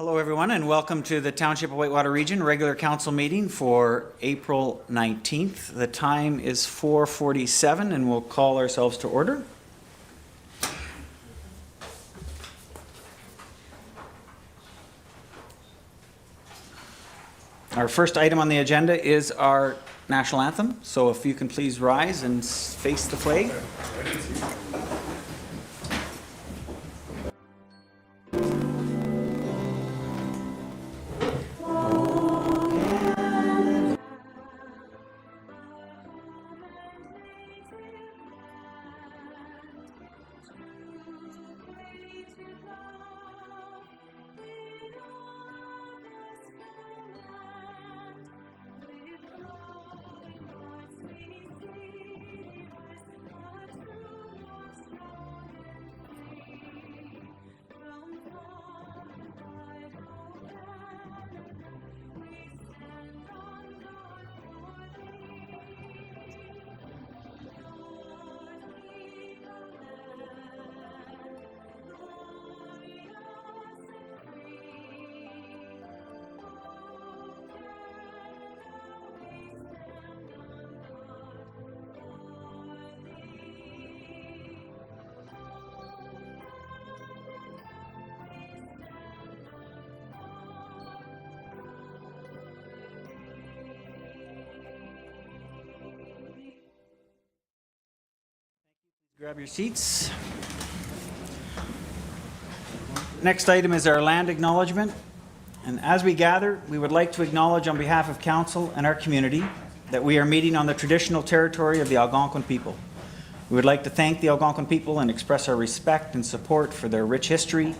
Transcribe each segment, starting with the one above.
Hello everyone and welcome to the Township of Whitewater Region regular council meeting for April 19th. The time is 4:47 and we'll call ourselves to order. Our first item on the agenda is our national anthem. So if you can please rise and face the flag. Grab your seats. Next item is our land acknowledgement. And as we gather, we would like to acknowledge on behalf of Council and our community that we are meeting on the traditional territory of the Algonquin people. We would like to thank the Algonquin people and express our respect and support for their rich history,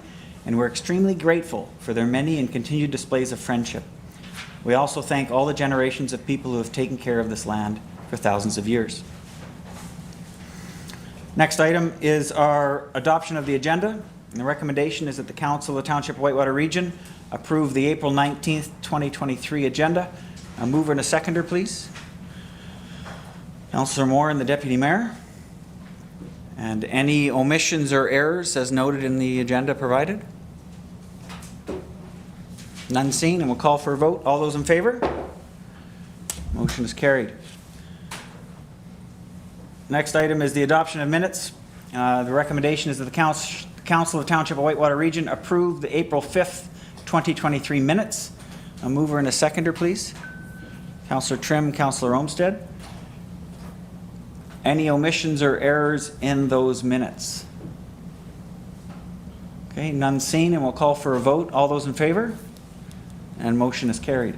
and we're extremely grateful for their many and continued displays of friendship. We also thank all the generations of people who have taken care of this land for thousands of years. Next item is our adoption of the agenda. And the recommendation is that the Council of the Township of Whitewater Region approve the April 19th, 2023 agenda. A mover and a seconder, please. Councillor Moore and the Deputy Mayor. And any omissions or errors as noted in the agenda provided? None seen, and we'll call for a vote. All those in favor? Motion is carried. Next item is the adoption of minutes. The recommendation is that the Council of Township of Whitewater Region approve the April 5th, 2023 minutes. A mover and a seconder, please. Councillor Trimm, Councillor Olmsted. Any omissions or errors in those minutes? Okay, none seen, and we'll call for a vote. All those in favor? And motion is carried.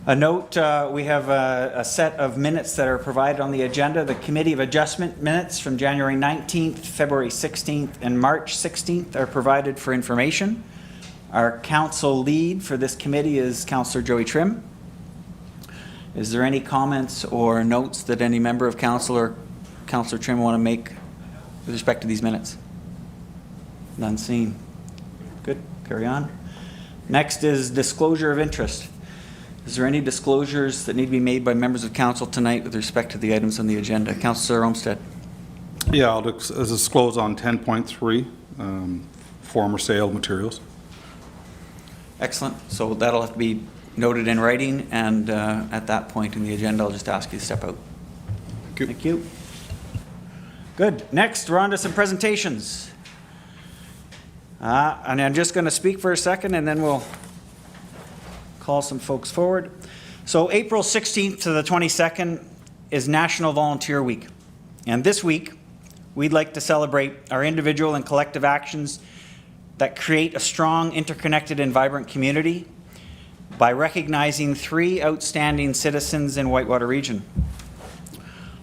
A note, we have a set of minutes that are provided on the agenda. The Committee of Adjustment minutes from January 19th, February 16th, and March 16th are provided for information. Our council lead for this committee is Councillor Joey Trimm. Is there any comments or notes that any member of council or Councillor Trimm want to make with respect to these minutes? None seen. Good, carry on. Next is disclosure of interest. Is there any disclosures that need to be made by members of council tonight with respect to the items on the agenda? Councillor Olmsted. Yeah, I'll disclose on 10.3, former sale materials. Excellent. So that'll have to be noted in writing, and at that point in the agenda, I'll just ask you to step out. Thank you. Thank you. Good. Next, we're on to some presentations. And I'm just going to speak for a second, and then we'll call some folks forward. So April 16th to the 22nd is National Volunteer Week. And this week, we'd like to celebrate our individual and collective actions that create a strong, interconnected, and vibrant community by recognizing 3 outstanding citizens in Whitewater Region.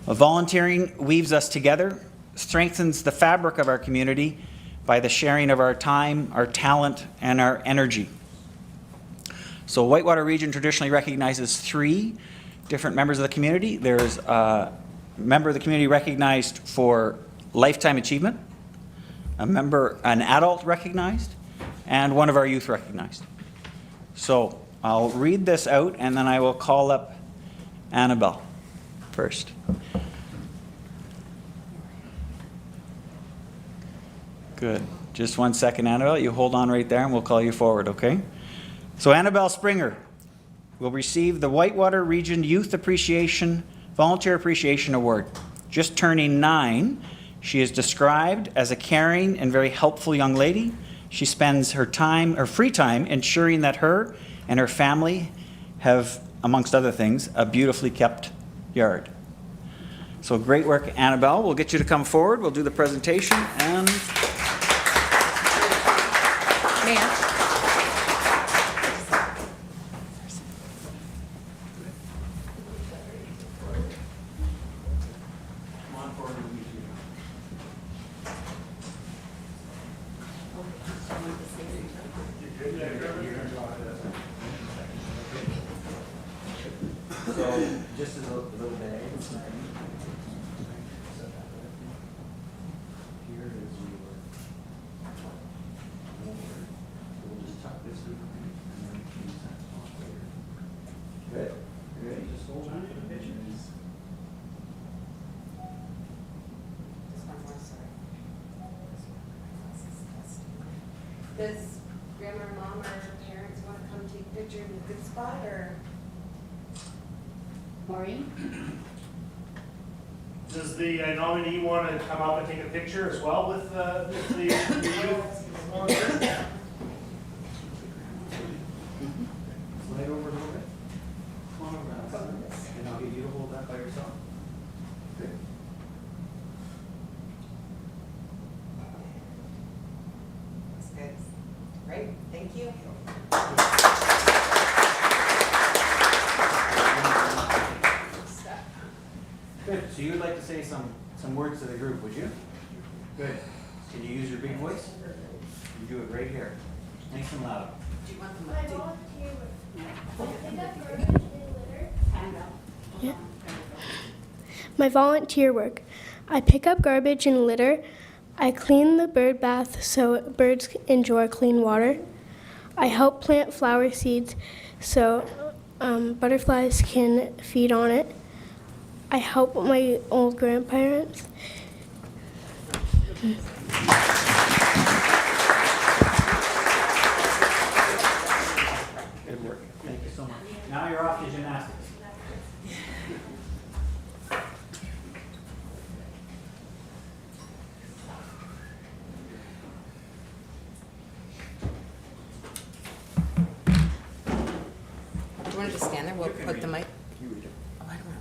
Volunteering weaves us together, strengthens the fabric of our community by the sharing of our time, our talent, and our energy. So Whitewater Region traditionally recognizes 3 different members of the community. There's a member of the community recognized for lifetime achievement, an adult recognized, and one of our youth recognized. So I'll read this out and then I will call up Annabelle first. Good. Just 1 second, Annabelle. You hold on right there and we'll call you forward, okay? So Annabelle Springer will receive the Whitewater Region Youth Appreciation, Volunteer Appreciation Award. Just turning 9, she is described as a caring and very helpful young lady. She spends her free time ensuring that her and her family have, amongst other things, a beautifully kept yard. So great work, Annabelle. We'll get you to come forward. We'll do the presentation and... Mayor. So just as a little bit. Here is your forward. We'll just tuck this in and then use that off later. Good. You ready? Just hold on to the picture. Does grandma, mom, or parents want to come take a picture in a good spot, or? Maureen? Does the nominee want to come up and take a picture as well with the youth? Slide over a little bit. Come on over, Allison. And I'll get you to hold that by yourself. Good. That's good. Great, thank you. Good. So you would like to say some words to the group, would you? Good. Can you use your big voice? You do it right here. Nice and loud. Do you want them My to do? volunteer work. I pick up garbage and litter. Yeah. My volunteer work. I pick up garbage and litter. I clean the bird bath so birds enjoy clean water. I help plant flower seeds so butterflies can feed on it. I help my old grandparents. Good work. Thank you so much. Now you're off to gymnastics. Do you want to just stand there? We'll put the mic. Oh, I don't know.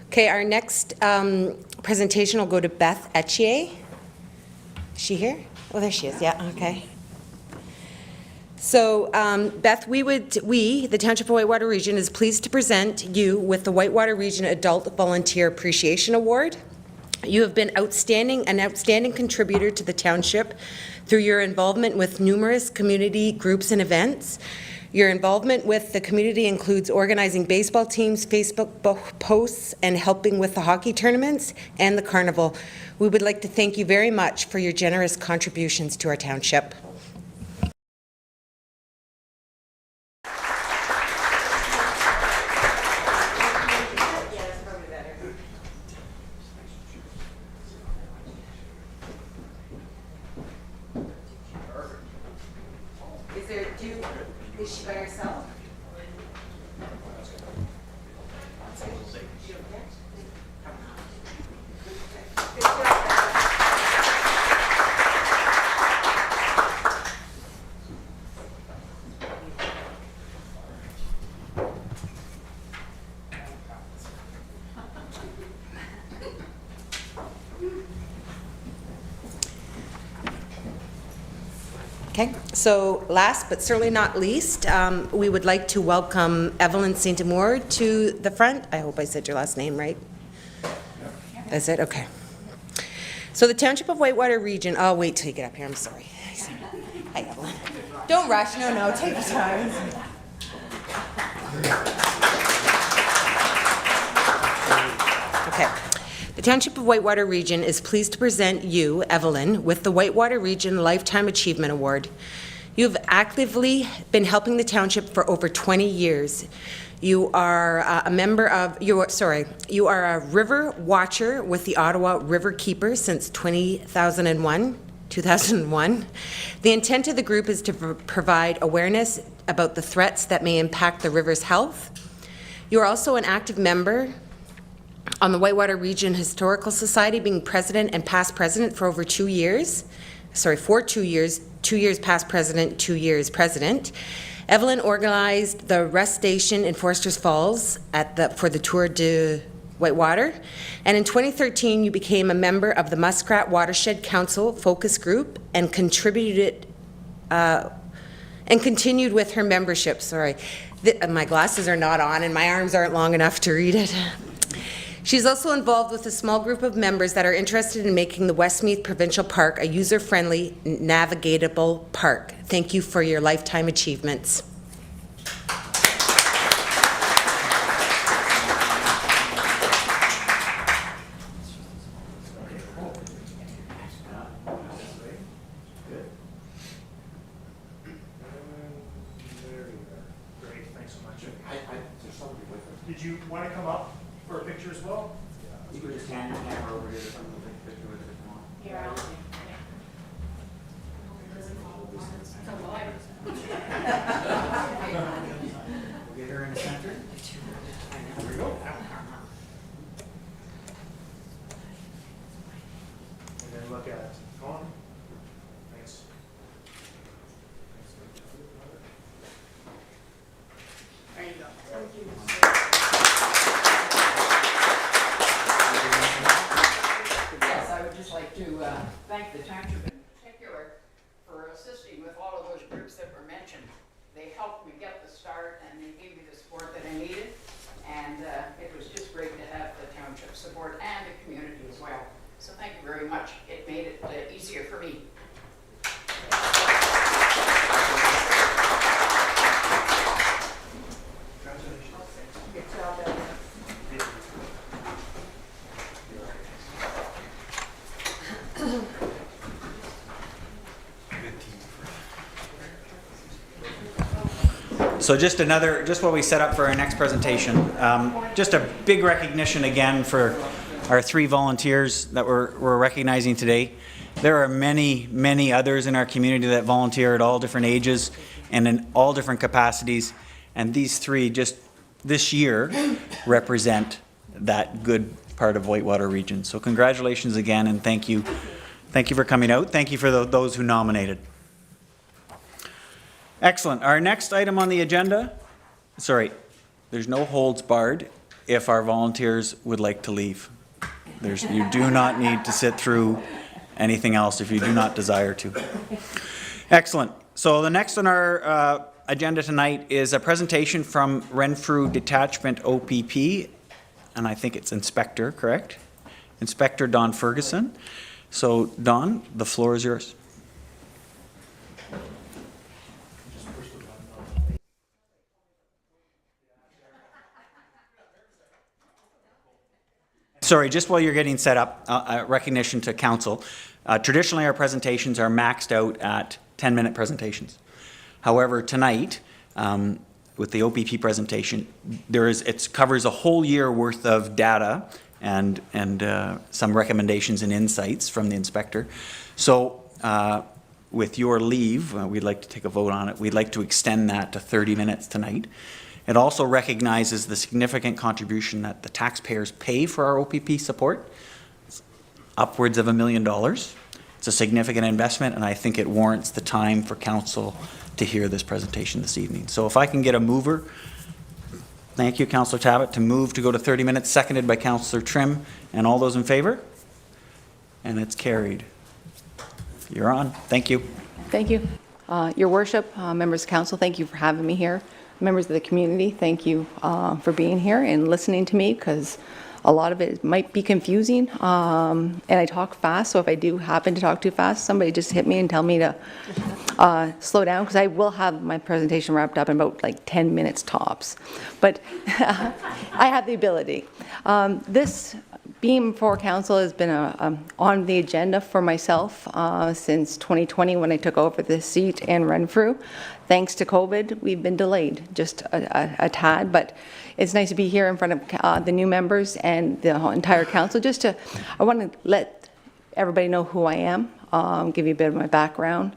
Okay, our next presentation will go to Beth Etchier. Is she here? Oh, there she is. Yeah, okay. So, Beth, we, the Township of Whitewater Region, is pleased to present you with the Whitewater Region Adult Volunteer Appreciation Award. You have been an outstanding contributor to the township through your involvement with numerous community groups and events. Your involvement with the community includes organizing baseball teams, Facebook posts, and helping with the hockey tournaments and the carnival. We would like to thank you very much for your generous contributions to our township. Is she by herself? Okay, so last but certainly not least, we would like to welcome Evelyn St. Amour to the front. I hope I said your last name right. That's it? Okay. So the Township of Whitewater Region, I'll wait till you get up here, I'm sorry. Hi, Evelyn. Don't rush, no, take your time. Okay. The Township of Whitewater Region is pleased to present you, Evelyn, with the Whitewater Region Lifetime Achievement Award. You've actively been helping the township for over 20 years. You are a river watcher with the Ottawa River Keepers since 2001. The intent of the group is to provide awareness about the threats that may impact the river's health. You are also an active member on the Whitewater Region Historical Society, being president and past president for over 2 years. For 2 years, 2 years past president, 2 years president. Evelyn organized the rest station in Foresters Falls for the Tour de Whitewater. And in 2013, you became a member of the Muskrat Watershed Council focus group and continued with her membership. Sorry, my glasses are not on and my arms aren't long enough to read it. She's also involved with a small group of members that are interested in making the Westmeath Provincial Park a user-friendly, navigatable park. Thank you for your lifetime achievements. Great, thanks so much. Did you want to come up for a picture as well? You could just hand your camera over here to someone to take a picture with it if you want. Here, I'll take We'll get her in the center. There we go. And then look at on. Thanks. There you go. Yes, I would just like to thank the township in particular for assisting with all of those groups that were mentioned. They helped me get the start and they gave me the support that I needed. And it was just great to have the township support and the community as well. So thank you very much. It made it easier for me. Good job, Ellen. So just while we set up for our next presentation, just a big recognition again for our 3 volunteers that we're recognizing today. There are many, many others in our community that volunteer at all different ages and in all different capacities. And these 3 just this year represent that good part of Whitewater Region. So congratulations again, and thank you. Thank you for coming out. Thank you for those who nominated. Excellent. Our next item on the agenda, there's no holds barred if our volunteers would like to leave. You do not need to sit through anything else if you do not desire to. Excellent. So the next on our agenda tonight is a presentation from Renfrew Detachment OPP, and I think it's Inspector, correct? Inspector Don Ferguson. So Don, the floor is yours. Sorry, just while you're getting set up, recognition to council. Traditionally, our presentations are maxed out at 10-minute presentations. However, tonight, with the OPP presentation, it covers a whole year worth of data and some recommendations and insights from the inspector. So, with your leave, we'd like to take a vote on it. We'd like to extend that to 30 minutes tonight. It also recognizes the significant contribution that the taxpayers pay for our OPP support. It's upwards of $1 million. It's a significant investment, and I think it warrants the time for council to hear this presentation this evening. So if I can get a mover, thank you, Councillor Tabbitt, to move to go to 30 minutes, seconded by Councillor Trimm, and all those in favor? And it's carried. You're on. Thank you. Thank you. Your Worship, members of council, thank you for having me here. Members of the community, thank you for being here and listening to me, because a lot of it might be confusing, and I talk fast, so if I do happen to talk too fast, somebody just hit me and tell me to slow down, because I will have my presentation wrapped up in about like 10 minutes tops. But I have the ability. This being before council has been on the agenda for myself since 2020 when I took over the seat in Renfrew. Thanks to COVID, we've been delayed just a tad, but it's nice to be here in front of the new members and the entire council. I want to let everybody know who I am, give you a bit of my background,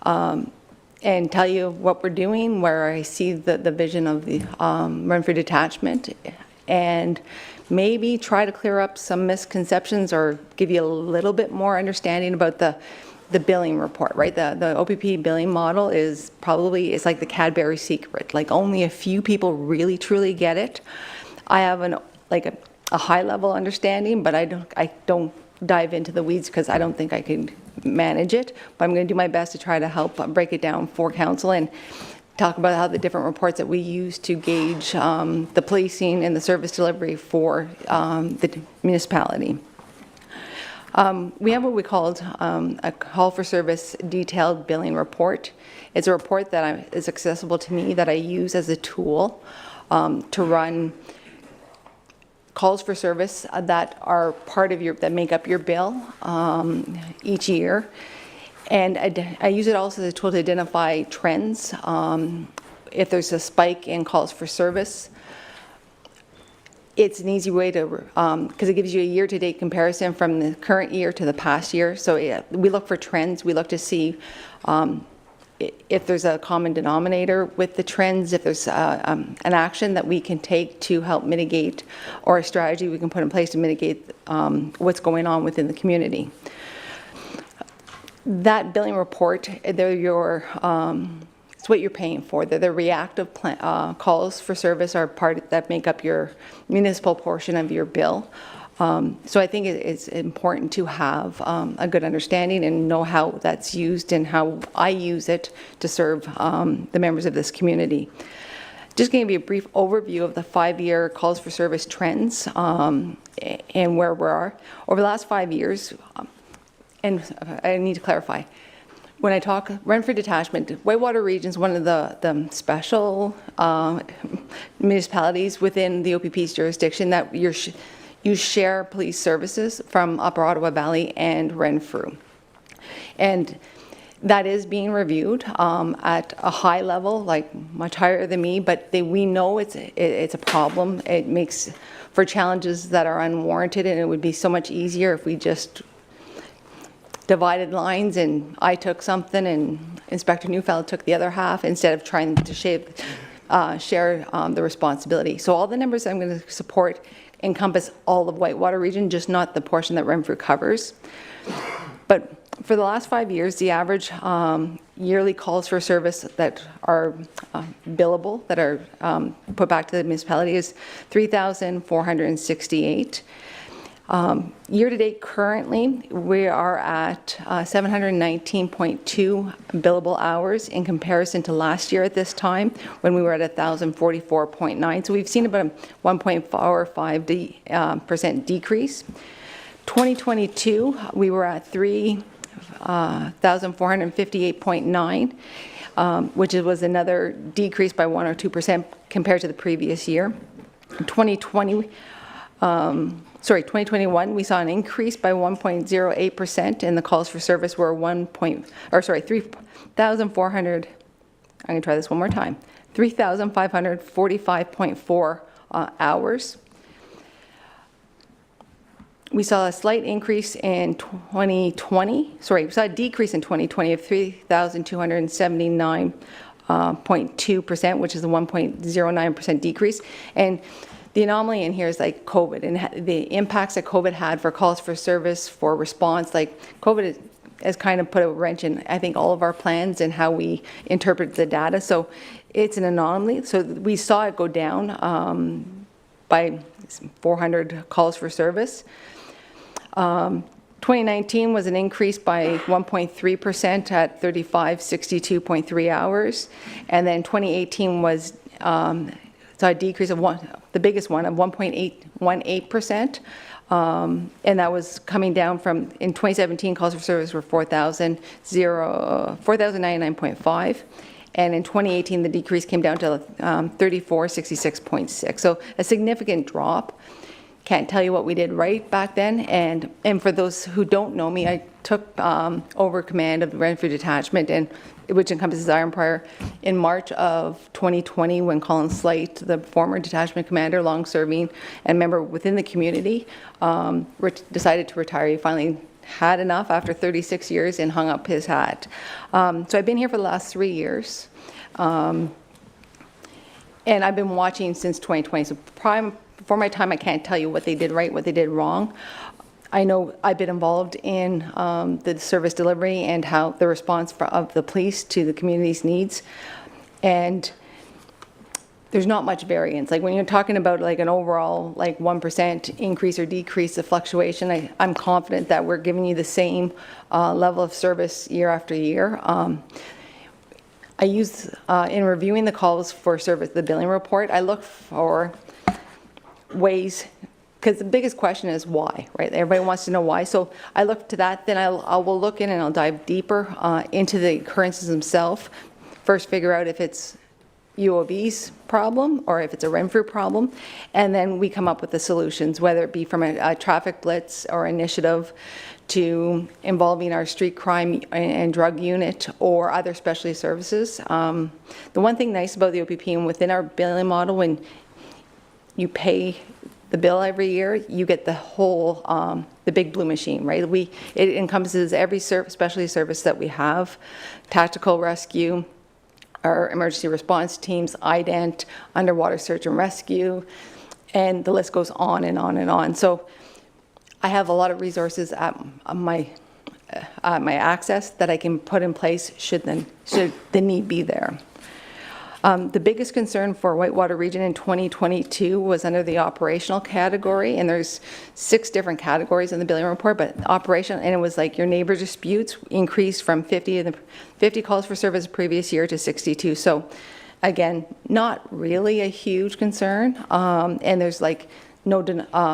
and tell you what we're doing, where I see the vision of the Renfrew Detachment, and maybe try to clear up some misconceptions or give you a little bit more understanding about the billing report, right? The OPP billing model is probably, it's like the Cadbury secret. Like only a few people really truly get it. I have a high level understanding, but I don't dive into the weeds because I don't think I can manage it. But I'm going to do my best to try to help break it down for council and talk about how the different reports that we use to gauge the policing and the service delivery for the municipality. We have what we called a call for service detailed billing report. It's a report that is accessible to me that I use as a tool to run calls for service that are part of that make up your bill each year. And I use it also as a tool to identify trends. If there's a spike in calls for service, it's an easy way to, because it gives you a year-to-date comparison from the current year to the past year. So we look for trends. We look to see if there's a common denominator with the trends, if there's an action that we can take to help mitigate, or a strategy we can put in place to mitigate what's going on within the community. That billing report, they're it's what you're paying for. The reactive calls for service are part that make up your municipal portion of your bill. So I think it's important to have a good understanding and know how that's used and how I use it to serve the members of this community. Just going to be a brief overview of the 5-year calls for service trends and where we are. Over the last 5 years, and I need to clarify, when I talk Renfrew Detachment, Whitewater Region is one of the special municipalities within the OPP's jurisdiction that you share police services from Upper Ottawa Valley and Renfrew. And that is being reviewed at a high level, like much higher than me, but we know it's a problem. It makes for challenges that are unwarranted, and it would be so much easier if we just divided lines and I took something and Inspector Neufeld took the other half instead of trying to share the responsibility. So all the numbers I'm going to support encompass all of Whitewater Region, just not the portion that Renfrew covers. But for the last 5 years, the average yearly calls for service that are billable, that are put back to the municipality is 3,468. Year-to-date currently, we are at 719.2 billable hours in comparison to last year at this time when we were at 1,044.9. So we've seen about a 1.45% decrease. 2022, we were at 3,458.9, which was another decrease by 1 or 2% compared to the previous year. 2021, we saw an increase by 1.08%, and the calls for service were 3,400. I'm going to try this one more time. 3,545.4 hours. We saw a slight increase in 2020. We saw a decrease in 2020 of 3,279.2%, which is a 1.09% decrease. And the anomaly in here is like COVID and the impacts that COVID had for calls for service, for response. Like COVID has kind of put a wrench in, I think, all of our plans and how we interpret the data. So it's an anomaly. So we saw it go down by 400 calls for service. 2019 was an increase by 1.3% at 3,562.3 hours. And then 2018 was saw a decrease of the biggest one of 1.18%. And that was coming down from, in 2017, calls for service were 4,099.5. And in 2018, the decrease came down to 3,466.6. So a significant drop. can't tell you what we did right back then. And for those who don't know me, I took over command of the Renfrew Detachment, and which encompasses our empire, in March of 2020 when Colin Slight, the former detachment commander, long-serving and member within the community, decided to retire. He finally had enough after 36 years and hung up his hat. So I've been here for the last 3 years. And I've been watching since 2020. So before my time, I can't tell you what they did right, what they did wrong. I know I've been involved in the service delivery and how the response of the police to the community's needs. And there's not much variance. Like when you're talking about like an overall like 1% increase or decrease of fluctuation, I'm confident that we're giving you the same level of service year after year. I use, in reviewing the calls for service, the billing report, I look for ways, because the biggest question is why, right? Everybody wants to know why. So I look to that, then I will look in and I'll dive deeper into the occurrences themselves. First figure out if it's UOB's problem or if it's a Renfrew problem, and then we come up with the solutions, whether it be from a traffic blitz or initiative to involving our street crime and drug unit or other specialty services. The one thing nice about the OPP and within our billing model, when you pay the bill every year, you get the whole, the big blue machine, right? It encompasses every specialty service that we have, tactical rescue, our emergency response teams, IDENT, underwater search and rescue, and the list goes on and on and on. So I have a lot of resources at my access that I can put in place should the need be there. The biggest concern for Whitewater Region in 2022 was under the operational category, and there's 6 different categories in the billing report, but operational, and it was like your neighbor disputes increased from 50 calls for service previous year to 62. So again, not really a huge concern, and there's like no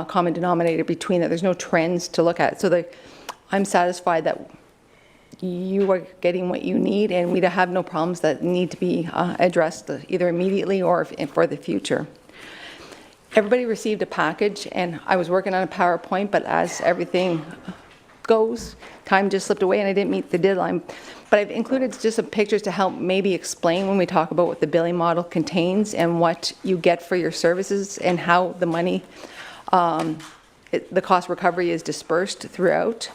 common denominator between that. There's no trends to look at. So I'm satisfied that you are getting what you need, and we have no problems that need to be addressed either immediately or for the future. Everybody received a package, and I was working on a PowerPoint, but as everything goes, time just slipped away and I didn't meet the deadline. But I've included just some pictures to help maybe explain when we talk about what the billing model contains and what you get for your services and how the money, the cost recovery is dispersed throughout.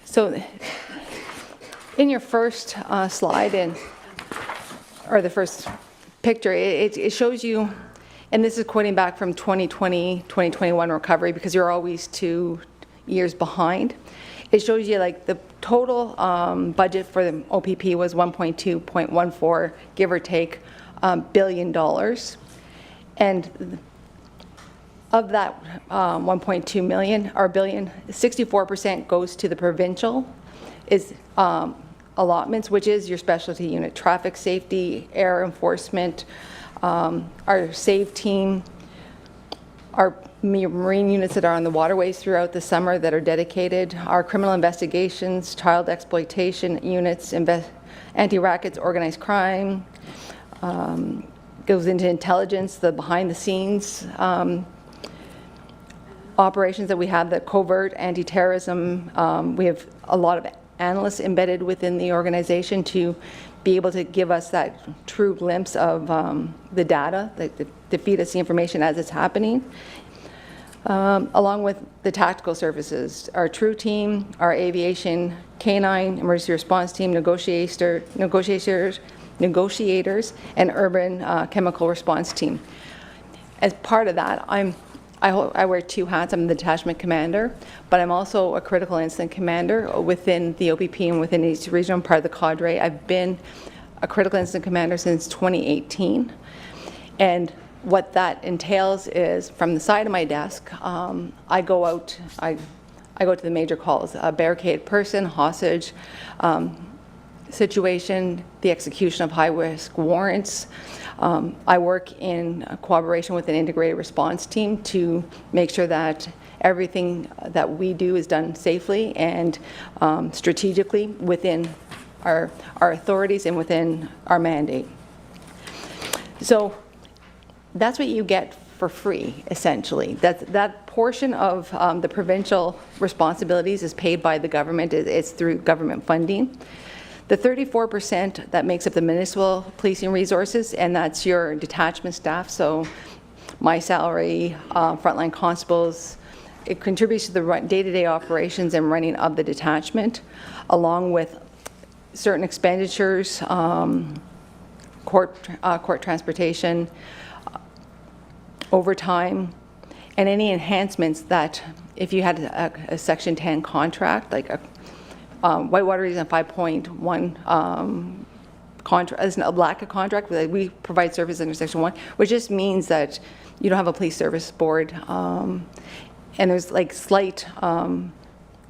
So in your first slide, or the first picture, it shows you, and this is quoting back from 2020, 2021 recovery, because you're always 2 years behind. It shows you like the total budget for the OPP was 1.2.14, give or take, $1 billion. And of that 1.2 million or billion, 64% goes to the provincial allotments, which is your specialty unit, traffic safety, air enforcement, our SAVE team, our marine units that are on the waterways throughout the summer that are dedicated, our criminal investigations, child exploitation units, anti-rackets, organized crime, goes into intelligence, the behind the scenes operations that we have, the covert anti-terrorism. We have a lot of analysts embedded within the organization to be able to give us that true glimpse of the data, to feed us the information as it's happening. Along with the tactical services, our TRUE team, our aviation canine, emergency response team, negotiators, and urban chemical response team. As part of that, I wear 2 hats. I'm the detachment commander, but I'm also a critical incident commander within the OPP and within each region. I'm part of the cadre. I've been a critical incident commander since 2018. And what that entails is, from the side of my desk, I go out, I go to the major calls, a barricaded person, hostage situation, the execution of high-risk warrants. I work in cooperation with an integrated response team to make sure that everything that we do is done safely and strategically within our authorities and within our mandate. So that's what you get for free, essentially. That portion of the provincial responsibilities is paid by the government. It's through government funding. The 34% that makes up the municipal policing resources, and that's your detachment staff, so my salary, frontline constables, it contributes to the day-to-day operations and running of the detachment, along with certain expenditures, court transportation, overtime, and any enhancements that, if you had a Section 10 contract, like a Whitewater is a 5.1 contract, is a lack of contract, we provide service under Section 1, which just means that you don't have a police service board, and there's like slight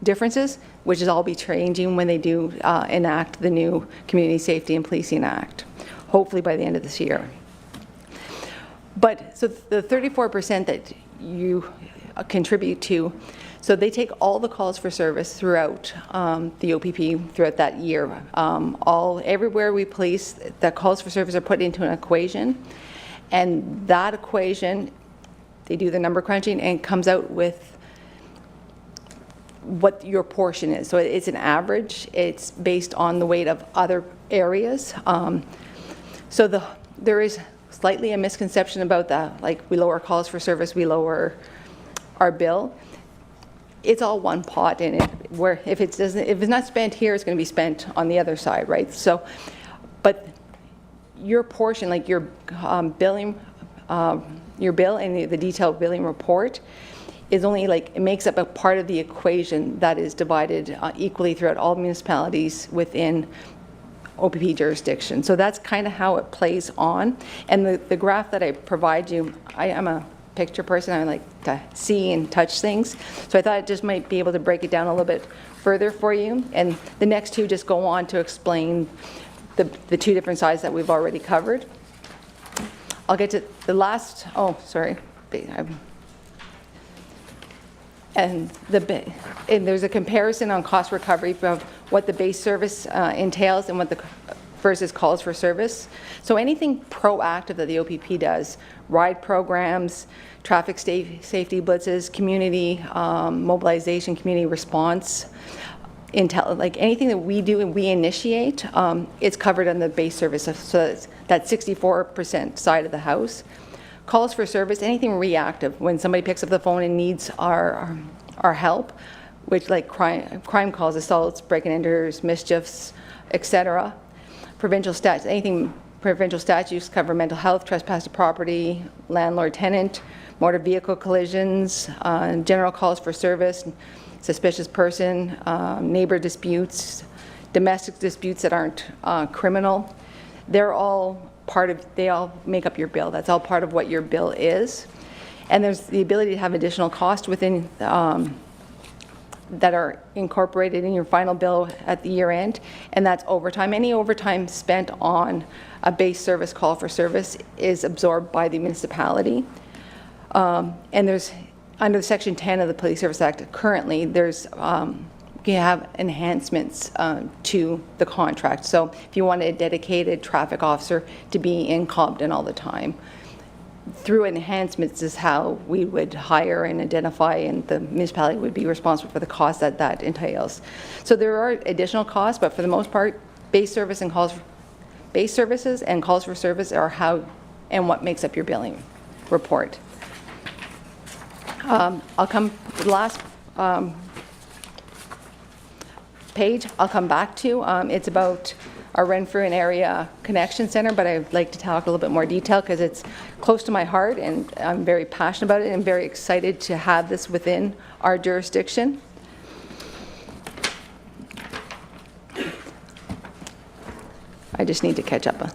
differences, which is all be changing when they do enact the new Community Safety and Policing Act, hopefully by the end of this year. But so the 34% that you contribute to, so they take all the calls for service throughout the OPP throughout that year. Everywhere we police, the calls for service are put into an equation, and that equation, they do the number crunching and comes out with what your portion is. So it's an average. It's based on the weight of other areas. So there is slightly a misconception about that. Like, we lower calls for service, we lower our bill. It's all one pot in it, where if it's not spent here, it's going to be spent on the other side, right? So, but your portion, like your billing, your bill and the detailed billing report, is only like, it makes up a part of the equation that is divided equally throughout all municipalities within OPP jurisdiction. So that's kind of how it plays on. And the graph that I provide you, I am a picture person. I like to see and touch things. So I thought I just might be able to break it down a little bit further for you. And the next two just go on to explain the two different sides that we've already covered. I'll get to the last, oh, sorry. And there's a comparison on cost recovery of what the base service entails and what the versus calls for service. So anything proactive that the OPP does, ride programs, traffic safety blitzes, community mobilization, community response, like anything that we do and we initiate, it's covered on the base service. So that's 64% side of the house. Calls for service, anything reactive, when somebody picks up the phone and needs our help, which like crime calls, assaults, break-in enters, mischiefs, etc. Provincial statutes, anything provincial statutes cover mental health, trespass to property, landlord-tenant, motor vehicle collisions, general calls for service, suspicious person, neighbor disputes, domestic disputes that aren't criminal. They're all they all make up your bill. That's all part of what your bill is. And there's the ability to have additional costs within that are incorporated in your final bill at the year end, and that's overtime. Any overtime spent on a base service call for service is absorbed by the municipality. And there's, under Section 10 of the Police Service Act, currently there's you have enhancements to the contract. So if you want a dedicated traffic officer to be in Compton all the time, through enhancements is how we would hire and identify, and the municipality would be responsible for the cost that entails. So there are additional costs, but for the most part, base services and calls for service are how and what makes up your billing report. I'll come to the last page I'll come back to. It's about our Renfrew and area connection center, but I'd like to talk a little bit more detail because it's close to my heart and I'm very passionate about it and very excited to have this within our jurisdiction. I just need to catch up.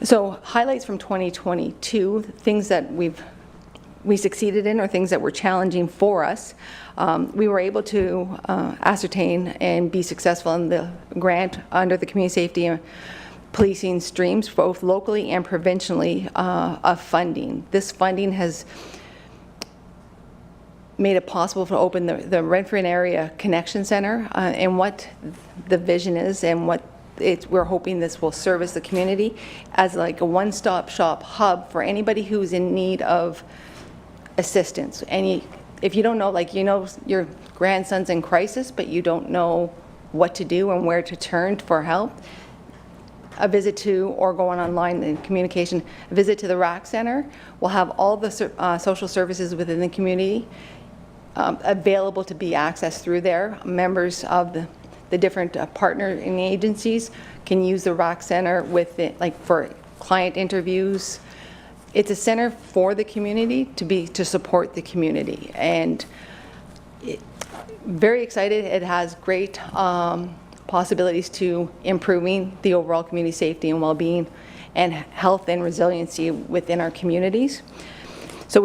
So highlights from 2022, things that we succeeded in or things that were challenging for us. We were able to ascertain and be successful in the grant under the community safety and policing streams, both locally and provincially, of funding. This funding has made it possible to open the Renfrew Area Connection Center, and what the vision is and what we're hoping this will service the community as like a one-stop shop hub for anybody who's in need of assistance. If you don't know, like, you know, your grandson's in crisis, but you don't know what to do and where to turn for help, a visit to, or going online in communication, a visit to the RAC Center will have all the social services within the community available to be accessed through there. Members of the different partnering agencies can use the RAC Center with it, like for client interviews. It's a center for the community to support the community, and very excited. It has great possibilities to improving the overall community safety and well-being and health and resiliency within our communities. So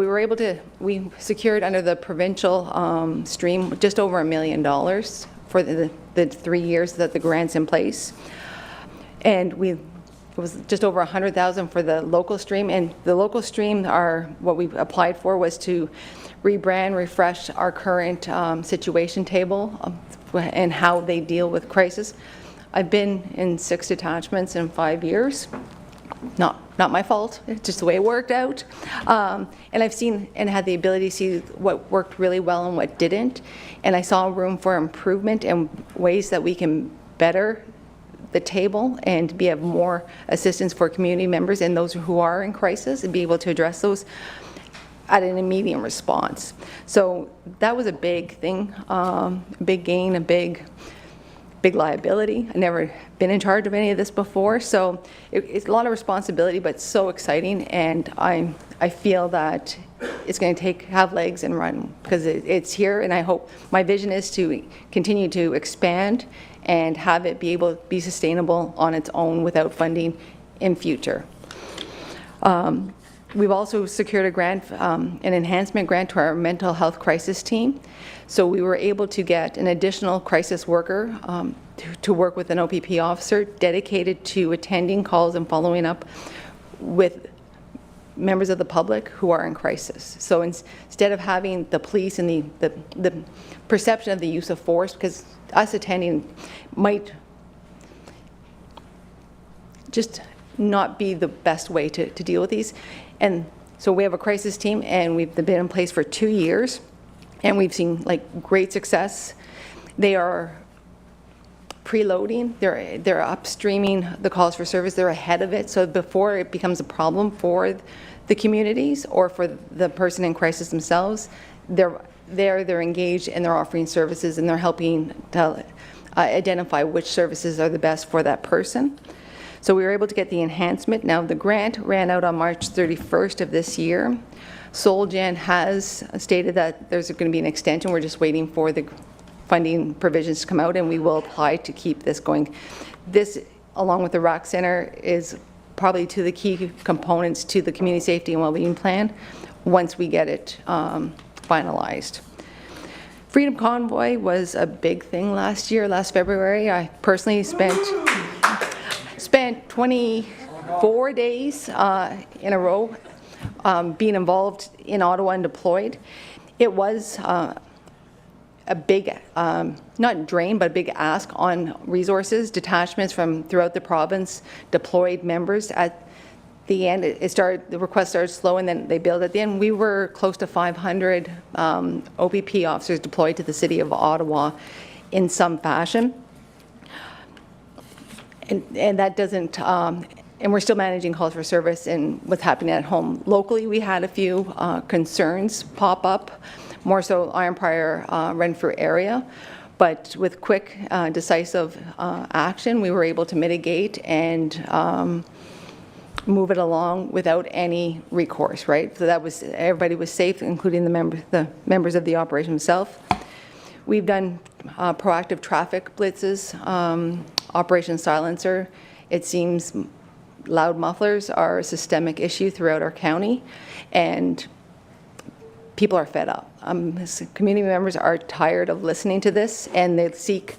we secured under the provincial stream just over $1 million for the 3 years that the grant's in place. And it was just over $100,000 for the local stream. And the local stream, what we applied for was to rebrand, refresh our current situation table and how they deal with crisis. I've been in 6 detachments in 5 years. Not my fault, it's just the way it worked out. And I've seen and had the ability to see what worked really well and what didn't. And I saw room for improvement and ways that we can better the table and have more assistance for community members and those who are in crisis, and be able to address those at an immediate response. So that was a big thing, big gain, a big liability. I've never been in charge of any of this before, so it's a lot of responsibility, but so exciting. And I feel that it's going to have legs and run, because it's here. And I hope, my vision is to continue to expand and have it be able to be sustainable on its own without funding in future. We've also secured a grant, an enhancement grant to our mental health crisis team. So we were able to get an additional crisis worker to work with an OPP officer dedicated to attending calls and following up with members of the public who are in crisis. So instead of having the police and the perception of the use of force, because us attending might just not be the best way to deal with these. And so we have a crisis team, and we've been in place for 2 years, and we've seen like great success. They are preloading, they're upstreaming the calls for service, they're ahead of it, so before it becomes a problem for the communities or for the person in crisis themselves, they're engaged and they're offering services, and they're helping to identify which services are the best for that person. So we were able to get the enhancement. Now the grant ran out on March 31st of this year. SolGen has stated that there's going to be an extension. We're just waiting for the funding provisions to come out, and we will apply to keep this going. This, along with the RAC Center, is probably two of the key components to the community safety and wellbeing plan once we get it finalized. Freedom Convoy was a big thing last February. I personally spent 24 days in a row being involved in Ottawa and deployed. It was a big, not drain, but a big ask on resources. Detachments from throughout the province deployed members. At the end, the request started slow, and then they built at the end. We were close to 500 OPP officers deployed to the city of Ottawa in some fashion. And that doesn't, and we're still managing calls for service and what's happening at home. Locally, we had a few concerns pop up, more so Iron Prior, Renfrew area. But with quick, decisive action, we were able to mitigate and move it along without any recourse, right? So that was, everybody was safe, including the members of the operation itself. We've done proactive traffic blitzes, Operation Silencer. It seems loud mufflers are a systemic issue throughout our county, and people are fed up. Community members are tired of listening to this, and they seek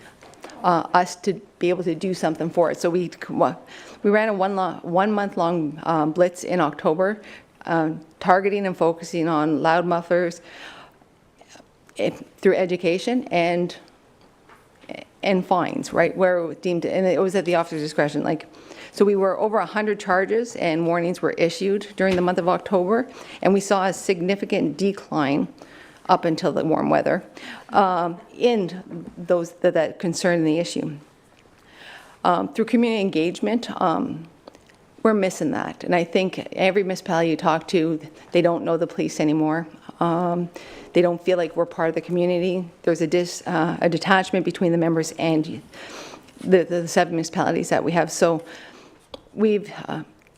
us to be able to do something for it. So we ran a one-month-long blitz in October, targeting and focusing on loud mufflers, through education and fines, right, where it was deemed, and it was at the officer's discretion. Like, so we were over 100 charges and warnings were issued during the month of October, and we saw a significant decline up until the warm weather in those that concern the issue. Through community engagement, we're missing that, and I think every municipality you talk to, they don't know the police anymore. They don't feel like we're part of the community. There's a detachment between the members and the 7 municipalities that we have. So we've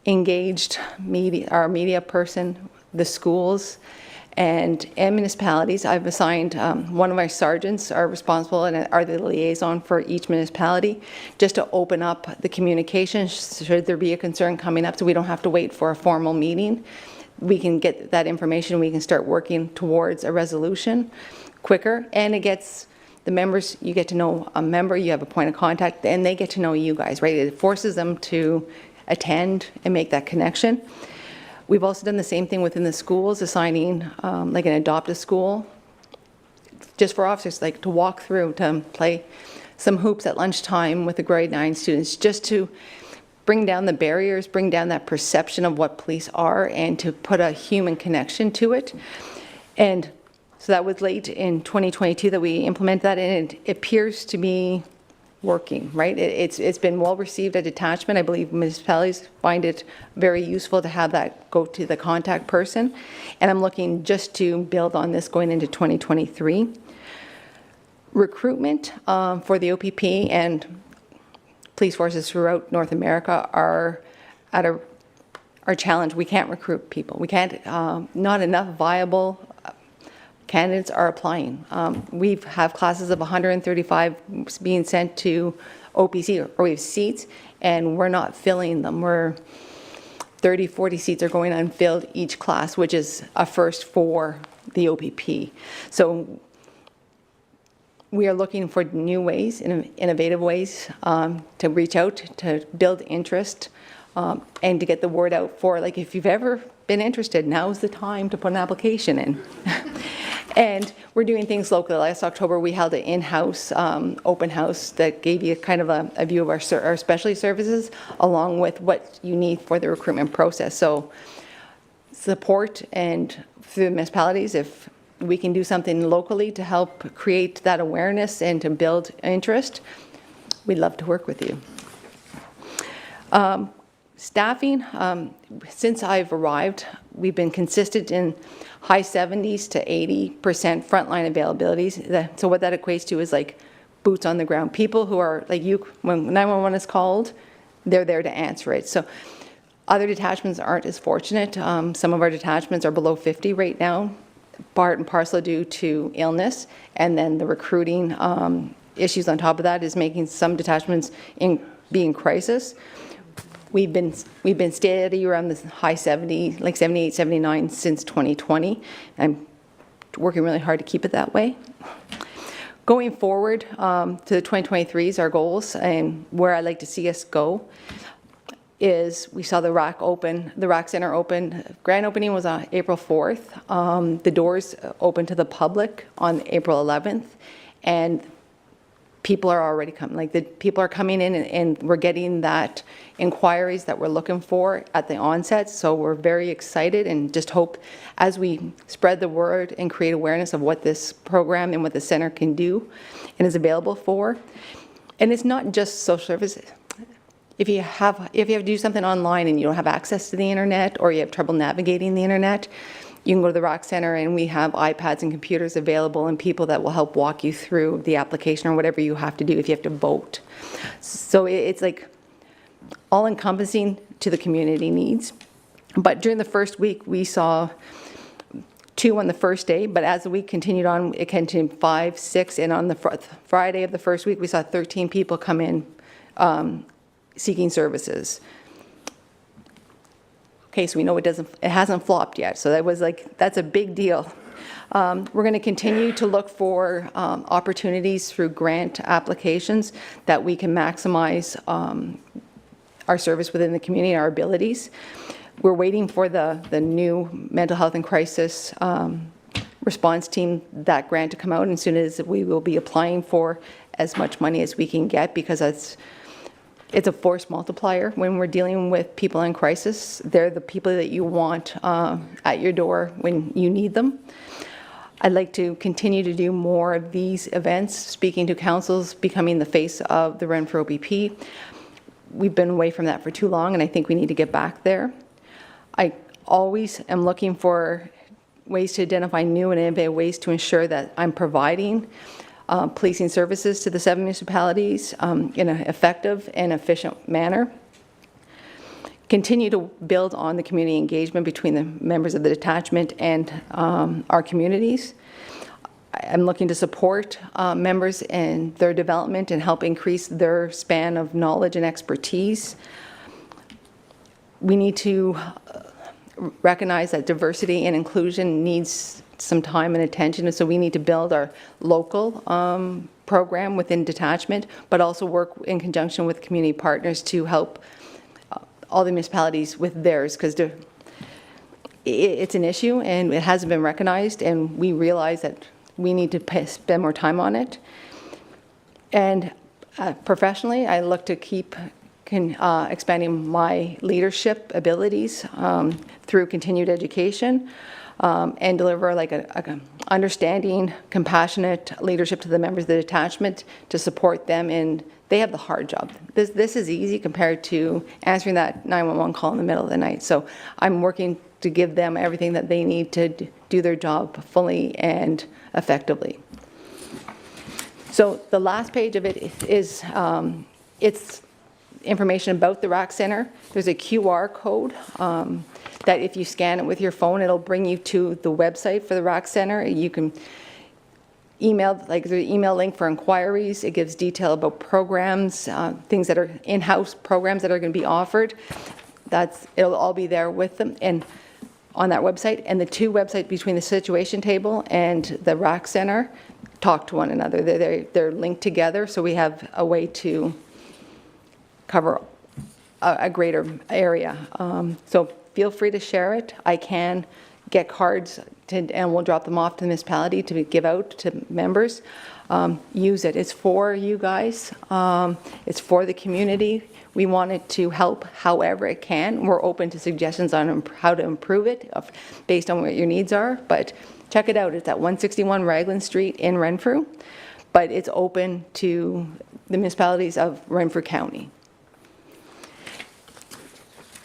engaged our media person, the schools, and municipalities. I've assigned one of my sergeants are responsible and are the liaison for each municipality, just to open up the communication should there be a concern coming up, so we don't have to wait for a formal meeting. We can get that information, we can start working towards a resolution quicker, and it gets the members, you get to know a member, you have a point of contact, and they get to know you guys, right? It forces them to attend and make that connection. We've also done the same thing within the schools, assigning like an adopt-a school, just for officers, like to walk through, to play some hoops at lunchtime with the grade 9 students, just to bring down the barriers, bring down that perception of what police are, and to put a human connection to it. And so that was late in 2022 that we implemented that, and it appears to be working, right? It's been well received at Detachment. I believe municipalities find it very useful to have that go to the contact person. And I'm looking just to build on this going into 2023. Recruitment for the OPP and police forces throughout North America are at our challenge. We can't recruit people. We can't, not enough viable candidates are applying. We have classes of 135 being sent to OPC, or we have seats, and we're not filling them. We're 30, 40 seats are going unfilled each class, which is a first for the OPP. So we are looking for new ways, innovative ways to reach out, to build interest, and to get the word out for, like, if you've ever been interested, now's the time to put an application in. And we're doing things locally. Last October, we held an in-house open house that gave you kind of a view of our specialty services, along with what you need for the recruitment process. So support and through the municipalities, if we can do something locally to help create that awareness and to build interest, we'd love to work with you. Staffing, since I've arrived, we've been consistent in high 70s to 80% frontline availabilities. So what that equates to is like boots on the ground. People who are like you, when 911 is called, they're there to answer it. So other detachments aren't as fortunate. Some of our detachments are below 50 right now, part and parcel due to illness, and then the recruiting issues on top of that is making some detachments be in crisis. We've been steady around the high 70, like 78, 79 since 2020. I'm working really hard to keep it that way. Going forward to the 2023s, our goals and where I'd like to see us go is we saw the RAC open, the RAC Center open. Grand opening was on April 4th. The doors open to the public on April 11th, and people are already coming. Like, the people are coming in, and we're getting that inquiries that we're looking for at the onset. So we're very excited, and just hope as we spread the word and create awareness of what this program and what the center can do and is available for. And it's not just social services. If you have to do something online and you don't have access to the internet, or you have trouble navigating the internet, you can go to the RAC Center, and we have iPads and computers available, and people that will help walk you through the application or whatever you have to do if you have to vote. So it's like all-encompassing to the community needs. But during the first week, we saw 2 on the first day, but as the week continued on, it continued 5, 6, and on the Friday of the first week, we saw 13 people come in seeking services. Okay, so we know it hasn't flopped yet, so that's a big deal. We're going to continue to look for opportunities through grant applications that we can maximize our service within the community, our abilities. We're waiting for the new mental health and crisis response team that grant to come out, and as soon as we will be applying for as much money as we can get, because it's a force multiplier when we're dealing with people in crisis. They're the people that you want at your door when you need them. I'd like to continue to do more of these events, speaking to councils, becoming the face of the Renfrew OBP. We've been away from that for too long, and I think we need to get back there. I always am looking for ways to identify new and innovative ways to ensure that I'm providing policing services to the 7 municipalities in an effective and efficient manner. Continue to build on the community engagement between the members of the detachment and our communities. I'm looking to support members in their development and help increase their span of knowledge and expertise. We need to recognize that diversity and inclusion needs some time and attention, and so we need to build our local program within detachment, but also work in conjunction with community partners to help all the municipalities with theirs, because it's an issue and it hasn't been recognized, and we realize that we need to spend more time on it. And professionally, I look to keep expanding my leadership abilities through continued education and deliver like a understanding, compassionate leadership to the members of the detachment to support them in. They have the hard job. This is easy compared to answering that 911 call in the middle of the night. So I'm working to give them everything that they need to do their job fully and effectively. So the last page of it is it's information about the RAC Center. There's a QR code that if you scan it with your phone, it'll bring you to the website for the RAC Center. You can email, like the email link for inquiries. It gives detail about programs, things that are in-house programs that are going to be offered. It'll all be there with them and on that website. And the two websites between the situation table and the RAC Center talk to one another. They're linked together, so we have a way to cover a greater area. So feel free to share it. I can get cards and we'll drop them off to the municipality to give out to members. Use it. It's for you guys. It's for the community. We want it to help however it can. We're open to suggestions on how to improve it based on what your needs are. But check it out. It's at 161 Raglan Street in Renfrew. But it's open to the municipalities of Renfrew County.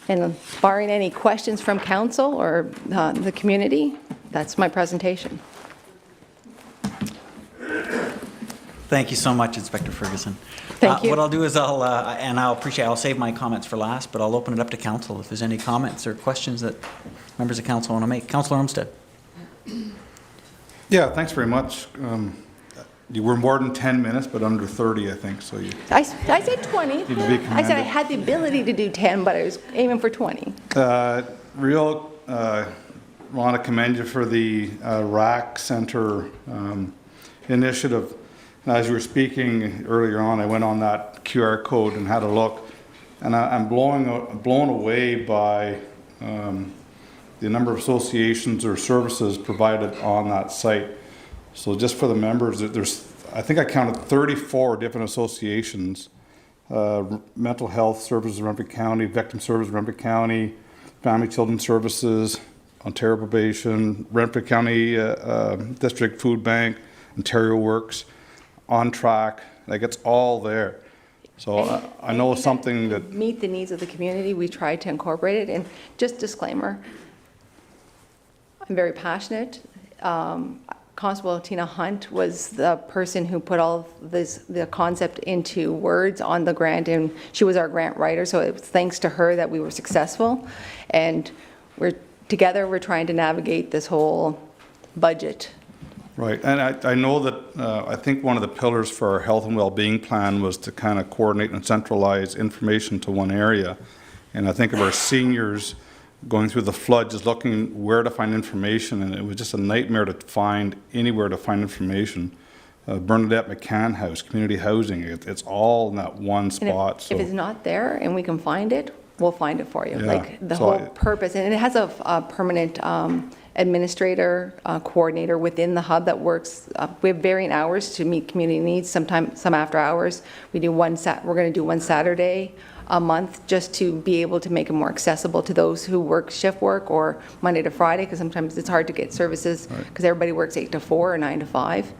And barring any questions from council or the community, that's my presentation. Thank you so much, Inspector Ferguson. Thank you. What I'll do is I'll save my comments for last, but I'll open it up to council if there's any comments or questions that members of council want to make. Councillor Olmsted. Yeah, thanks very much. You were more than 10 minutes, but under 30, I think. So you. I said 20. You'd be I said I commended. had the ability to do 10, but I was aiming for 20. Want to commend you for the RAC Center initiative. And as you were speaking earlier on, I went on that QR code and had a look, and I'm blown away by the number of associations or services provided on that site. So just for the members, I think I counted 34 different associations, mental health services in Renfrew County, victim services in Renfrew County, family children services, Ontario Probation, Renfrew County District Food Bank, Ontario Works, On Track, like it's all there. So I know something that meet the needs of the community, we try to incorporate it. And just disclaimer, I'm very passionate. Constable Tina Hunt was the person who put all the concept into words on the grant, and she was our grant writer, so it was thanks to her that we were successful. And we're trying to navigate this whole budget. Right, and I know that I think one of the pillars for our health and well-being plan was to kind of coordinate and centralize information to one area. And I think of our seniors going through the flood, just looking where to find information, and it was just a nightmare to find anywhere to find information. Bernadette McCann House, community housing, it's all in that one spot. If it's not there and we can find it, we'll find it for you. Yeah, Like the so whole purpose, and it has a permanent administrator, coordinator within the hub that works. We have varying hours to meet community needs, sometimes some after hours. We're going to do one Saturday a month just to be able to make it more accessible to those who work shift work or Monday to Friday, because sometimes it's hard to get services because everybody works 8 to 4 or 9 to 5.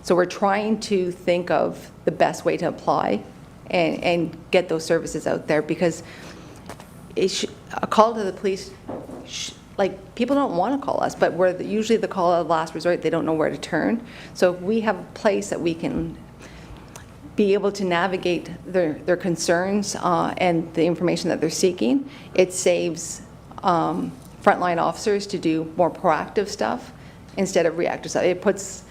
So we're trying to think of the best way to apply and get those services out there, because a call to the police, like, people don't want to call us, but we're usually the call of last resort. They don't know where to turn. So if we have a place that we can be able to navigate their concerns and the information that they're seeking, it saves frontline officers to do more proactive stuff instead of reactive stuff. It puts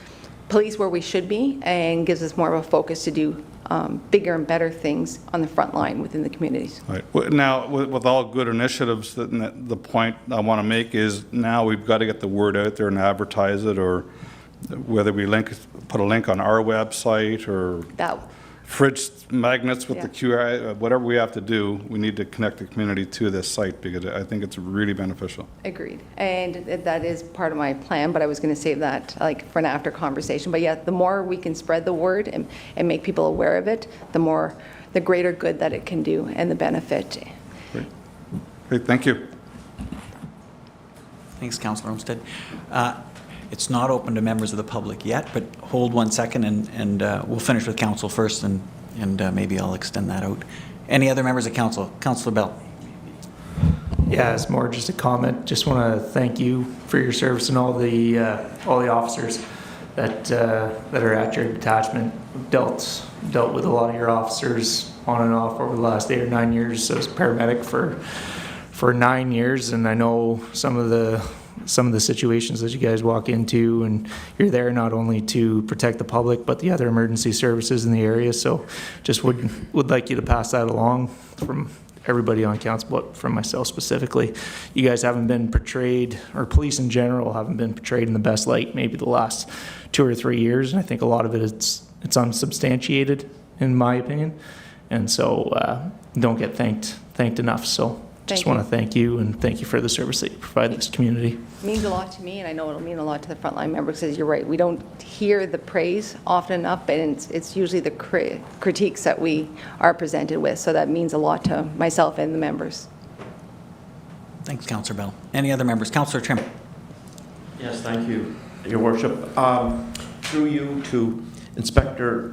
police where we should be and gives us more of a focus to do bigger and better things on the front line within the communities. Right. Now, with all good initiatives, the point I want to make is now we've got to get the word out there and advertise it, or whether we put a link on our website or fridge magnets with the QR, whatever we have to do, we need to connect the community to this site, because I think it's really beneficial. Agreed. And that is part of my plan, but I was going to save that like for an after conversation. But yeah, the more we can spread the word and make people aware of it, the greater good that it can do and the benefit. Great. Great, thank you. Thanks, Councillor Olmsted. It's not open to members of the public yet, but hold 1 second and we'll finish with council first, and maybe I'll extend that out. Any other members of council? Councillor Bell. Yeah, it's more just a comment. Just want to thank you for your service and all the officers that are at your detachment. Dealt with a lot of your officers on and off over the last 8 or 9 years. So I was a paramedic for 9 years, and I know some of the situations that you guys walk into, and you're there not only to protect the public but the other emergency services in the area. So just would like you to pass that along from everybody on council, but from myself specifically. You guys haven't been portrayed, or police in general haven't been portrayed in the best light maybe the last 2 or 3 years, and I think a lot of it's unsubstantiated in my opinion, and so don't get thanked enough. So just want to thank you, and thank you for the service that you provide this community. It means a lot to me, and I know it'll mean a lot to the frontline members, because you're right, we don't hear the praise often enough, and it's usually the critiques that we are presented with, so that means a lot to myself and the members. Thanks, Councillor Bell. Any other members? Councillor Trimm. Yes, thank you, Your Worship. Through you to Inspector,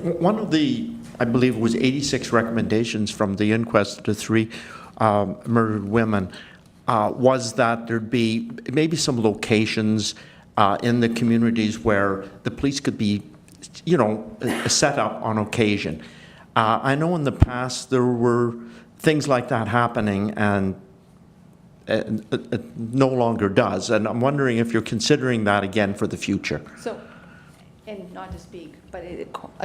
one of the, I believe it was 86 recommendations from the inquest of the 3 murdered women, was that there'd be maybe some locations in the communities where the police could be, set up on occasion. I know in the past there were things like that happening, and it no longer does. And I'm wondering if you're considering that again for the future. So, and not to speak, but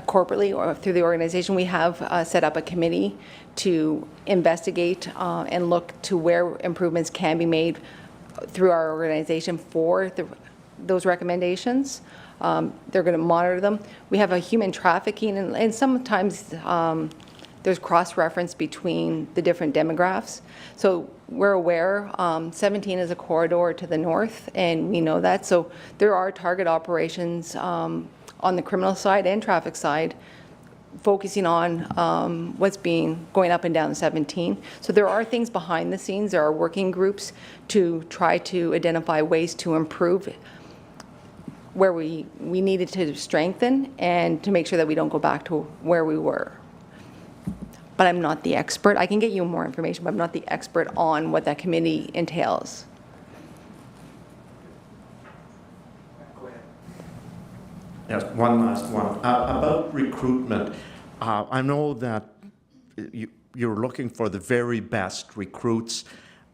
corporately or through the organization, we have set up a committee to investigate and look to where improvements can be made through our organization for those recommendations. They're going to monitor them. We have a human trafficking, and sometimes there's cross-reference between the different demographics. So we're aware 17 is a corridor to the north, and we know that. So there are target operations on the criminal side and traffic side, focusing on what's going up and down the 17. So there are things behind the scenes. There are working groups to try to identify ways to improve where we needed to strengthen, and to make sure that we don't go back to where we were. But I'm not the expert. I can get you more information, but I'm not the expert on what that committee entails. Yes, one last one. About recruitment, I know that you're looking for the very best recruits,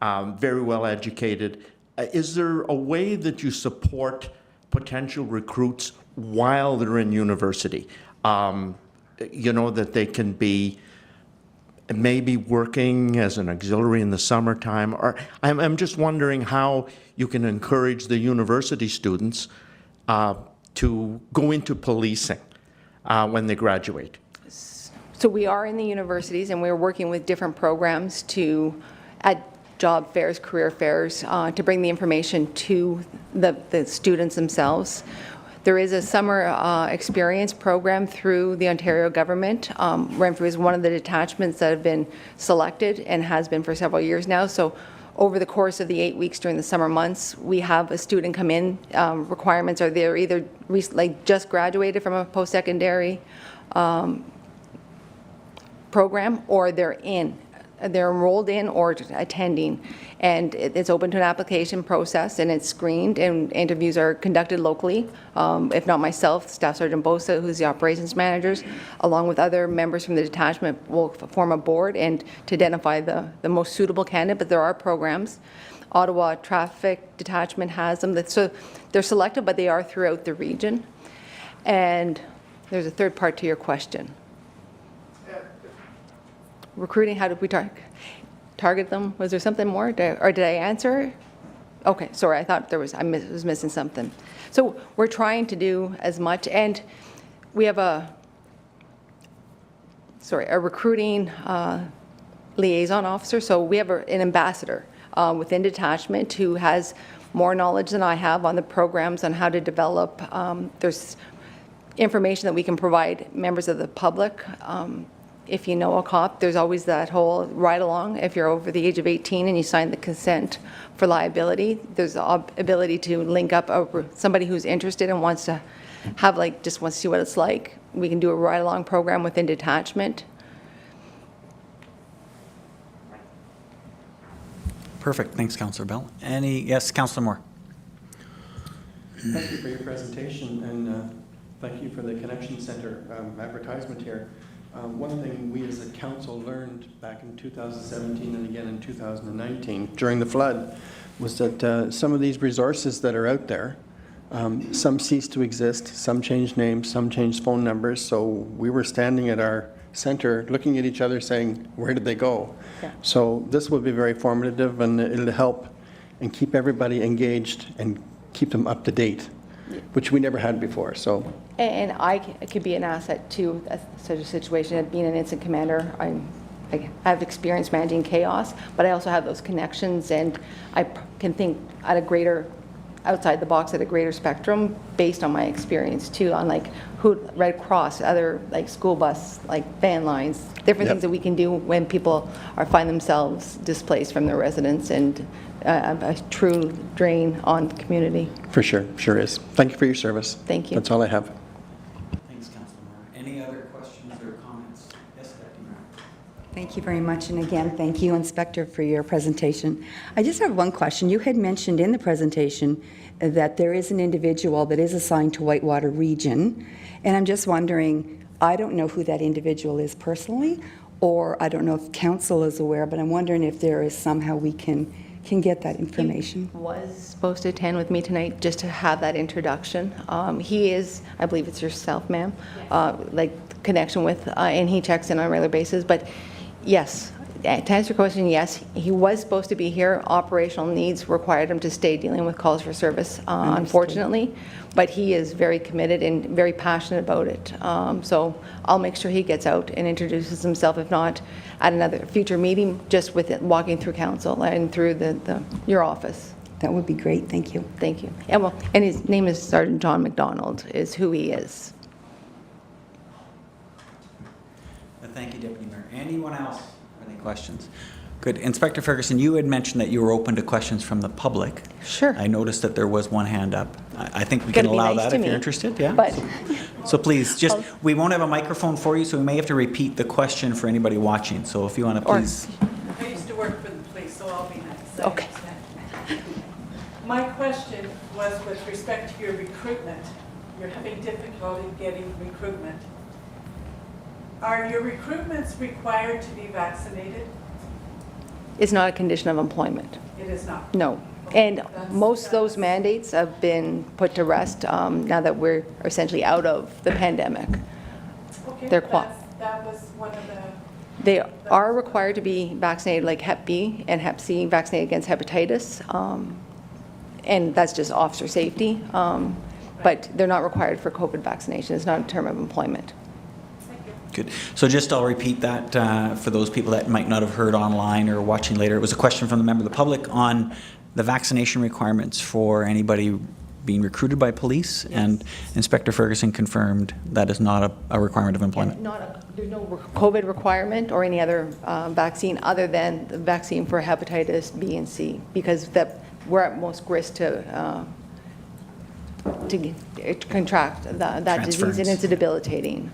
very well educated. Is there a way that you support potential recruits while they're in university? That they can be maybe working as an auxiliary in the summertime, or I'm just wondering how you can encourage the university students to go into policing when they graduate. So So we are in the universities, and we're working with different programs at job fairs, career fairs, to bring the information to the students themselves. There is a summer experience program through the Ontario government. Renfrew is one of the detachments that have been selected and has been for several years now. So over the course of the 8 weeks during the summer months, we have a student come in. Requirements are they're either just graduated from a post-secondary program, or they're enrolled in or attending, and it's open to an application process, and it's screened, and interviews are conducted locally. If not myself, Staff Sergeant Bosa, who's the operations managers, along with other members from the detachment, will form a board and to identify the most suitable candidate. But there are programs. Ottawa Traffic Detachment has them. So they're selected, but they are throughout the region. And there's a third part to your question. Recruiting, how did we target them? Was there something more? Did I answer? Okay, sorry, I thought I was missing something. So we're trying to do as much, and we have a recruiting liaison officer. So we have an ambassador within detachment who has more knowledge than I have on the programs, on how to develop. There's information that we can provide members of the public. If you know a cop, there's always that whole ride-along. If you're over the age of 18 and you sign the consent for liability, there's the ability to link up somebody who's interested and wants to have, just wants to see what it's like. We can do a ride-along program within detachment. Perfect. Thanks, Councillor Bell. Yes, Councillor Moore. Thank you for your presentation, and thank you for the Connection Centre advertisement here. One thing we as a council learned back in 2017 and again in 2019 during the flood was that some of these resources that are out there, some ceased to exist, some changed names, some changed phone numbers. So we were standing at our center looking at each other saying, where did they go? Yeah. So this will be very formative, and it'll help and keep everybody engaged and keep them up to date, which we never had before. So. And I could be an asset to such a situation. Being an incident commander, I have experience managing chaos, but I also have those connections, and I can think outside the box at a greater spectrum based on my experience too, on Red Cross, other school bus, van lines, different things that we can do when people find themselves displaced from their residence, and a true drain on the community. For sure, sure is. Thank you for your service. Thank you. That's all I have. Thanks, Councillor Moore. Any other questions or comments? Yes, Deputy Mayor. Thank you very much. And again, thank you, Inspector, for your presentation. I just have one question. You had mentioned in the presentation that there is an individual that is assigned to Whitewater Region. And I'm just wondering, I don't know who that individual is personally, or I don't know if council is aware, but I'm wondering if there is somehow we can get that information. He was supposed to attend with me tonight just to have that introduction. He is, I believe it's yourself, ma'am, connection with, and he checks in on a regular basis. But yes, to answer your question, yes, he was supposed to be here. Operational needs required him to stay dealing with calls for service, unfortunately. But he is very committed and very passionate about it. So I'll make sure he gets out and introduces himself, if not at another future meeting, just with it, walking through council and through your office. That would be great. Thank you. Thank you. And his name is Sergeant John McDonald, is who he is. Thank you, Deputy Mayor. Anyone else have any questions? Good. Inspector Ferguson, you had mentioned that you were open to questions from the public. Sure. I noticed that there was one hand up. I think we can allow that if you're interested. Yeah. But so please, we won't have a microphone for you, so we may have to repeat the question for anybody watching. So if you want to please. I used to work for the police, so I'll be nice. Okay. My question was with respect to your recruitment. You're having difficulty getting recruitment. Are your recruitments required to be vaccinated? It's not a condition of employment. It is not. No. And most of those mandates have been put to rest now that we're essentially out of the pandemic. Okay, They're that was one of the... They are required to be vaccinated, like Hep B and Hep C, vaccinated against hepatitis. And that's just officer safety. But they're not required for COVID vaccination. It's not a term of employment. Thank you. Good. So just I'll repeat that for those people that might not have heard online or watching later. It was a question from the member of the public on the vaccination requirements for anybody being recruited by police, and Inspector Ferguson confirmed that is not a requirement of employment. There's no COVID requirement or any other vaccine other than the vaccine for hepatitis B and C, because we're at most risk to contract that disease, and it's a debilitating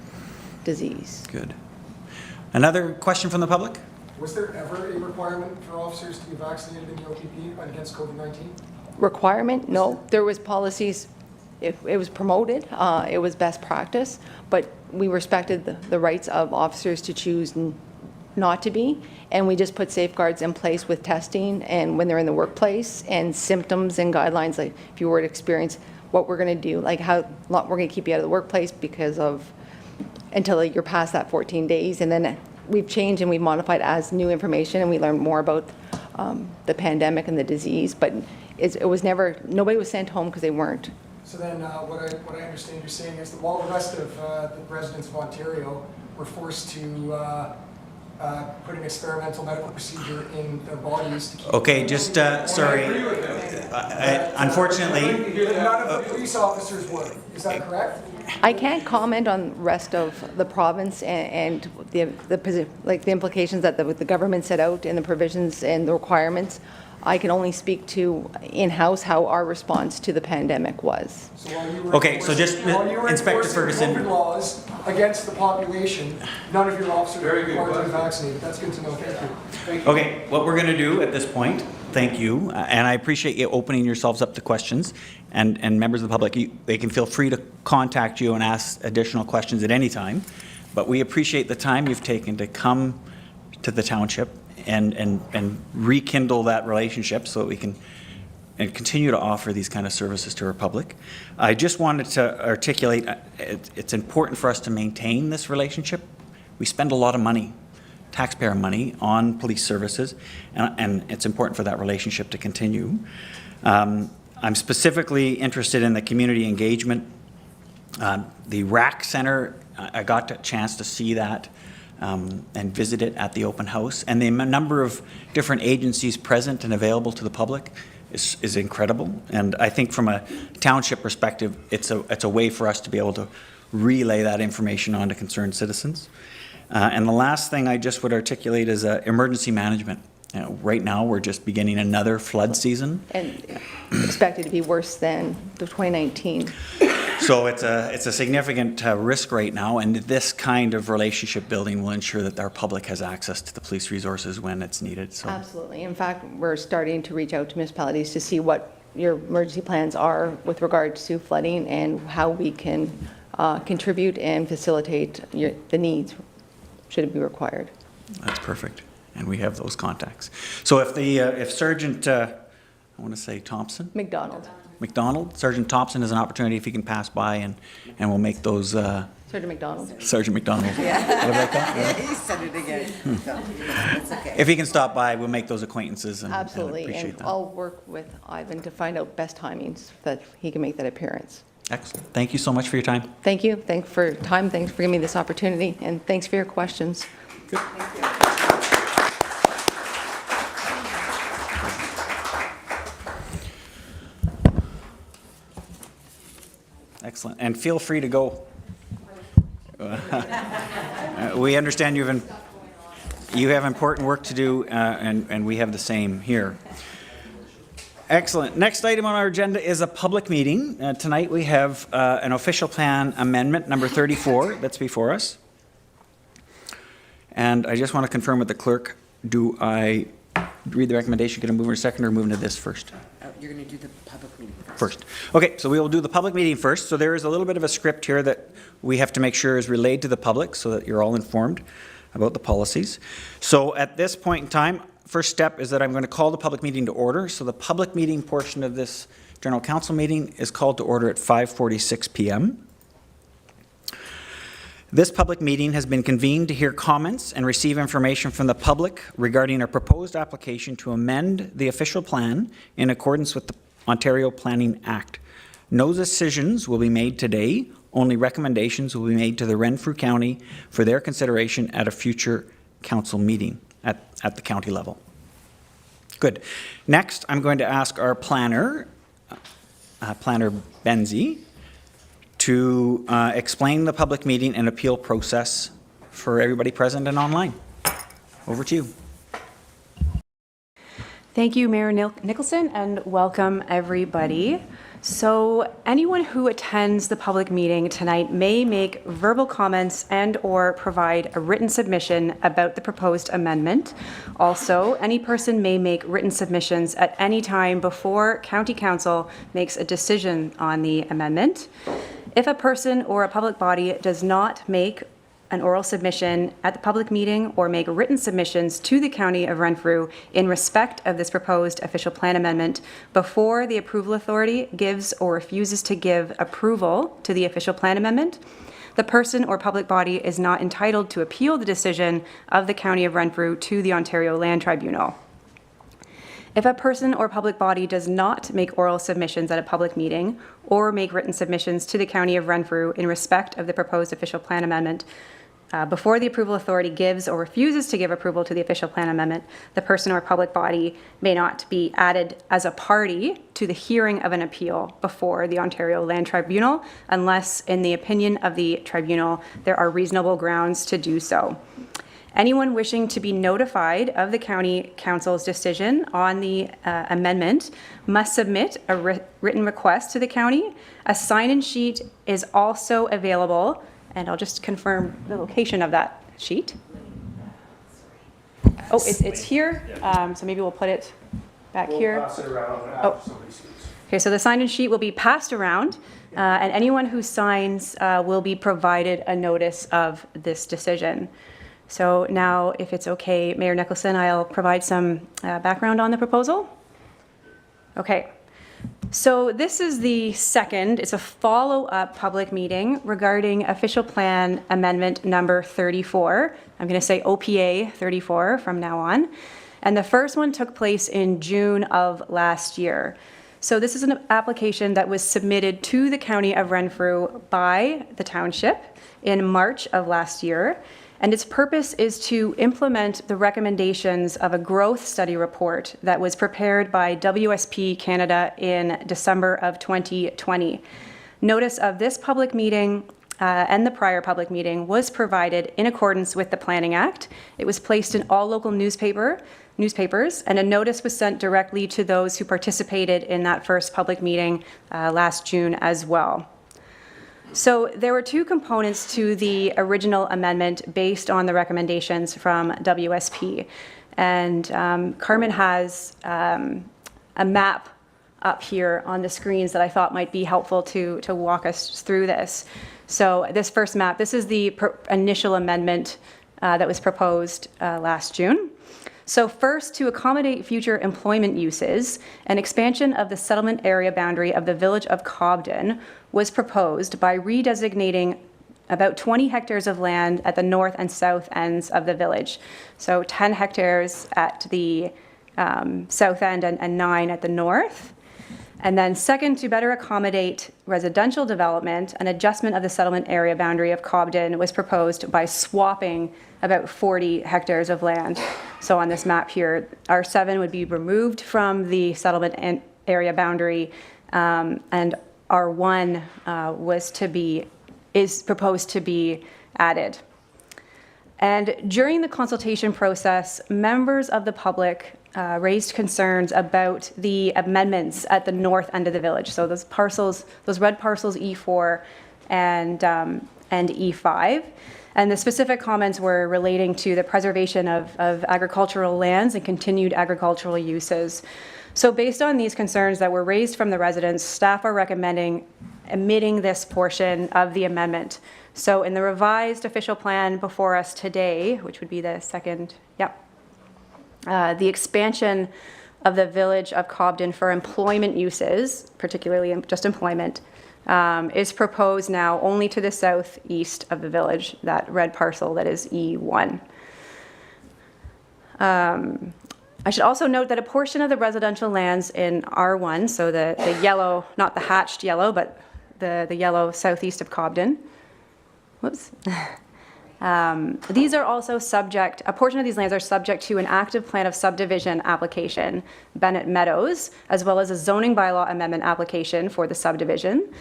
disease. Good. Another question from the public? Was there ever a requirement for officers to be vaccinated in the OPP against COVID-19? Requirement? No. There was policies. It was promoted. It was best practice, but we respected the rights of officers to choose not to be, and we just put safeguards in place with testing and when they're in the workplace, and symptoms and guidelines, like if you were to experience what we're going to do, like how long we're going to keep you out of the workplace because of until you're past that 14 days. And then we've changed and we've modified as new information and we learned more about the pandemic and the disease, but it was never, nobody was sent home because they weren't. So then what I understand you're saying is that while the rest of the residents of Ontario were forced to put an experimental medical procedure in their bodies to keep... Okay, just, sorry. Unfortunately... None of the police officers were. Is that correct? I can't comment on the rest of the province and the implications that the government set out in the provisions and the requirements. I can only speak to in-house how our response to the pandemic was. So while you were okay, so just Inspector Ferguson. COVID laws against the population, none of your officers were required to be vaccinated. That's good to know. Thank you. Okay, what we're going to do at this point, thank you, and I appreciate you opening yourselves up to questions, and members of the public, they can feel free to contact you and ask additional questions at any time, but we appreciate the time you've taken to come to the township and rekindle that relationship so that we can continue to offer these kind of services to our public. I just wanted to articulate, it's important for us to maintain this relationship. We spend a lot of money, taxpayer money, on police services, and it's important for that relationship to continue. I'm specifically interested in the community engagement. The RAC Center, I got a chance to see that and visit it at the open house, and the number of different agencies present and available to the public is incredible. And I think from a township perspective, it's a way for us to be able to relay that information on to concerned citizens. And the last thing I just would articulate is emergency management. You know, right now we're just beginning another flood season, and expected to be worse than the 2019. So it's a significant risk right now, and this kind of relationship building will ensure that our public has access to the police resources when it's needed. So. Absolutely. In fact, we're starting to reach out to municipalities to see what your emergency plans are with regard to flooding and how we can contribute and facilitate the needs should it be required. That's perfect, and we have those contacts. So if Sergeant, I want to say Thompson? McDonald, Sergeant Thompson has an opportunity if he can pass by, and we'll make those. Sergeant McDonald. Sergeant McDonald. Yeah. What about that? Yeah, he said it again. So, that's okay. If he can stop by, we'll make those acquaintances and Absolutely, appreciate and that. I'll work with Ivan to find out best timings that he can make that appearance. Excellent. Thank you so much for your time. Thank you. Thanks for your time. Thanks for giving me this opportunity, and thanks for your questions. Good. Thank you. Excellent. And feel free to go. We understand you have important work to do, and we have the same here. Excellent. Next item on our agenda is a public meeting. Tonight we have an official plan amendment, number 34, that's before us. And I just want to confirm with the clerk, do I read the recommendation, get a mover and second, or move into this first? You're going to do the public meeting First. Okay, so we will do the public meeting first. So there is a little bit of a script here that we have to make sure is relayed to the public so that you're all informed about the policies. So at this point in time, first step is that I'm going to call the public meeting to order. So the public meeting portion of this General Council meeting is called to order at 5:46 p.m. This public meeting has been convened to hear comments and receive information from the public regarding a proposed application to amend the official plan in accordance with the Ontario Planning Act. No decisions will be made today Only recommendations will be made to the Renfrew County for their consideration at a future council meeting at the county level. Good. Next, I'm going to ask our planner, Planner Benzie, to explain the public meeting and appeal process for everybody present and online. Over to you. Thank you, Mayor Nicholson, and welcome everybody. So anyone who attends the public meeting tonight may make verbal comments and or provide a written submission about the proposed amendment. Also, any person may make written submissions at any time before County Council makes a decision on the amendment. If a person or a public body does not make an oral submission at the public meeting or make written submissions to the County of Renfrew in respect of this proposed official plan amendment before the approval authority gives or refuses to give approval to the official plan amendment, the person or public body is not entitled to appeal the decision of the County of Renfrew to the Ontario Land Tribunal. If a person or public body does not make oral submissions at a public meeting or make written submissions to the County of Renfrew in respect of the proposed official plan amendment, before the approval authority gives or refuses to give approval to the official plan amendment, the person or public body may not be added as a party to the hearing of an appeal before the Ontario Land Tribunal unless, in the opinion of the tribunal, there are reasonable grounds to do so. Anyone wishing to be notified of the County Council's decision on the amendment must submit a written request to the county. A sign-in sheet is also available, and I'll just confirm the location of that sheet. Oh, it's here, so maybe we'll put it back here. Pass it around Oh. after somebody sees. Okay, so the sign-in sheet will be passed around, and anyone who signs will be provided a notice of this decision. So now, if it's okay, Mayor Nicholson, I'll provide some background on the proposal. Okay. So this is the second, it's a follow-up public meeting regarding official plan amendment number 34. I'm going to say OPA 34 from now on. And the first one took place in June of last year. So this is an application that was submitted to the County of Renfrew by the township in March of last year. And its purpose is to implement the recommendations of a growth study report that was prepared by WSP Canada in December of 2020. Notice of this public meeting and the prior public meeting was provided in accordance with the Planning Act. It was placed in all local newspapers, and a notice was sent directly to those who participated in that first public meeting last June as well. So there were two components to the original amendment based on the recommendations from WSP. And Carmen has a map up here on the screens that I thought might be helpful to walk us through this. So this first map, this is the initial amendment that was proposed last June. So first, to accommodate future employment uses, an expansion of the settlement area boundary of the village of Cobden was proposed by redesignating about 20 hectares of land at the north and south ends of the village. So 10 hectares at the south end and 9 at the north. And then second, to better accommodate residential development, an adjustment of the settlement area boundary of Cobden was proposed by swapping about 40 hectares of land. So on this map here, R7 would be removed from the settlement area boundary, and R1 is proposed to be added. And during the consultation process, members of the public raised concerns about the amendments at the north end of the village. So those parcels, those red parcels E4 and E5. And the specific comments were relating to the preservation of agricultural lands and continued agricultural uses. So based on these concerns that were raised from the residents, staff are recommending omitting this portion of the amendment. So in the revised official plan before us today, which would be the second, the expansion of the village of Cobden for employment uses, particularly just employment, is proposed now only to the southeast of the village, that red parcel that is E1. I should also note that a portion of the residential lands in R1, so the yellow, not the hatched yellow, but the yellow southeast of Cobden. Whoops. These are also subject, a portion of these lands are subject to an active plan of subdivision application, Bennett Meadows, as well as a zoning bylaw amendment application for the subdivision.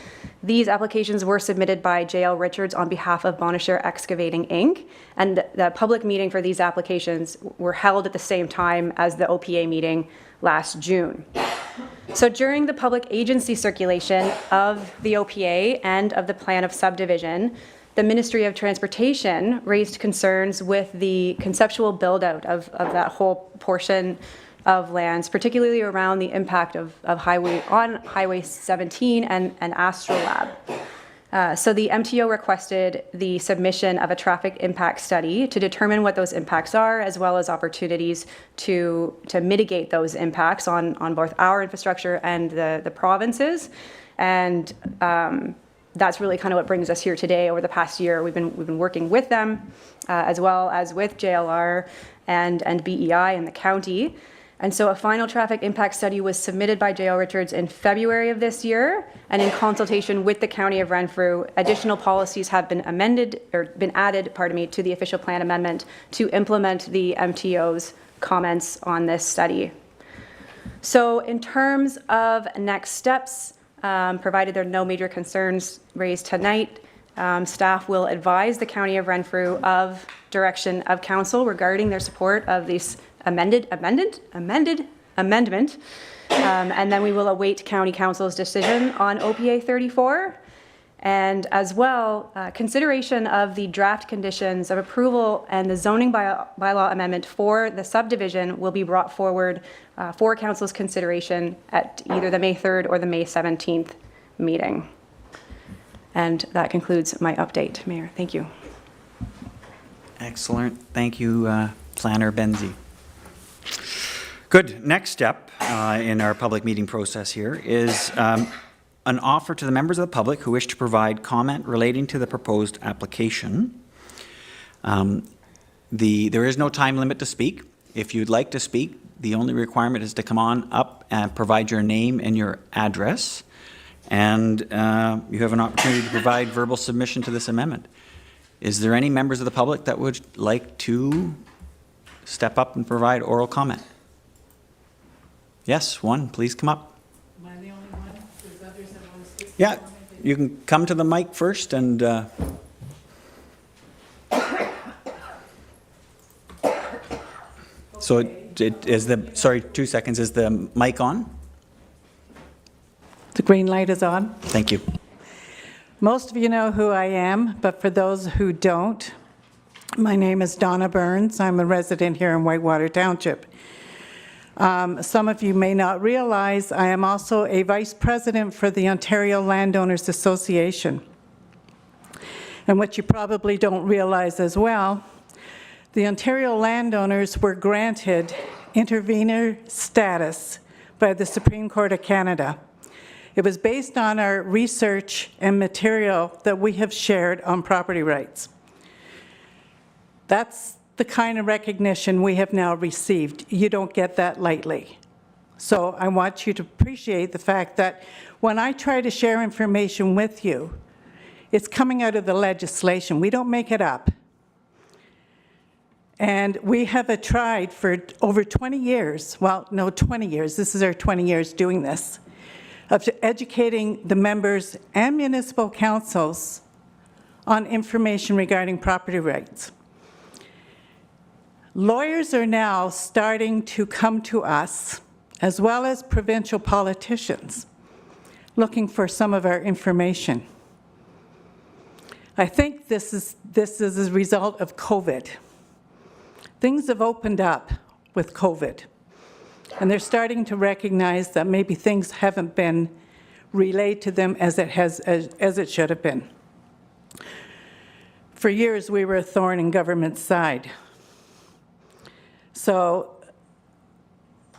These applications were submitted by J.L. Richards on behalf of Bonashire Excavating, Inc., and the public meeting for these applications were held at the same time as the OPA meeting last June. So during the public agency circulation of the OPA and of the plan of subdivision, the Ministry of Transportation raised concerns with the conceptual build-out of that whole portion of lands, particularly around the impact of Highway 17 and Astrolab. So the MTO requested the submission of a traffic impact study to determine what those impacts are, as well as opportunities to mitigate those impacts on both our infrastructure and the provinces. And that's really kind of what brings us here today. Over the past year, we've been working with them, as well as with JLR and BEI and the county. And so a final traffic impact study was submitted by J.L. Richards in February of this year, and in consultation with the County of Renfrew, additional policies have been added to the official plan amendment to implement the MTO's comments on this study. So in terms of next steps, provided there are no major concerns raised tonight, staff will advise the County of Renfrew of direction of council regarding their support of this amendment, and then we will await County Council's decision on OPA 34, and as well, consideration of the draft conditions of approval and the zoning bylaw amendment for the subdivision will be brought forward for Council's consideration at either the May 3rd or the May 17th meeting. And that concludes my update, Mayor. Thank you. Excellent. Thank you, Planner Benzie. Good. Next step in our public meeting process here is an offer to the members of the public who wish to provide comment relating to the proposed application. There is no time limit to speak. If you'd like to speak, the only requirement is to come on up and provide your name and your address, and you have an opportunity to provide verbal submission to this amendment. Is there any members of the public that would like to step up and provide oral comment? Yes, one, please come up. Am I the only one? There's others that want to speak? Yeah, you can come to the mic first and so sorry, 2 seconds, is the mic on? The green light is on. Thank you. Most of you know who I am, but for those who don't, my name is Donna Burns. I'm a resident here in Whitewater Township. Some of you may not realize I am also a vice president for the Ontario Landowners Association. And what you probably don't realize as well, the Ontario landowners were granted intervenor status by the Supreme Court of Canada. It was based on our research and material that we have shared on property rights. That's the kind of recognition we have now received. You don't get that lightly. So I want you to appreciate the fact that when I try to share information with you, it's coming out of the legislation. We don't make it up. And we have tried for over 20 years, well, no, 20 years, this is our 20 years doing this, of educating the members and municipal councils on information regarding property rights. Lawyers are now starting to come to us, as well as provincial politicians, looking for some of our information. I think this is a result of COVID. Things have opened up with COVID, and they're starting to recognize that maybe things haven't been relayed to them as it should have been. For years, we were a thorn in government's side. So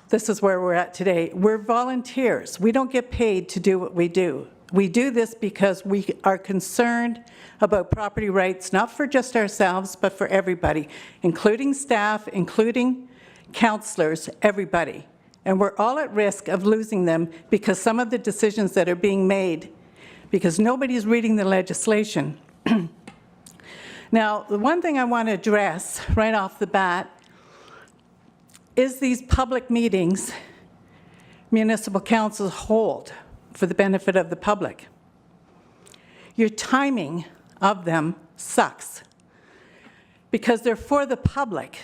this is where we're at today. We're volunteers. We don't get paid to do what we do. We do this because we are concerned about property rights, not for just ourselves, but for everybody, including staff, including councillors, everybody. And we're all at risk of losing them because some of the decisions that are being made because nobody's reading the legislation. Now, the one thing I want to address right off the bat is these public meetings municipal councils hold for the benefit of the public. Your timing of them sucks because they're for the public.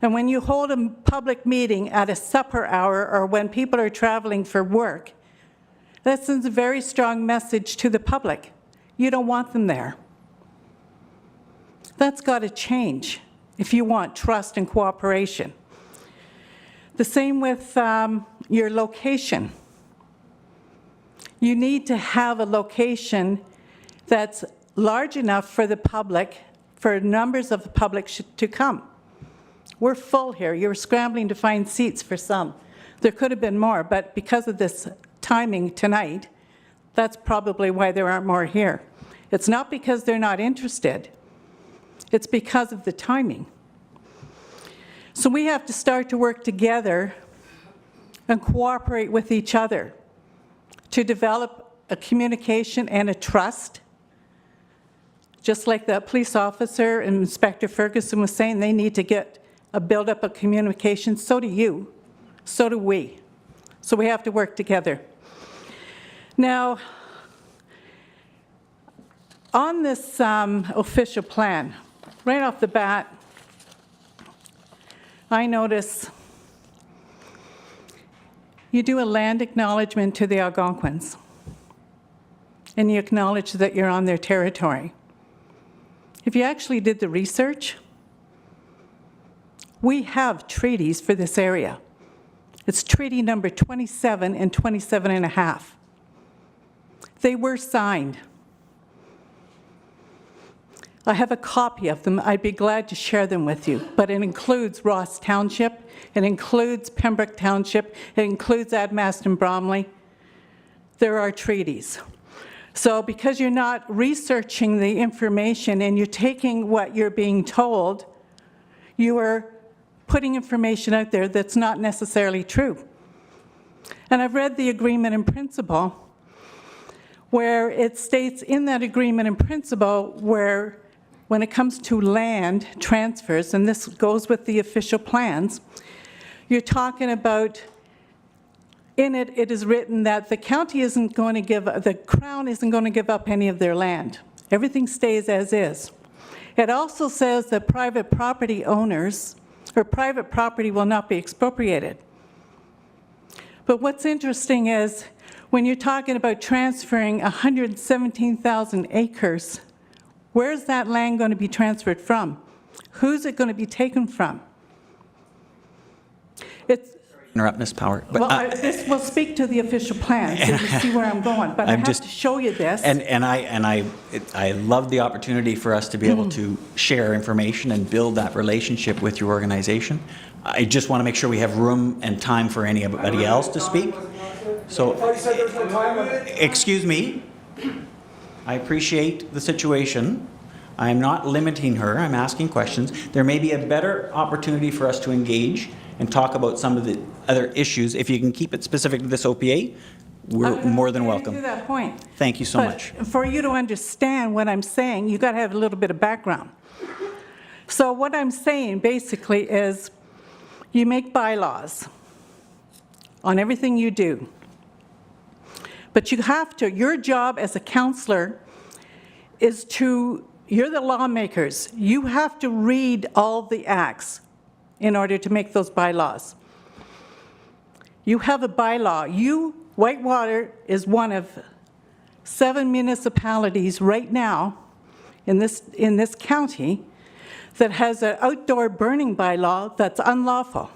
And when you hold a public meeting at a supper hour or when people are traveling for work, that sends a very strong message to the public. You don't want them there. That's got to change if you want trust and cooperation. The same with your location. You need to have a location that's large enough for the public, for numbers of the public to come. We're full here. You're scrambling to find seats for some. There could have been more, but because of this timing tonight, that's probably why there aren't more here. It's not because they're not interested. It's because of the timing. So we have to start to work together and cooperate with each other to develop a communication and a trust. Just like the police officer and Inspector Ferguson was saying, they need to build up a communication. So do you. So do we. So we have to work together. Now, on this official plan, right off the bat, I notice you do a land acknowledgement to the Algonquins, and you acknowledge that you're on their territory. If you actually did the research, we have treaties for this area. It's treaty number 27 and 27 and a half. They were signed. I have a copy of them. I'd be glad to share them with you, but it includes Ross Township, it includes Pembroke Township, it includes Admaston Bromley. There are treaties. So because you're not researching the information and you're taking what you're being told, you are putting information out there that's not necessarily true. And I've read the agreement in principle where it states in that agreement in principle where when it comes to land transfers, and this goes with the official plans, you're talking about, in it, it is written that the county isn't going to give, the Crown isn't going to give up any of their land. Everything stays as is. It also says that private property owners, or private property will not be expropriated. But what's interesting is when you're talking about transferring 117,000 acres, where's that land going to be transferred from? Who's it going to be taken from? It's Interrupt, Ms. Power. But, well, this will speak to the official plan, so you see where I'm going. But I have to show you this. And I love the opportunity for us to be able to share information and build that relationship with your organization. I just want to make sure we have room and time for anybody else to speak. So, excuse me. I appreciate the situation. I am not limiting her. I'm asking questions. There may be a better opportunity for us to engage and talk about some of the other issues. If you can keep it specific to this OPA, we're more than welcome. To that point. Thank you so much. For you to understand what I'm saying, you've got to have a little bit of background. So what I'm saying basically is you make bylaws on everything you do. But you have to, your job as a councillor is to, you're the lawmakers. You have to read all the acts in order to make those bylaws. You have a bylaw. Whitewater is one of 7 municipalities right now in this county that has an outdoor burning bylaw that's unlawful.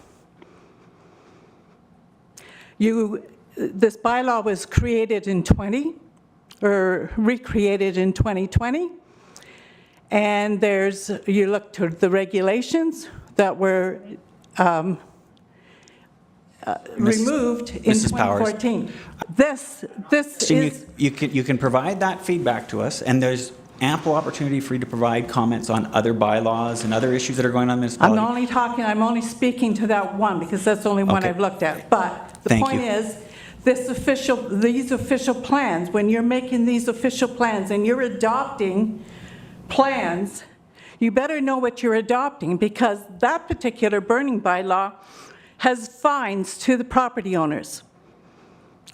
This bylaw was created in recreated in 2020, and you look to the regulations that were removed in 2014. This is... You can provide that feedback to us, and there's ample opportunity for you to provide comments on other bylaws and other issues that are going on in the municipality. I'm only speaking to that one because that's the only one I've looked at. But the point is these official plans, when you're making these official plans and you're adopting plans, you better know what you're adopting, because that particular burning bylaw has fines to the property owners,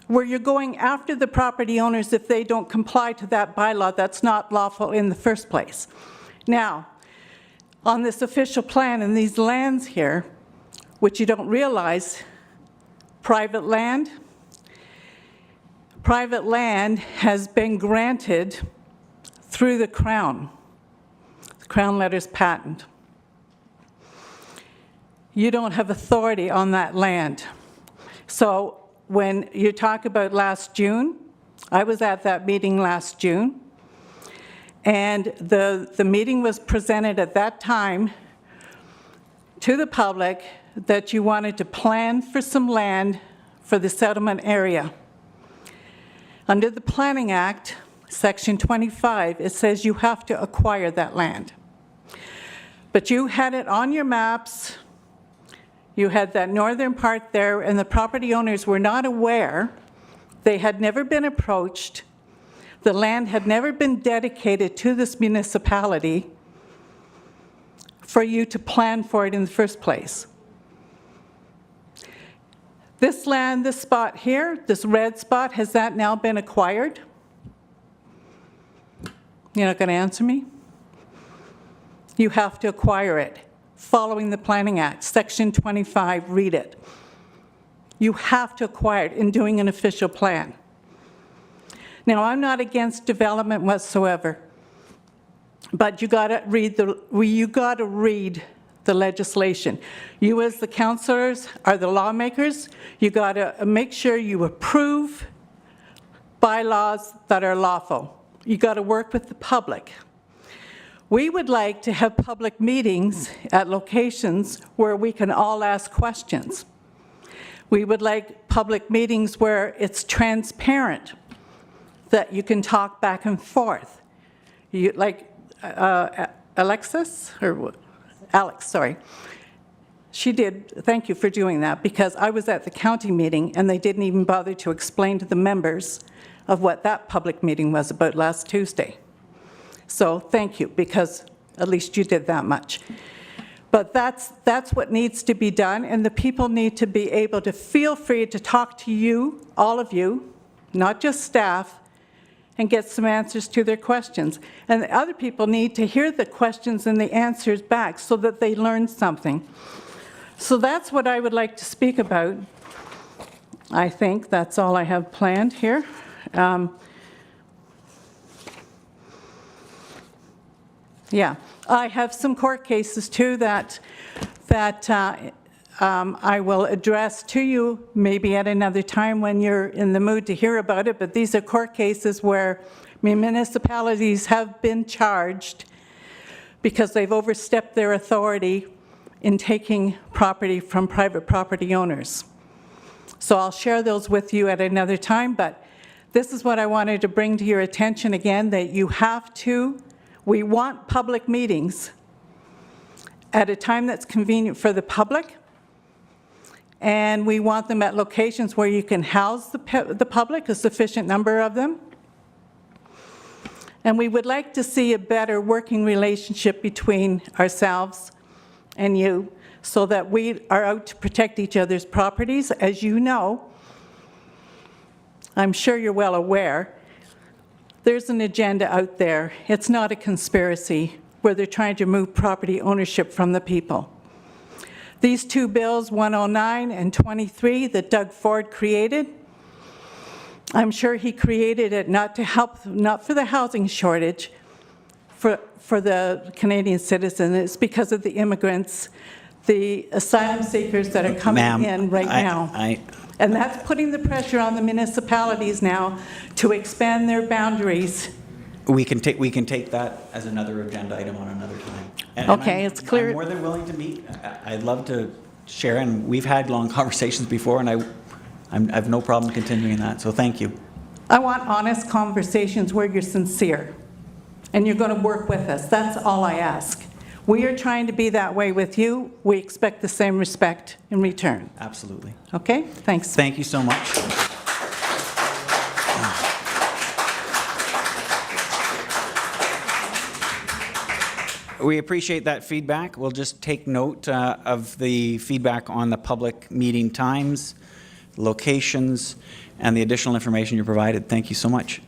where you're going after the property owners if they don't comply to that bylaw that's not lawful in the first place. Now, on this official plan and these lands here, which you don't realize, private land has been granted through the Crown. The Crown letters patent. You don't have authority on that land. So when you talk about last June, I was at that meeting last June, and the meeting was presented at that time to the public that you wanted to plan for some land for the settlement area. Under the Planning Act, Section 25, it says you have to acquire that land. But you had it on your maps, you had that northern part there, and the property owners were not aware. They had never been approached. The land had never been dedicated to this municipality for you to plan for it in the first place. This land, this spot here, this red spot, has that now been acquired? You're not going to answer me? You have to acquire it, following the Planning Act, Section 25, read it. You have to acquire it in doing an official plan. Now, I'm not against development whatsoever, but you got to read the legislation. You as the councillors are the lawmakers. You got to make sure you approve bylaws that are lawful. You got to work with the public. We would like to have public meetings at locations where we can all ask questions. We would like public meetings where it's transparent, that you can talk back and forth. You, like Alex, sorry. She did, thank you for doing that, because I was at the county meeting and they didn't even bother to explain to the members of what that public meeting was about last Tuesday. So thank you, because at least you did that much. But that's what needs to be done, and the people need to be able to feel free to talk to you, all of you, not just staff, and get some answers to their questions. And the other people need to hear the questions and the answers back so that they learn something. So that's what I would like to speak about. I think that's all I have planned here. Yeah, I have some court cases too that I will address to you maybe at another time when you're in the mood to hear about it, but these are court cases where municipalities have been charged because they've overstepped their authority in taking property from private property owners. So I'll share those with you at another time, but this is what I wanted to bring to your attention again, that you have to, we want public meetings at a time that's convenient for the public, and we want them at locations where you can house the public, a sufficient number of them. And we would like to see a better working relationship between ourselves and you, so that we are out to protect each other's properties. As you know, I'm sure you're well aware, there's an agenda out there. It's not a conspiracy where they're trying to remove property ownership from the people. These two bills, 109 and 23, that Doug Ford created, I'm sure he created it not to help, not for the housing shortage, for the Canadian citizens. It's because of the immigrants, the asylum seekers that are coming in right now. And that's putting the pressure on the municipalities now to expand their boundaries. We can take that as another agenda item on another time. Okay, it's clear. I'm more than willing to meet. I'd love to share, and we've had long conversations before, and I have no problem continuing that, so thank you. I want honest conversations where you're sincere and you're going to work with us. That's all I ask. We are trying to be that way with you. We expect the same respect in return. Absolutely. Okay, thanks. Thank you so much. We appreciate that feedback. We'll just take note of the feedback on the public meeting times, locations, and the additional information you provided. Thank you so much.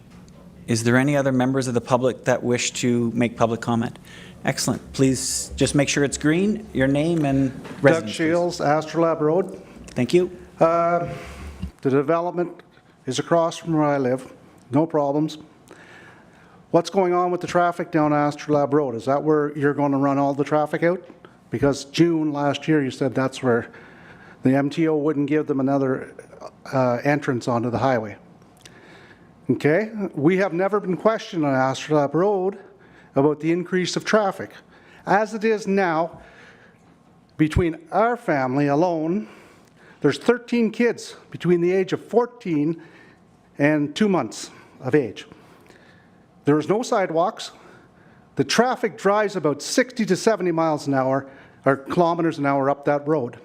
Is there any other members of the public that wish to make public comment? Excellent. Please just make sure it's green, your name and residence. Doug Shields, Astrolab Road. Thank you. The development is across from where I live. No problems. What's going on with the traffic down Astrolab Road? Is that where you're going to run all the traffic out? Because June last year you said that's where the MTO wouldn't give them another entrance onto the highway. Okay? We have never been questioned on Astrolab Road about the increase of traffic. As it is now, between our family alone, there's 13 kids between the age of 14 and 2 months of age. There is no sidewalks. The traffic drives about 60 to 70 miles an hour, or kilometers an hour up that road.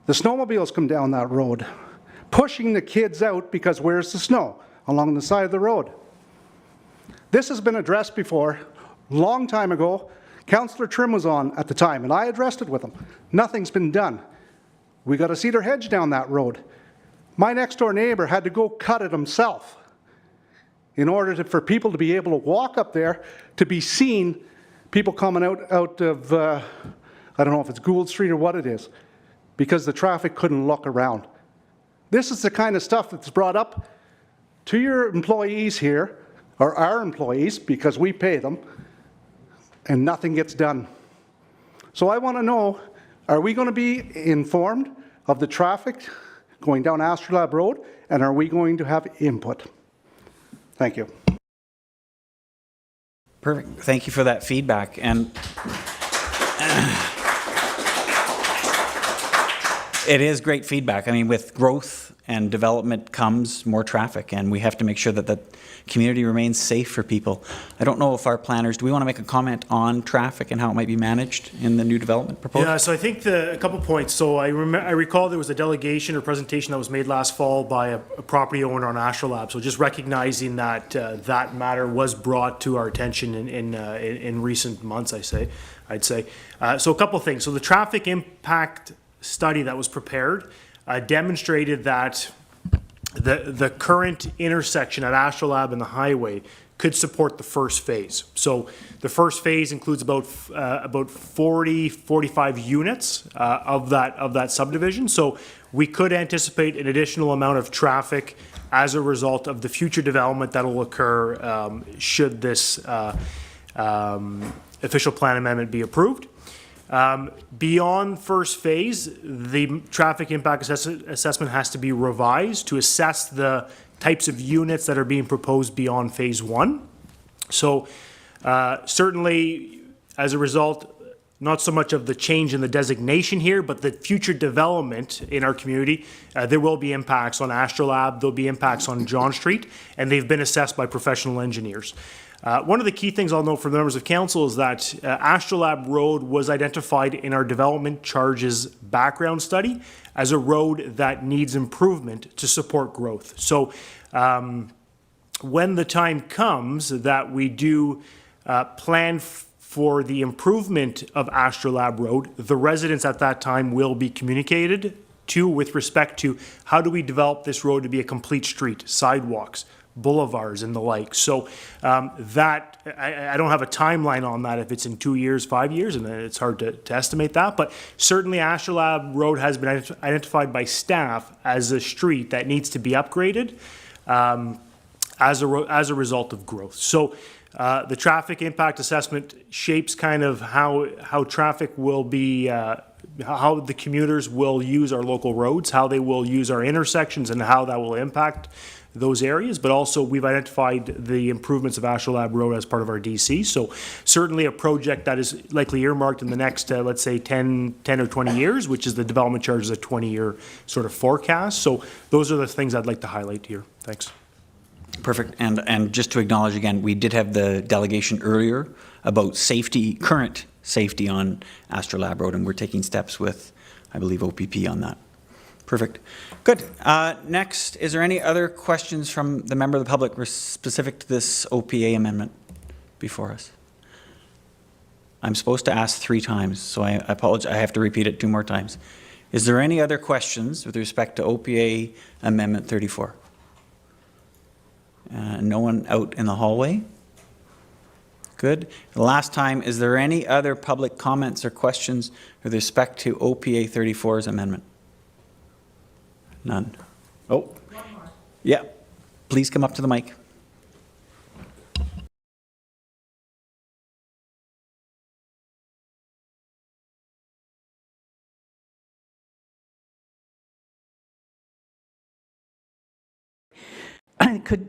The snowmobiles come down that road, pushing the kids out because where's the snow? Along the side of the road. This has been addressed before, long time ago. Councillor Trimm was on at the time, and I addressed it with him. Nothing's been done. We got a cedar hedge down that road. My next door neighbor had to go cut it himself in order for people to be able to walk up there, to be seen, people coming out of, I don't know if it's Gould Street or what it is, because the traffic couldn't look around. This is the kind of stuff that's brought up to your employees here, or our employees, because we pay them, and nothing gets done. So I want to know, are we going to be informed of the traffic going down Astrolab Road, and are we going to have input? Thank you. Perfect. Thank you for that feedback. And it is great feedback. I mean, with growth and development comes more traffic, and we have to make sure that the community remains safe for people. I don't know if our planners, do we want to make a comment on traffic and how it might be managed in the new development proposal? Yeah, so I think a couple points. So I recall there was a delegation or presentation that was made last fall by a property owner on Astrolab. So just recognizing that that matter was brought to our attention in recent months, I'd say. So a couple things. So the traffic impact study that was prepared demonstrated that the current intersection at Astrolab and the highway could support the first phase. So the first phase includes about 45 units of that subdivision. So we could anticipate an additional amount of traffic as a result of the future development that will occur should this official plan amendment be approved. Beyond first phase, the traffic impact assessment has to be revised to assess the types of units that are being proposed beyond phase one. So certainly, as a result, not so much of the change in the designation here, but the future development in our community, there will be impacts on Astrolab, there'll be impacts on John Street, and they've been assessed by professional engineers. One of the key things I'll note for the members of council is that Astrolab Road was identified in our development charges background study as a road that needs improvement to support growth. So when the time comes that we do plan for the improvement of Astrolab Road, the residents at that time will be communicated to with respect to how do we develop this road to be a complete street, sidewalks, boulevards and the like. So that I don't have a timeline on that, if it's in 2 years, 5 years, and it's hard to estimate that, but certainly Astrolab Road has been identified by staff as a street that needs to be upgraded as a result of growth. So the traffic impact assessment shapes kind of how traffic will be how the commuters will use our local roads, how they will use our intersections, and how that will impact those areas. But also we've identified the improvements of Astrolab Road as part of our DC. So certainly a project that is likely earmarked in the next, let's say 10 or 20 years, which is the development charge is a 20-year sort of forecast. So those are the things I'd like to highlight here. Thanks. Perfect. And just to acknowledge again, we did have the delegation earlier about safety, current safety on Astrolab Road, and we're taking steps with, I believe, OPP on that. Perfect. Good. Next, is there any other questions from the member of the public specific to this OPA amendment before us? I'm supposed to ask 3 times, so I apologize. I have to repeat it 2 more times. Is there any other questions with respect to OPA Amendment 34? No one out in the hallway? Good. The last time, is there any other public comments or questions with respect to OPA 34's amendment? None. Oh. One more. Yeah. Please come up to the mic.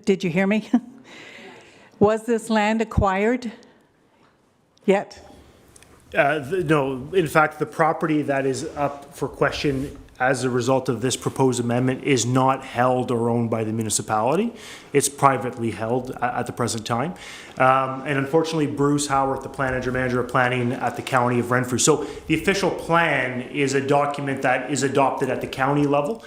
Did you hear me? Was this land acquired yet? No, in fact, the property that is up for question as a result of this proposed amendment is not held or owned by the municipality. It's privately held at the present time. And unfortunately, Bruce Howard, the manager of planning at the County of Renfrew. So the official plan is a document that is adopted at the county level.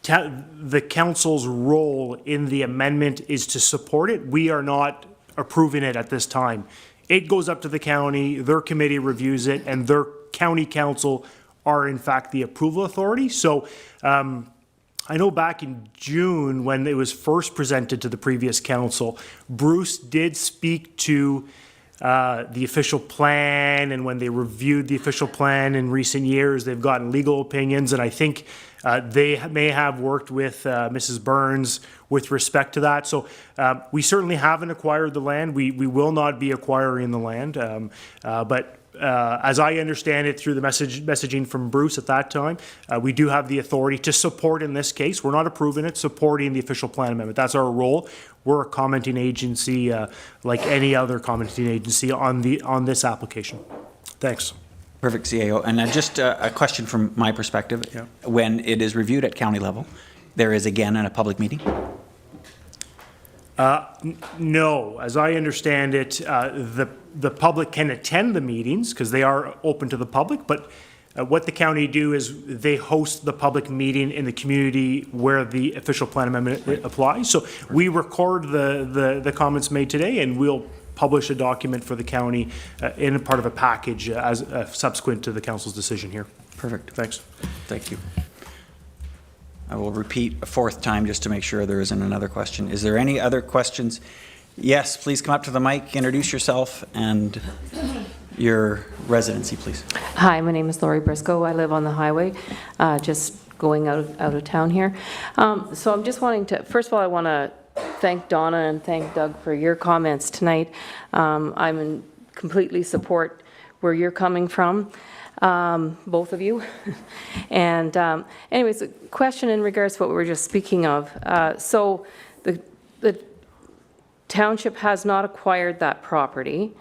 The council's role in the amendment is to support it. We are not approving it at this time. It goes up to the county, their committee reviews it, and their county council are in fact the approval authority. So I know back in June when it was first presented to the previous council, Bruce did speak to the official plan, and when they reviewed the official plan in recent years, they've gotten legal opinions, and I think they may have worked with Mrs. Burns with respect to that. So we certainly haven't acquired the land. We will not be acquiring the land. But as I understand it through the messaging from Bruce at that time, we do have the authority to support in this case. We're not approving it, supporting the official plan amendment. That's our role. We're a commenting agency like any other commenting agency on this application. Thanks. Perfect, CAO. And just a question from my perspective. Yeah. When it is reviewed at county level, there is again a public meeting? No. As I understand it, the public can attend the meetings because they are open to the public, but what the county do is they host the public meeting in the community where the official plan amendment applies. So we record the comments made today, and we'll publish a document for the county in a part of a package as subsequent to the council's decision here. Perfect. Thanks. Thank you. I will repeat a 4th time just to make sure there isn't another question. Is there any other questions? Yes, please come up to the mic, introduce yourself and your residency, please. Hi, my name is Lori Briscoe. I live on the highway, just going out of town here. So I'm just wanting to, first of all, I want to thank Donna and thank Doug for your comments tonight. I'm in completely support where you're coming from, both of you. And anyways, a question in regards to what we were just speaking of. So the township has not acquired that property.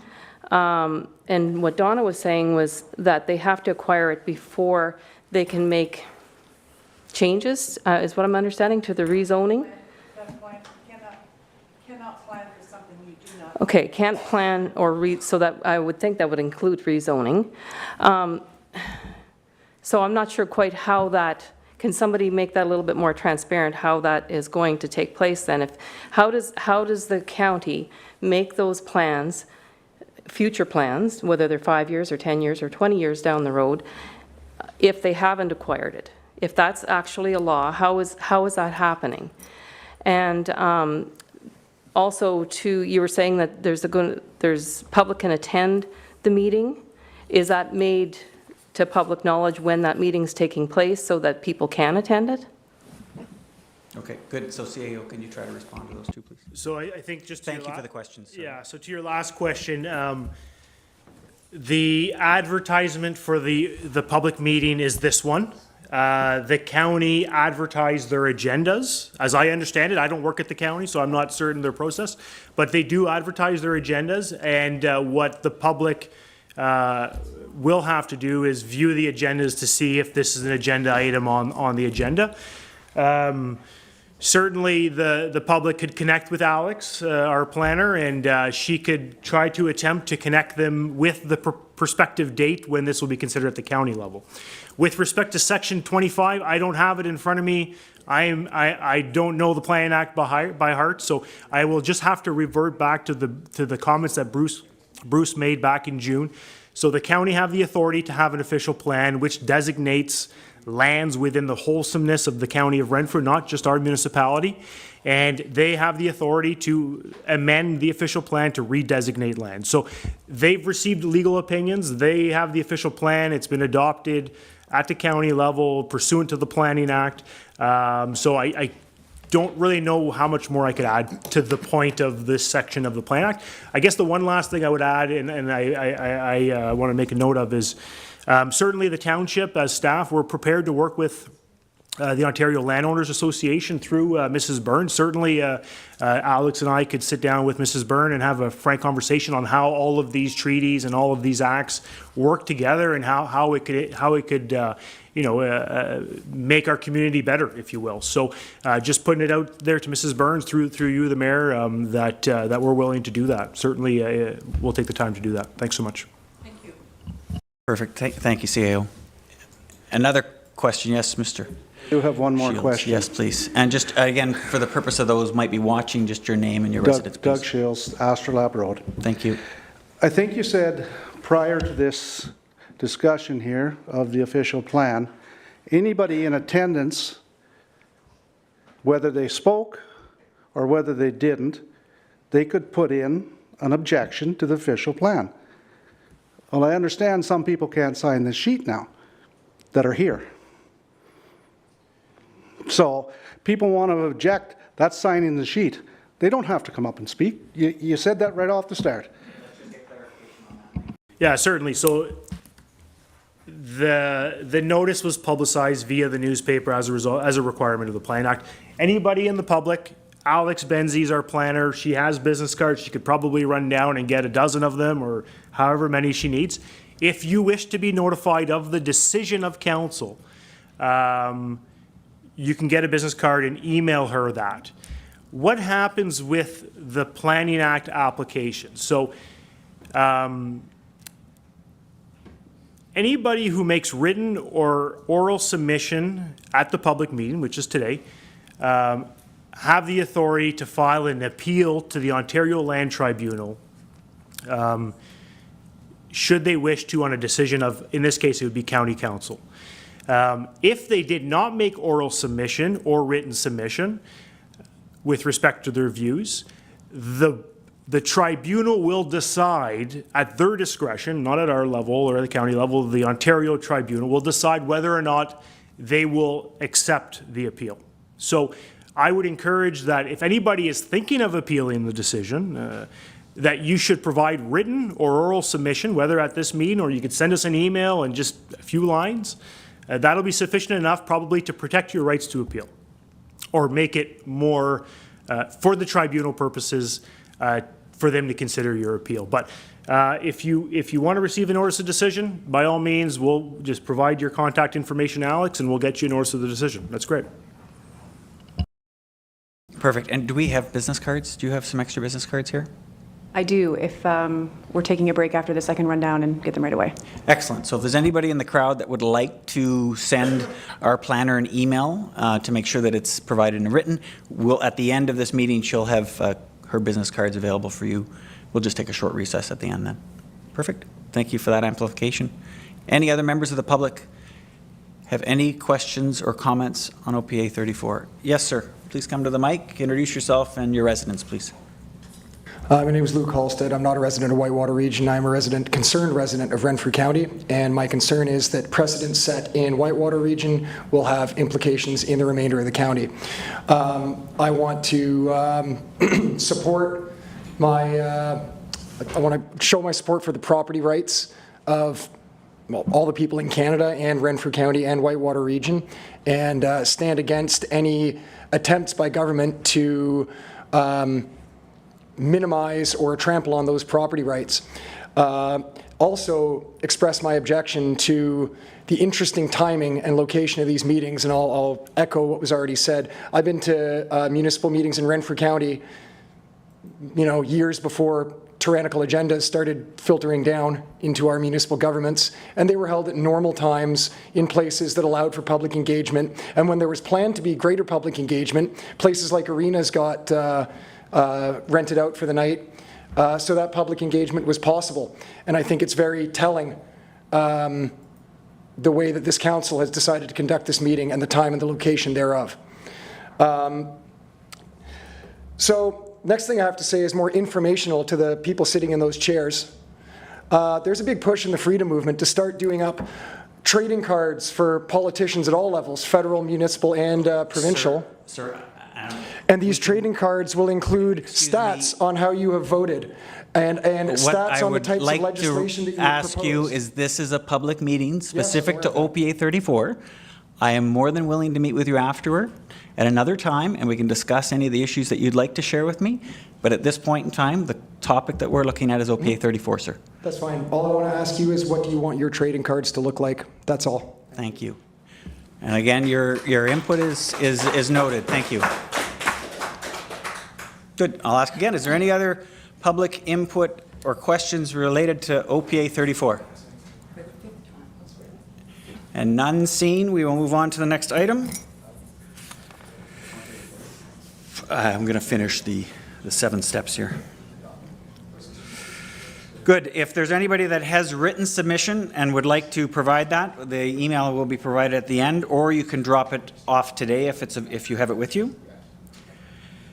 And what Donna was saying was that they have to acquire it before they can make changes, is what I'm understanding, to the rezoning. Cannot plan for something you do not. Okay, can't plan or so that I would think that would include rezoning. So I'm not sure quite how that, can somebody make that a little bit more transparent, how that is going to take place then? How does the county make those plans, future plans, whether they're 5 years or 10 years or 20 years down the road, if they haven't acquired it? If that's actually a law, how is that happening? And also, you were saying that there's public can attend the meeting. Is that made to public knowledge when that meeting's taking place so that people can attend it? Okay, good. So CAO, can you try to respond to those two, please? So I think just to thank you for the questions. Sir. Yeah. So to your last question, the advertisement for the public meeting is this one. The county advertised their agendas. As I understand it, I don't work at the county, so I'm not certain their process, but they do advertise their agendas, and what the public will have to do is view the agendas to see if this is an agenda item on the agenda. Certainly, the public could connect with Alex, our planner, and she could try to attempt to connect them with the prospective date when this will be considered at the county level. With respect to Section 25, I don't have it in front of me. I don't know the Plan Act by heart, so I will just have to revert back to the comments that Bruce made back in June So the county have the authority to have an official plan which designates lands within the wholesomeness of the county of Renfrew, not just our municipality. And they have the authority to amend the official plan to redesignate land. So they've received legal opinions. They have the official plan. It's been adopted at the county level pursuant to the Planning Act. So I don't really know how much more I could add to the point of this section of the Plan Act. I guess the one last thing I would add, and I want to make a note of, is certainly the township as staff, we're prepared to work with the Ontario Landowners Association through Mrs. Byrne. Certainly, Alex and I could sit down with Mrs. Byrne and have a frank conversation on how all of these treaties and all of these acts work together and how it could make our community better, if you will. So, just putting it out there to Mrs. Burns through you, the mayor, that we're willing to do that. Certainly, we'll take the time to do that. Thanks so much. Thank you. Perfect. Thank you, CAO. Another question, yes, Mr. I do have one more Shields. question. Yes, please. And just, again, for the purpose of those who might be watching, just your name and your residence, please. Doug Shields, Astrolab Road. Thank you. I think you said prior to this discussion here of the official plan, anybody in attendance, whether they spoke or whether they didn't, they could put in an objection to the official plan. Well, I understand some people can't sign this sheet now that are here. So people want to object, that's signing the sheet. They don't have to come up and speak. You said that right off the start. Yeah, certainly. So the notice was publicized via the newspaper as a requirement of the Plan Act. Anybody in the public, Alex Benzi's our planner. She has business cards. She could probably run down and get a dozen of them or however many she needs. If you wish to be notified of the decision of council, you can get a business card and email her that. What happens with the Planning Act application? So anybody who makes written or oral submission at the public meeting, which is today, have the authority to file an appeal to the Ontario Land Tribunal should they wish to on a decision of, in this case, it would be County Council. If they did not make oral submission or written submission with respect to their views, the tribunal will decide at their discretion, not at our level or at the county level, the Ontario Tribunal will decide whether or not they will accept the appeal. So I would encourage that if anybody is thinking of appealing the decision, that you should provide written or oral submission, whether at this meeting or you could send us an email and just a few lines. That'll be sufficient enough probably to protect your rights to appeal or make it more, for the tribunal purposes, for them to consider your appeal. But if you want to receive a notice of decision, by all means, we'll just provide your contact information, Alex, and we'll get you a notice of the decision. That's great. Perfect. And do we have business cards? Do you have some extra business cards here? I do. If we're taking a break after this, I can run down and get them right away. Excellent. So if there's anybody in the crowd that would like to send our planner an email to make sure that it's provided in written, at the end of this meeting, she'll have her business cards available for you. We'll just take a short recess at the end then. Perfect. Thank you for that amplification. Any other members of the public have any questions or comments on OPA 34? Yes, sir. Please come to the mic, introduce yourself and your residence, please. My name is Luke Halstead. I'm not a resident of Whitewater Region. I'm a concerned resident of Renfrew County, and my concern is that precedents set in Whitewater Region will have implications in the remainder of the county. I want to support I want to show my support for the property rights of all the people in Canada and Renfrew County and Whitewater Region, and stand against any attempts by government to minimize or trample on those property rights. Also express my objection to the interesting timing and location of these meetings, and I'll echo what was already said. I've been to municipal meetings in Renfrew County, years before tyrannical agendas started filtering down into our municipal governments, and they were held at normal times in places that allowed for public engagement. And when there was planned to be greater public engagement, places like arenas got rented out for the night. so that public engagement was possible. And I think it's very telling the way that this council has decided to conduct this meeting and the time and the location thereof. So next thing I have to say is more informational to the people sitting in those chairs. There's a big push in the freedom movement to start doing up trading cards for politicians at all levels, federal, municipal, and provincial. Sir, and these trading cards will include stats on how you have voted and stats on the types of legislation that you have proposed. Ask you is this is a public meeting specific to OPA 34. I am more than willing to meet with you afterward at another time, and we can discuss any of the issues that you'd like to share with me. But at this point in time, the topic that we're looking at is OPA 34, sir. That's fine. All I want to ask you is, what do you want your trading cards to look like? That's all. Thank you. And again, your input is noted. Thank you. Good. I'll ask again. Is there any other public input or questions related to OPA 34? And none seen. We will move on to the next item. I'm going to finish the 7 steps here. Good. If there's anybody that has written submission and would like to provide that, the email will be provided at the end, or you can drop it off today if you have it with you.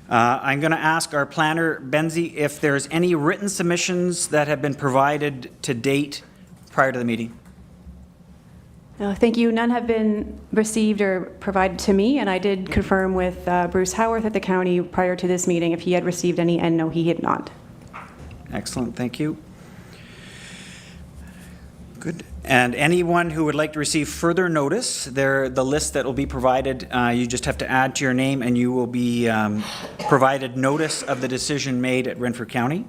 I'm going to ask our planner, Benzie, if there's any written submissions that have been provided to date prior to the meeting. Thank you. None have been received or provided to me, and I did confirm with Bruce Howarth at the county prior to this meeting if he had received any, and no, he had not. Excellent. Thank you. Good. And anyone who would like to receive further notice, the list that will be provided, you just have to add to your name and you will be provided notice of the decision made at Renfrew County.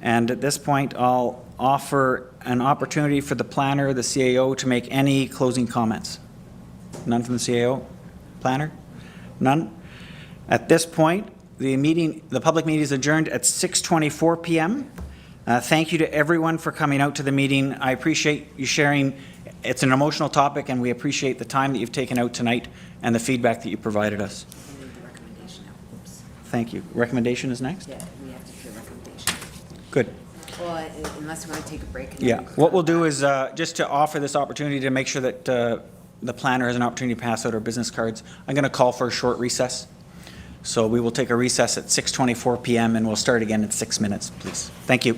And at this point, I'll offer an opportunity for the planner, the CAO, to make any closing comments. None from the CAO? Planner? None? At this point, the public meeting is adjourned at 6:24 p.m. Thank you to everyone for coming out to the meeting. I appreciate you sharing. It's an emotional topic, and we appreciate the time that you've taken out tonight and the feedback that you provided us. Thank you. Recommendation is next? Yeah, we have to do a recommendation. Good. Well, unless we want to take a break. Yeah. What we'll do is just to offer this opportunity to make sure that the planner has an opportunity to pass out our business cards, I'm going to call for a short recess. So we will take a recess at 6:24 p.m. and we'll start again in 6 minutes, please. Thank you.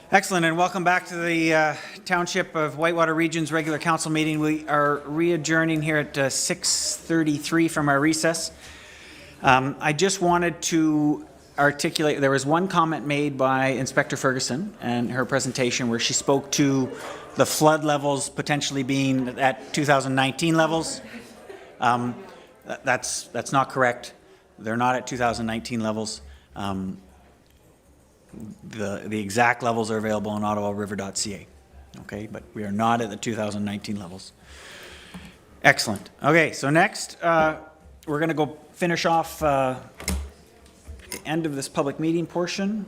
Excellent, and welcome back to the Township of Whitewater Region's regular council meeting. We are re-adjourning here at 6:33 from our recess. I just wanted to articulate, there was one comment made by Inspector Ferguson and her presentation where she spoke to the flood levels potentially being at 2019 levels. That's not correct. They're not at 2019 levels. The exact levels are available on ottawariver.ca. Okay, but we are not at the 2019 levels. Excellent. Okay, so next we're going to go finish off the end of this public meeting portion.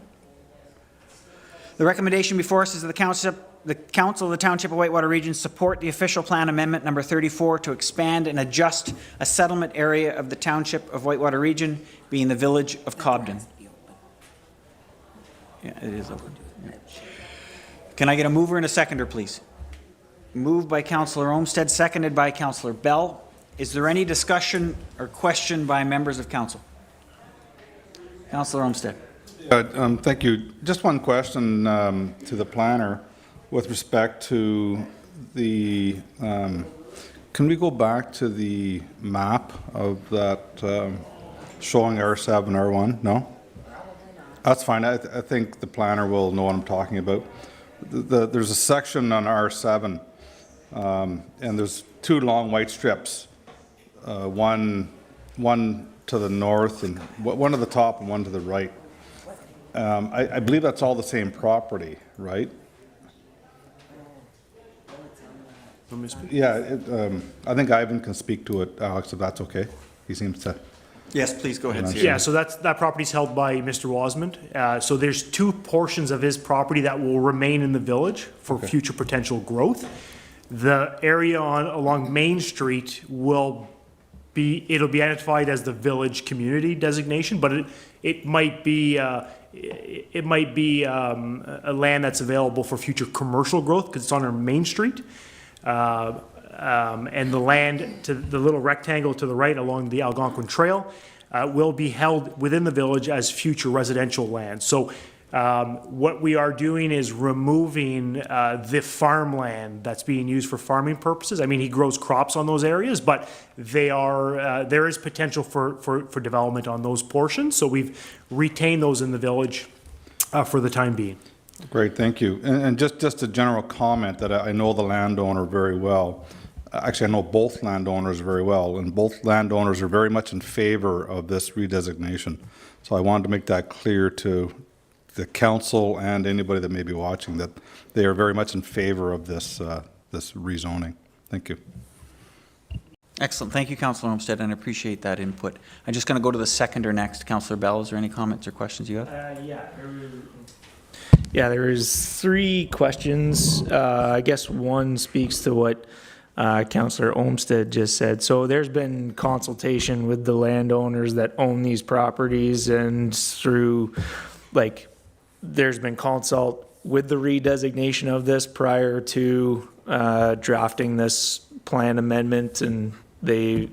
The recommendation before us is that the Council of the Township of Whitewater Region support the official plan amendment number 34 to expand and adjust a settlement area of the Township of Whitewater Region, being the village of Cobden. Yeah, it is open. Yeah. Can I get a mover and a seconder, please? Moved by Councillor Olmsted, seconded by Councillor Bell. Is there any discussion or question by members of council? Councillor Olmsted. Thank you. Just one question to the planner with respect to the, can we go back to the map of that showing R7, R1? No? That's fine. I think the planner will know what I'm talking about. There's a section on R7, and there's two long white strips, one to the north and one to the top and one to the right. I believe that's all the same property, right? Yeah, I think Ivan can speak to it, Alex, if that's okay. He seems to. Yes, please go ahead. Yeah, so that property's held by Mr. Wasmond. So there's two portions of his property that will remain in the village for future potential growth. The area along Main Street it'll be identified as the village community designation, but it might be a land that's available for future commercial growth because it's on our Main Street. And the land to the little rectangle to the right along the Algonquin Trail will be held within the village as future residential land. So what we are doing is removing the farmland that's being used for farming purposes. I mean, he grows crops on those areas, but there is potential for development on those portions. So we've retained those in the village for the time being. Great, thank you. And just a general comment that I know the landowner very well. Actually, I know both landowners very well, and both landowners are very much in favor of this redesignation. So I wanted to make that clear to the council and anybody that may be watching that they are very much in favor of this this rezoning. Thank you. Excellent. Thank you, Councillor Olmsted, and I appreciate that input. I'm just going to go to the seconder next. Councillor Bell, is there any comments or questions you have? Yeah, there is three questions. I guess one speaks to what Councillor Olmsted just said. So there's been consultation with the landowners that own these properties, and through, there's been consult with the redesignation of this prior to drafting this plan amendment, and they've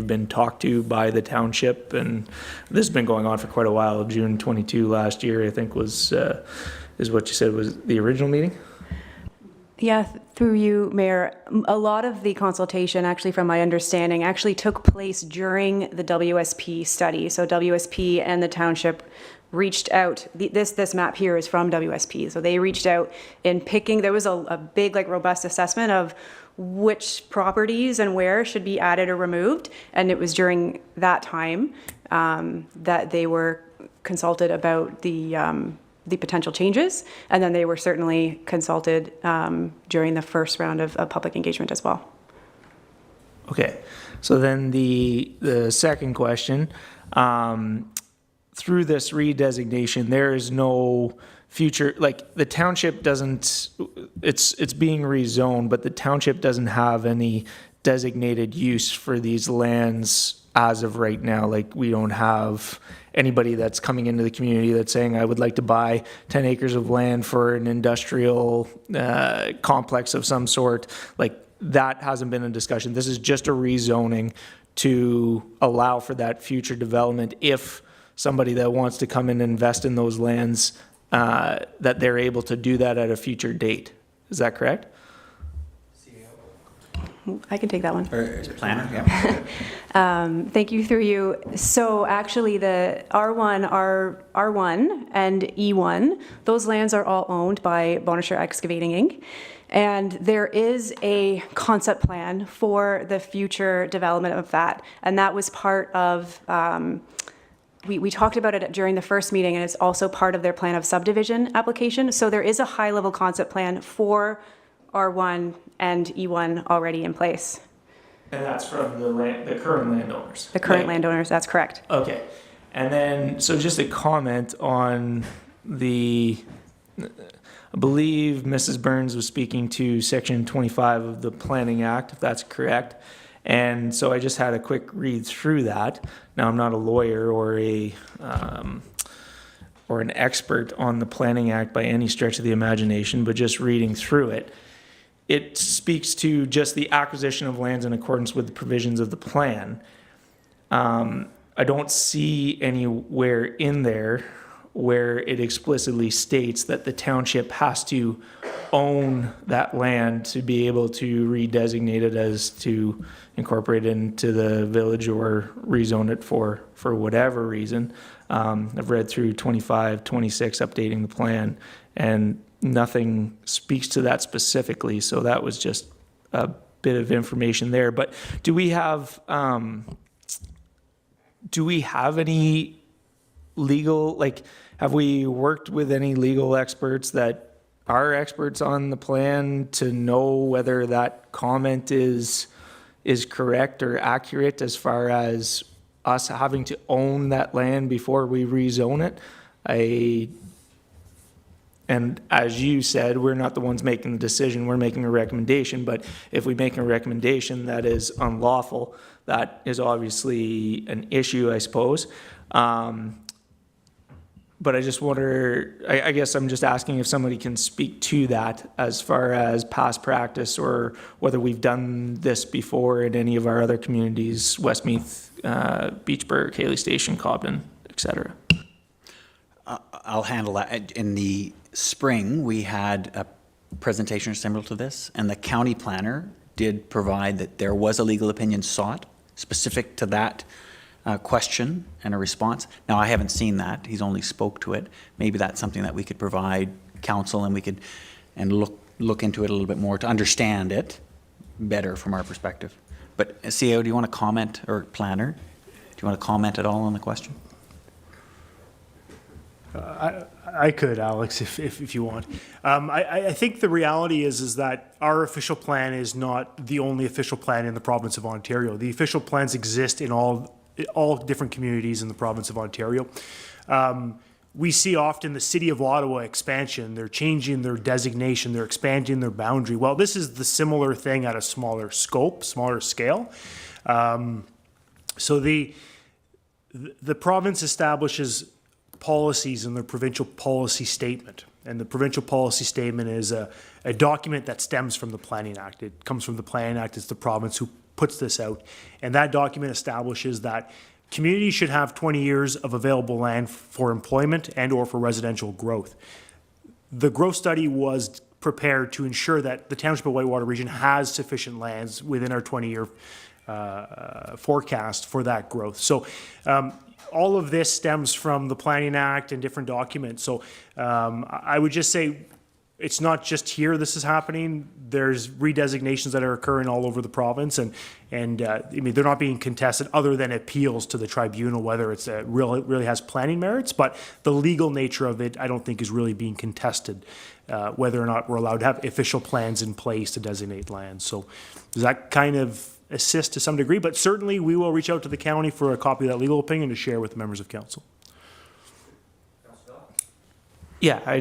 been talked to by the township, and this has been going on for quite a while. June 22 last year, I think, is what you said was the original meeting? Yeah, through you, Mayor, a lot of the consultation, actually from my understanding, actually took place during the WSP study. So WSP and the township reached out. This map here is from WSP. So they reached out in picking, there was a big, robust assessment of which properties and where should be added or removed. And it was during that time that they were consulted about the potential changes, and then they were certainly consulted during the first round of public engagement as well. Okay, so then the second question, through this redesignation, there is no future, the township doesn't, it's being rezoned, but the township doesn't have any designated use for these lands as of right now. We don't have anybody that's coming into the community that's saying, I would like to buy 10 acres of land for an industrial complex of some sort. That hasn't been a discussion. This is just a rezoning to allow for that future development if somebody that wants to come in and invest in those lands that they're able to do that at a future date. Is that correct? I can take that one. Or planner, yeah. Thank you, through you. So actually, the R1 and E1, those lands are all owned by Bonisher Excavating Inc. And there is a concept plan for the future development of that. And that was part of, we talked about it during the first meeting, and it's also part of their plan of subdivision application. So there is a high-level concept plan for R1 and E1 already in place. And that's from the current landowners? The current landowners, that's correct. Okay. And then, so just a comment on I believe Mrs. Burns was speaking to Section 25 of the Planning Act, if that's correct. And so I just had a quick read through that. Now, I'm not a lawyer or an expert on the Planning Act by any stretch of the imagination, but just reading through it, it speaks to just the acquisition of lands in accordance with the provisions of the plan. I don't see anywhere in there where it explicitly states that the township has to own that land to be able to redesignate it as to incorporate it into the village or rezone it for whatever reason. I've read through 25, 26, updating the plan, and nothing speaks to that specifically. So that was just a bit of information there. But do we have any legal, have we worked with any legal experts that are experts on the plan to know whether that comment is correct or accurate as far as us having to own that land before we rezone it? And as you said, we're not the ones making the decision, we're making a recommendation, but if we make a recommendation that is unlawful, that is obviously an issue, I suppose. But I just wonder, I guess I'm just asking if somebody can speak to that as far as past practice, or whether we've done this before in any of our other communities, Westmeath, Beachburg, Haley Station, Cobden, etc. I'll handle that. In the spring, we had a presentation similar to this, and the county planner did provide that there was a legal opinion sought specific to that question and a response. Now, I haven't seen that. He's only spoke to it. Maybe that's something that we could provide council, and we could look into it a little bit more to understand it better from our perspective. But CEO, do you want to comment, or planner, do you want to comment at all on the question? I could, Alex, if you want. I think the reality is that our official plan is not the only official plan in the province of Ontario. The official plans exist in all different communities in the province of Ontario. We see often the City of Ottawa expansion. They're changing their designation. They're expanding their boundary. Well, this is the similar thing at a smaller scope, smaller scale. So the province establishes policies in their provincial policy statement. And the provincial policy statement is a document that stems from the Planning Act. It comes from the Planning Act. It's the province who puts this out. And that document establishes that communities should have 20 years of available land for employment and or for residential growth. The growth study was prepared to ensure that the Township of Whitewater region has sufficient lands within our 20-year forecast for that growth. So all of this stems from the Planning Act and different documents. So I would just say it's not just here this is happening. There's redesignations that are occurring all over the province, and I mean, they're not being contested other than appeals to the tribunal, whether it's really has planning merits, but the legal nature of it I don't think is really being contested, whether or not we're allowed to have official plans in place to designate land. So does that kind of assist to some degree? But certainly we will reach out to the county for a copy of that legal opinion to share with the members of council. Yeah, I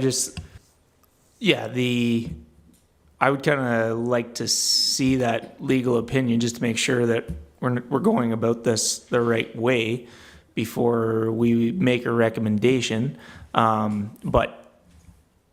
would kind of like to see that legal opinion just to make sure that we're going about this the right way before we make a recommendation. But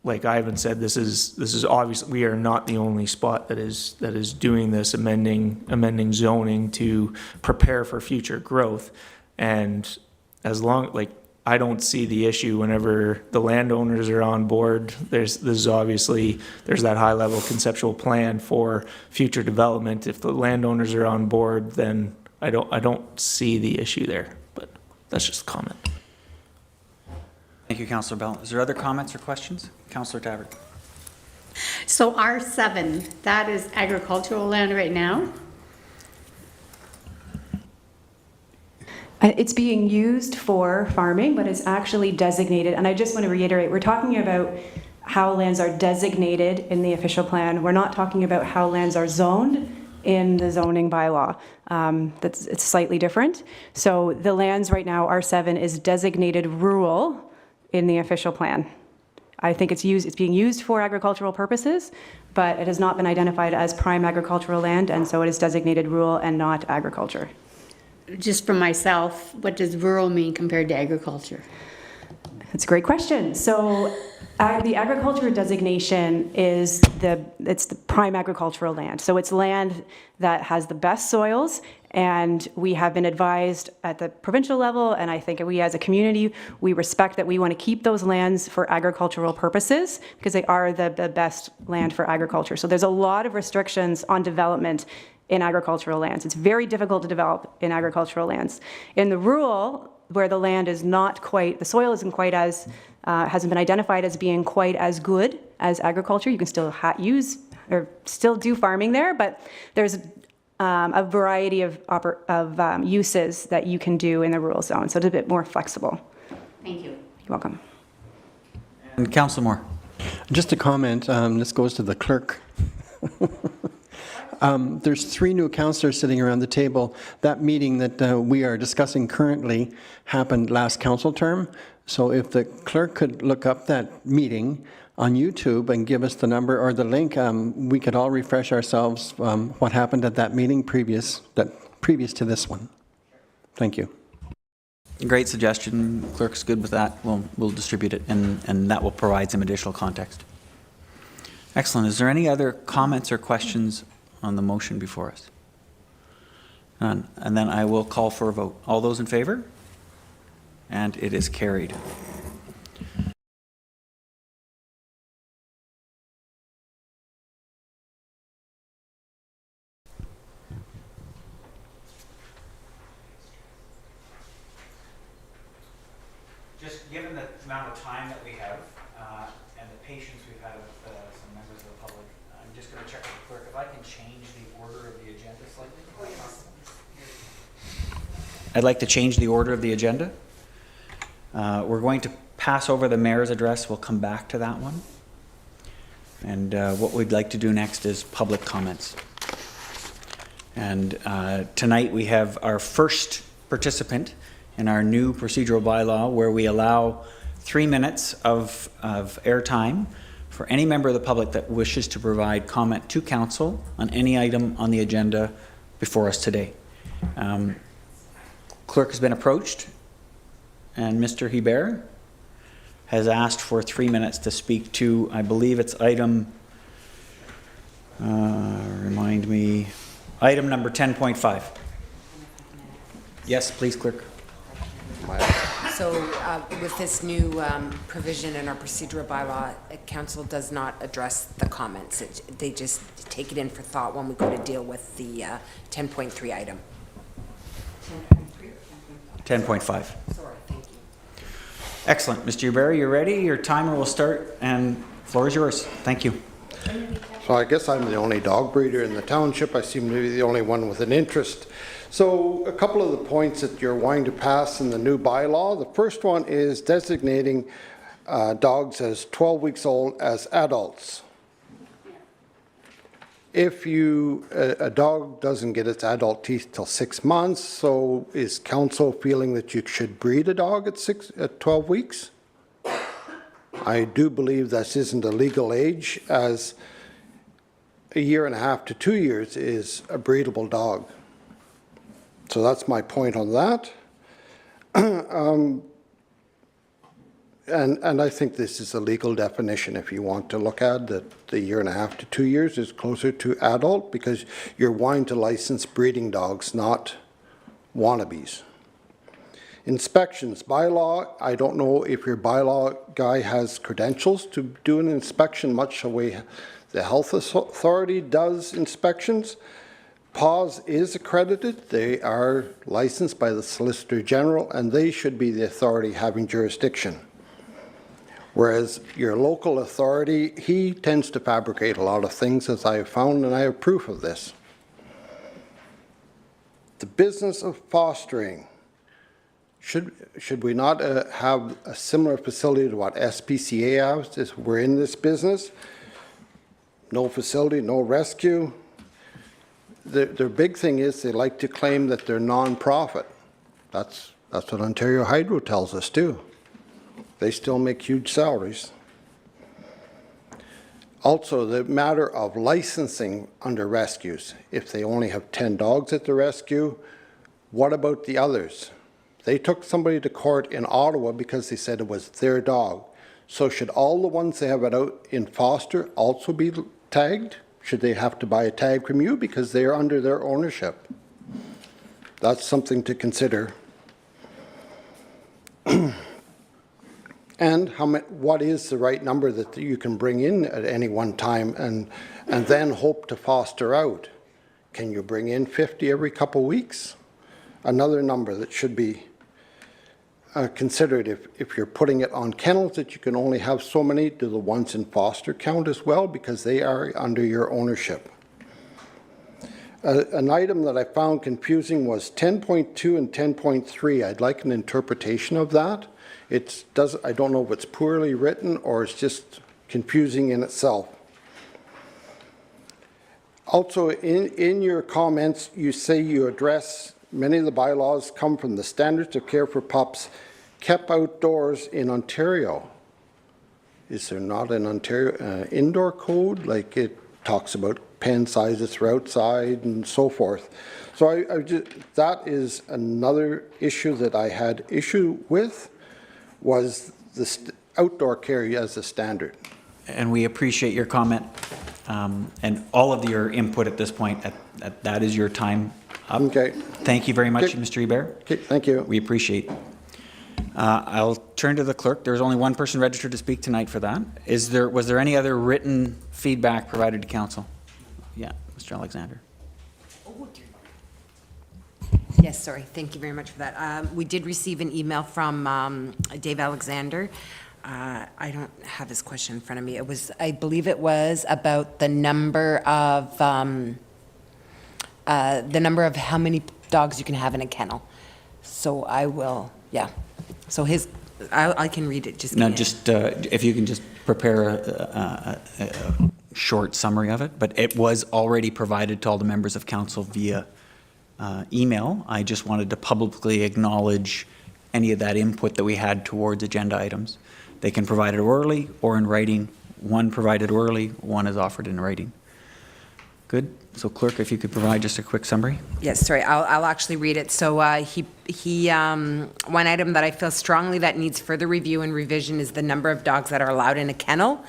like Ivan said, this is obvious. We are not the only spot that is doing this, amending zoning to prepare for future growth. And as long, like I don't see the issue whenever the landowners are on board. There's that high level conceptual plan for future development. If the landowners are on board, then I don't see the issue there, but that's just a comment. Thank you, Councillor Bell. Is there other comments or questions? Councillor Tabbert. So R7, that is agricultural land right now? It's being used for farming, but it's actually designated, and I just want to reiterate, we're talking about how lands are designated in the official plan. We're not talking about how lands are zoned in the zoning bylaw. It's slightly different. So the lands right now, R7, is designated rural in the official plan. I think it's being used for agricultural purposes, but it has not been identified as prime agricultural land, and so it is designated rural and not agriculture. Just for myself, what does rural mean compared to agriculture? That's a great question. So the agriculture designation is it's the prime agricultural land. So it's land that has the best soils, and we have been advised at the provincial level, and I think we as a community, we respect that we want to keep those lands for agricultural purposes because they are the best land for agriculture. So there's a lot of restrictions on development in agricultural lands. It's very difficult to develop in agricultural lands. In the rural, where the land is not quite, the soil isn't quite as, hasn't been identified as being quite as good as agriculture. You can still use or still do farming there, but there's a variety of uses that you can do in the rural zone. So it's a bit more flexible. Thank you. You're welcome. And Councillor Moore. Just a comment, this goes to the clerk. There's 3 new councillors sitting around the table. That meeting that we are discussing currently happened last council term. So if the clerk could look up that meeting on YouTube and give us the number or the link, we could all refresh ourselves what happened at that meeting previous to this one. Thank you. Great suggestion. Clerk's good with that. We'll distribute it, and that will provide some additional context. Excellent. Is there any other comments or questions on the motion before us? None. And then I will call for a vote. All those in favor? And it is carried. Just given the amount of time that we have and the patience we've had with some members of the public, I'm just going to check with the clerk if I can change the order of the agenda slightly. I'd like to change the order of the agenda. We're going to pass over the mayor's address. We'll come back to that one. And what we'd like to do next is public comments. And tonight we have our first participant in our new procedural bylaw where we allow 3 minutes of airtime for any member of the public that wishes to provide comment to council on any item on the agenda before us today. Clerk has been approached, and Mr. Hubert has asked for 3 minutes to speak to, I believe it's item, remind me, item number 10.5. Yes, please, clerk. So with this new provision in our procedural bylaw, council does not address the comments. They just take it in for thought when we go to deal with the 10.3 item. 10.5. Sorry, thank you. Excellent. Mr. Hubert, you're ready. Your timer will start, and the floor is yours. Thank you. So I guess I'm the only dog breeder in the township. I seem to be the only one with an interest. So a couple of the points that you're wanting to pass in the new bylaw. The first one is designating dogs as 12 weeks old as adults. If a dog doesn't get its adult teeth till 6 months, so is council feeling that you should breed a dog at 12 weeks? I do believe this isn't a legal age, as 1.5 years to 2 years is a breedable dog. So that's my point on that. And I think this is a legal definition if you want to look at that. The 1.5 to 2 years is closer to adult because you're wanting to license breeding dogs, not wannabes. Inspections, bylaw, I don't know if your bylaw guy has credentials to do an inspection, much the way the health authority does inspections. PAWS is accredited. They are licensed by the Solicitor General, and they should be the authority having jurisdiction. Whereas your local authority, he tends to fabricate a lot of things, as I have found, and I have proof of this. The business of fostering. Should we not have a similar facility to what SPCA has? We're in this business. No facility, no rescue. Their big thing is they like to claim that they're non-profit. That's what Ontario Hydro tells us too. They still make huge salaries. Also, the matter of licensing under rescues. If they only have 10 dogs at the rescue, what about the others? They took somebody to court in Ottawa because they said it was their dog. So should all the ones they have out in foster also be tagged? Should they have to buy a tag from you because they are under their ownership? That's something to consider. And what is the right number that you can bring in at any one time and then hope to foster out? Can you bring in 50 every couple weeks? Another number that should be considered if you're putting it on kennels, that you can only have so many. Do the ones in foster count as well, because they are under your ownership? An item that I found confusing was 10.2 and 10.3. I'd like an interpretation of that. I don't know if it's poorly written or it's just confusing in itself. Also, in your comments, you say you address many of the bylaws come from the standards of care for pups kept outdoors in Ontario. Is there not an Ontario indoor code? Like it talks about pen sizes for outside and so forth. So that is another issue that I had issue with, was the outdoor care as a standard. And we appreciate your comment and all of your input at this point. That is your time up. Okay. Thank you very much, Okay. Mr. Hubert. Okay, thank you. We appreciate it. I'll turn to the clerk. There's only one person registered to speak tonight for that. Was there any other written feedback provided to council? Yeah, Mr. Alexander. Yes, sorry. Thank you very much for that. We did receive an email from Dave Alexander. I don't have his question in front of me. I believe it was about the number of how many dogs you can have in a kennel. So I will, yeah. So I can read it. Just No, just if you can just prepare a short summary of it. But it was already provided to all the members of council via email. I just wanted to publicly acknowledge any of that input that we had towards agenda items. They can provide it orally or in writing. One provided orally, one is offered in writing. Good. So clerk, if you could provide just a quick summary. Yes, sorry, I'll actually read it. So one item that I feel strongly that needs further review and revision is the number of dogs that are allowed in a kennel.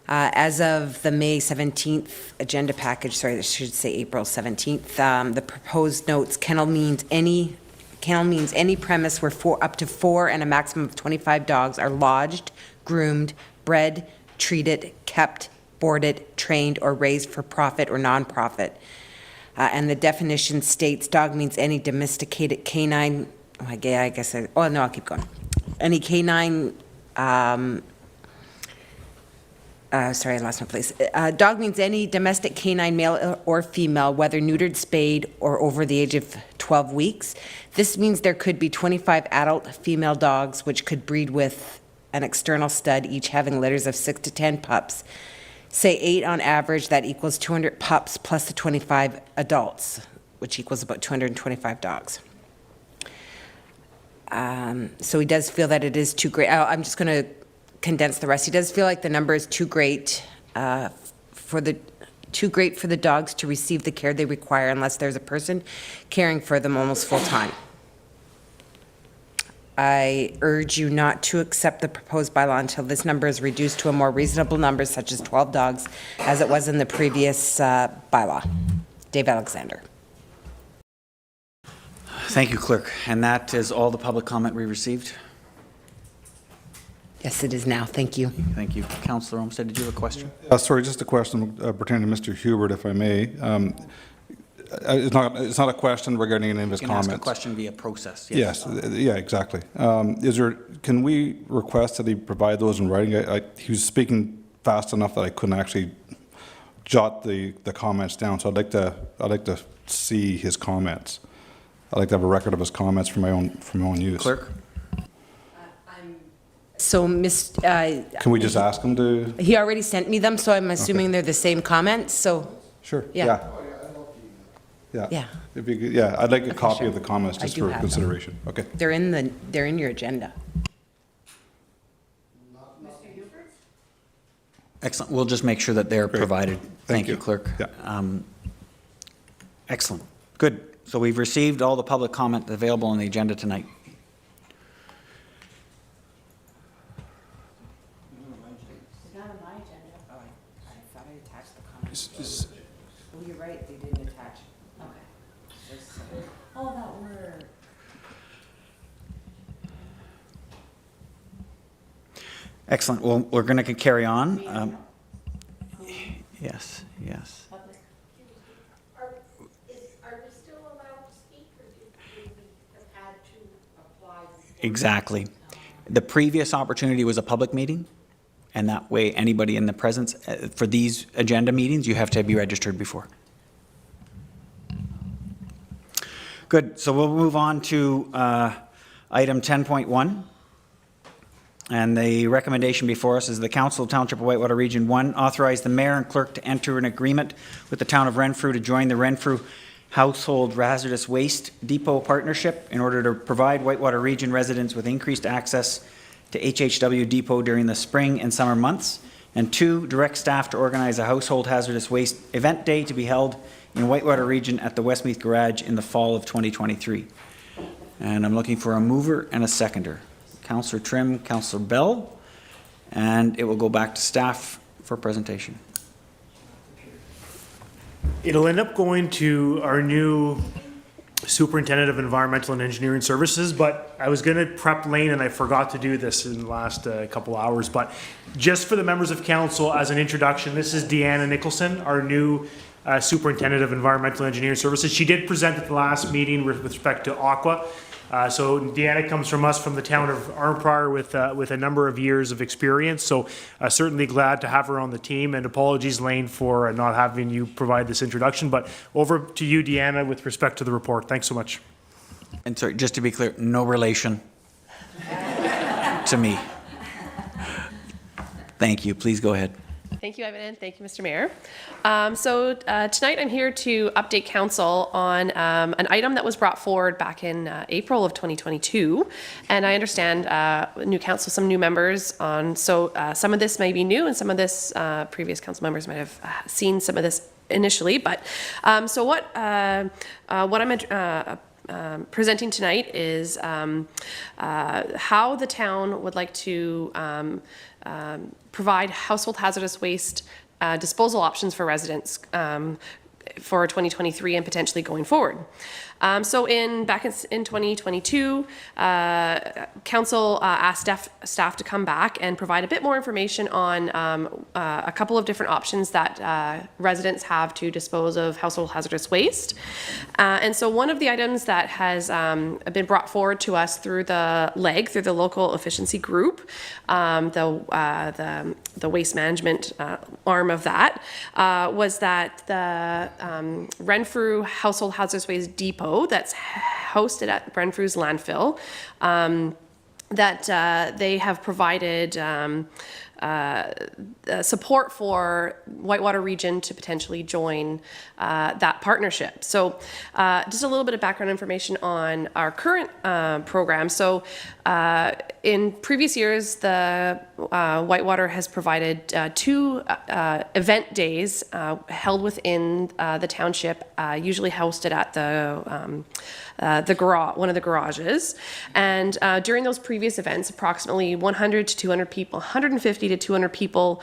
As of the May 17th agenda package, sorry, I should say April 17th, the proposed notes, kennel means any premise where up to 4 and a maximum of 25 dogs are lodged, groomed, bred, treated, kept, boarded, trained, or raised for profit or non-profit. And the definition states dog means any domesticated canine, I'll keep going. Any canine, sorry, I lost my place. Dog means any domestic canine, male or female, whether neutered, spayed, or over the age of 12 weeks. This means there could be 25 adult female dogs which could breed with an external stud, each having litters of 6 to 10 pups. Say 8 on average, that equals 200 pups plus the 25 adults, which equals about 225 dogs. So he does feel that it is too great. I'm just going to condense the rest. He does feel like the number is too great for the dogs to receive the care they require unless there's a person caring for them almost full time. I urge you not to accept the proposed bylaw until this number is reduced to a more reasonable number, such as 12 dogs, as it was in the previous bylaw. Dave Alexander. Thank you, Clerk. And that is all the public comment we received? Yes, it is now. Thank you. Thank you. Councillor Olmsted, did you have a question? Sorry, just a question pertaining to Mr. Hubert, if I may. It's not a question regarding any of his You can comments. ask a question via process. Yes, yeah, exactly. Can we request that he provide those in writing? He was speaking fast enough that I couldn't actually jot the comments down, so I'd like to see his comments. I'd like to have a record of his comments for my own use. Clerk? So, Can we just ask him to? he already sent me them, so I'm assuming they're the same comments, so. Sure. Yeah. Yeah. Yeah. It'd be good. Yeah, I'd like a copy of the comments I just do for have them. consideration. Okay. They're in your agenda. Excellent. We'll just make sure that they're provided. Thank you, Clerk. Yeah. Excellent. Good. So we've received all the public comment available on the agenda tonight. Oh, you're right, they didn't attach. Okay. Oh, that word. Excellent. Well, we're going to carry on. Yes, yes. Are we still allowed to speak, or do we have had to apply? Exactly. The previous opportunity was a public meeting, and that way anybody in the presence, for these agenda meetings, you have to be registered before. Good. So we'll move on to item 10.1. And the recommendation before us is the Council of Township of Whitewater Region 1 authorize the mayor and clerk to enter an agreement with the town of Renfrew to join the Renfrew Household Hazardous Waste Depot Partnership in order to provide Whitewater Region residents with increased access to HHW Depot during the spring and summer months. And 2, direct staff to organize a household hazardous waste event day to be held in Whitewater Region at the Westmeath Garage in the fall of 2023. And I'm looking for a mover and a seconder. Councillor Trimm, Councillor Bell, and it will go back to staff for presentation. It'll end up going to our new Superintendent of Environmental and Engineering Services, but I was going to prep Lane and I forgot to do this in the last couple hours. But just for the members of council, as an introduction, this is Deanna Nicholson, our new Superintendent of Environmental and Engineering Services. She did present at the last meeting with respect to Aqua. So Deanna comes from us from the town of Arnprior with a number of years of experience. So certainly glad to have her on the team, and apologies, Lane, for not having you provide this introduction. But over to you, Deanna, with respect to the report. Thanks so much. And sorry, just to be clear, no relation to me. Thank you. Please go ahead. Thank you, Evan, and thank you, Mr. Mayor. Tonight I'm here to update council on an item that was brought forward back in April of 2022, and I understand some new members on. So some of this may be new, and some of this previous council members might have seen some of this initially. But so what I'm presenting tonight is how the town would like to provide household hazardous waste disposal options for residents for 2023 and potentially going forward. So back in 2022, council asked staff to come back and provide a bit more information on a couple of different options that residents have to dispose of household hazardous waste. And so one of the items that has been brought forward to us through the LEG, through the local efficiency group, the waste management arm of that, was that the Renfrew Household Hazardous Waste Depot that's hosted at Renfrew's landfill, that they have provided support for Whitewater Region to potentially join that partnership. So just a little bit of background information on our current program. So in previous years, the Whitewater has provided 2 event days held within the township, usually hosted at the garage, one of the garages. And during those previous events, approximately 100 to 200 people, 150 150 to 200 people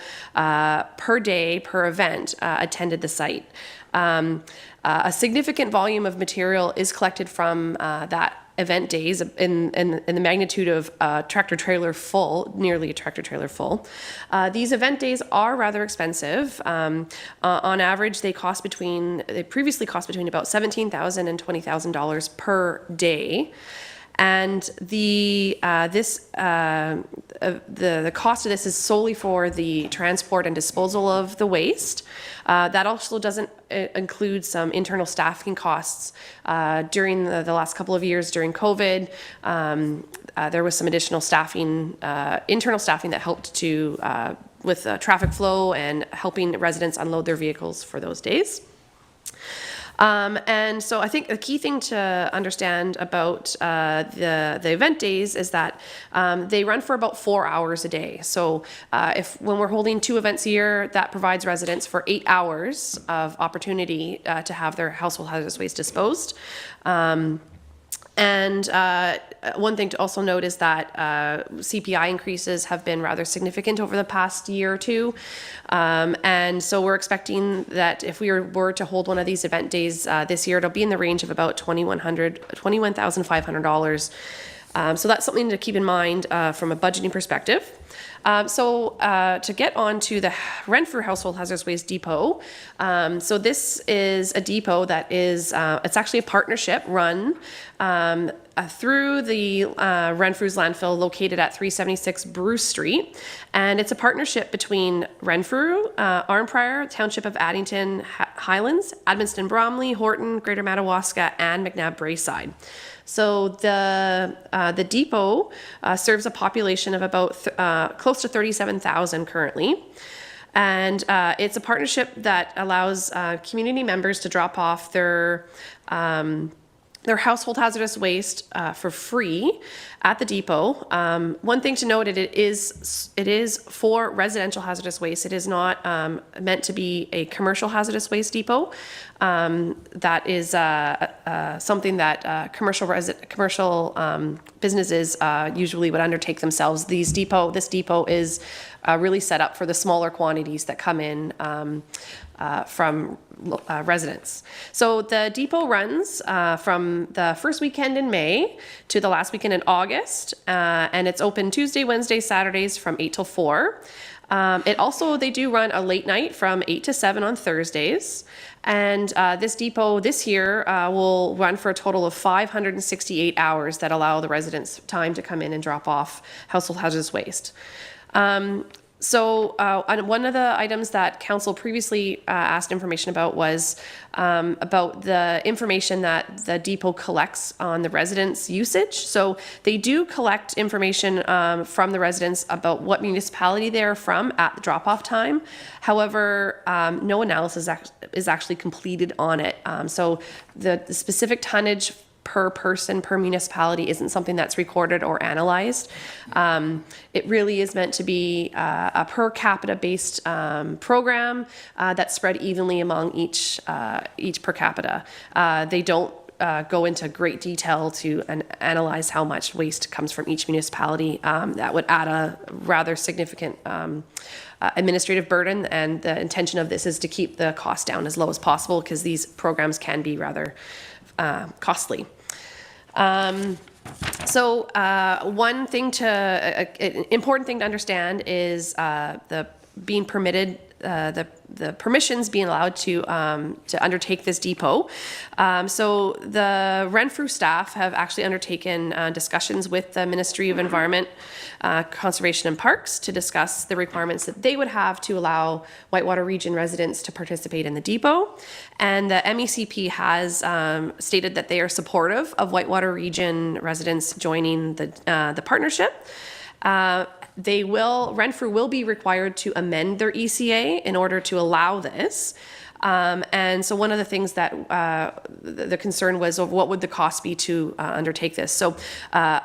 per day per event attended the site. A significant volume of material is collected from that event days in the magnitude of tractor trailer full, nearly a tractor trailer full. These event days are rather expensive. On average, they previously cost between about $17,000 and $20,000 per day. And the cost of this is solely for the transport and disposal of the waste. That also doesn't include some internal staffing costs. During the last couple of years during COVID, there was some additional staffing, internal staffing that helped to with traffic flow and helping residents unload their vehicles for those days. And so I think the key thing to understand about the event days is that they run for about 4 hours a day. So when we're holding 2 events a year, that provides residents for 8 hours of opportunity to have their household hazardous waste disposed. And one thing to also note is that CPI increases have been rather significant over the past year or two. And so we're expecting that if we were to hold one of these event days this year, it'll be in the range of about $21,500. So that's something to keep in mind from a budgeting perspective. So to get on to the Renfrew Household Hazardous Waste Depot, so this is a depot that is, it's actually a partnership run through the Renfrew's landfill located at 376 Bruce Street. And it's a partnership between Renfrew, Arnprior, Township of Addington, Highlands, Edmundston Bromley, Horton, Greater Madawaska, and McNabb Braeside. So the depot serves a population of about close to 37,000 currently. And it's a partnership that allows community members to drop off their household hazardous waste for free at the depot. One thing to note, it is for residential hazardous waste. It is not meant to be a commercial hazardous waste depot. That is something that commercial businesses usually would undertake themselves. This depot is really set up for the smaller quantities that come in from residents. So the depot runs from the first weekend in May to the last weekend in August, and it's open Tuesday, Wednesday, Saturdays from 8 till 4. They do run a late night from 8 to 7 on Thursdays. And this depot this year will run for a total of 568 hours that allow the residents time to come in and drop off household hazardous waste. So one of the items that council previously asked information about was about the information that the depot collects on the residents' usage. So they do collect information from the residents about what municipality they're from at the drop-off time. However, no analysis is actually completed on it. So the specific tonnage per person, per municipality isn't something that's recorded or analyzed. It really is meant to be a per capita based program that's spread evenly among each per capita. They don't go into great detail to analyze how much waste comes from each municipality. That would add a rather significant administrative burden, and the intention of this is to keep the cost down as low as possible because these programs can be rather costly. So one thing an important thing to understand is the being permitted, the permissions being allowed to undertake this depot. So the Renfrew staff have actually undertaken discussions with the Ministry of Environment, Conservation and Parks to discuss the requirements that they would have to allow Whitewater Region residents to participate in the depot. And the MECP has stated that they are supportive of Whitewater Region residents joining the partnership. Renfrew will be required to amend their ECA in order to allow this. And so one of the things that the concern was of what would the cost be to undertake this. So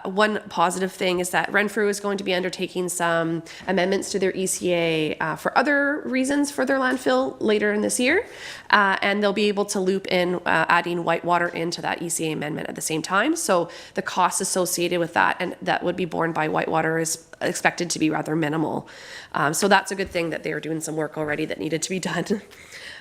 one positive thing is that Renfrew is going to be undertaking some amendments to their ECA for other reasons for their landfill later in this year. And they'll be able to loop in adding Whitewater into that ECA amendment at the same time. So the costs associated with that and that would be borne by Whitewater is expected to be rather minimal. So that's a good thing that they are doing some work already that needed to be done.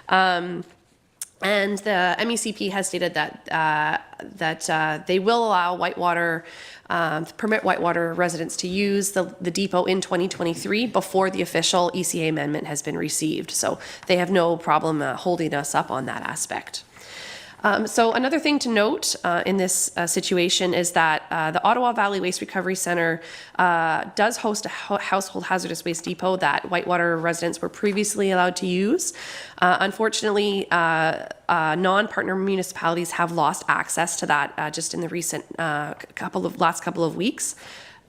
And the MECP has stated that they will allow Whitewater, permit Whitewater residents to use the depot in 2023 before the official ECA amendment has been received. So they have no problem holding us up on that aspect. So another thing to note in this situation is that the Ottawa Valley Waste Recovery Centre does host a household hazardous waste depot that Whitewater residents were previously allowed to use. Unfortunately, non-partner municipalities have lost access to that just in the recent last couple of weeks.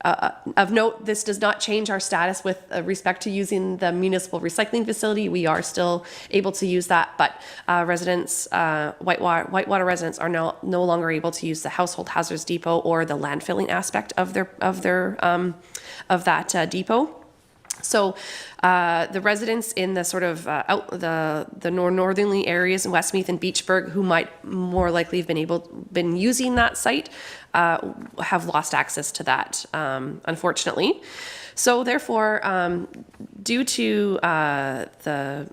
Of note, this does not change our status with respect to using the municipal recycling facility. We are still able to use that, but Whitewater residents are no longer able to use the household hazardous depot or the landfilling aspect of that depot. So the residents in the sort of the northerly areas in Westmeath and Beachburg who might more likely have been using that site have lost access to that, unfortunately. So therefore, due to the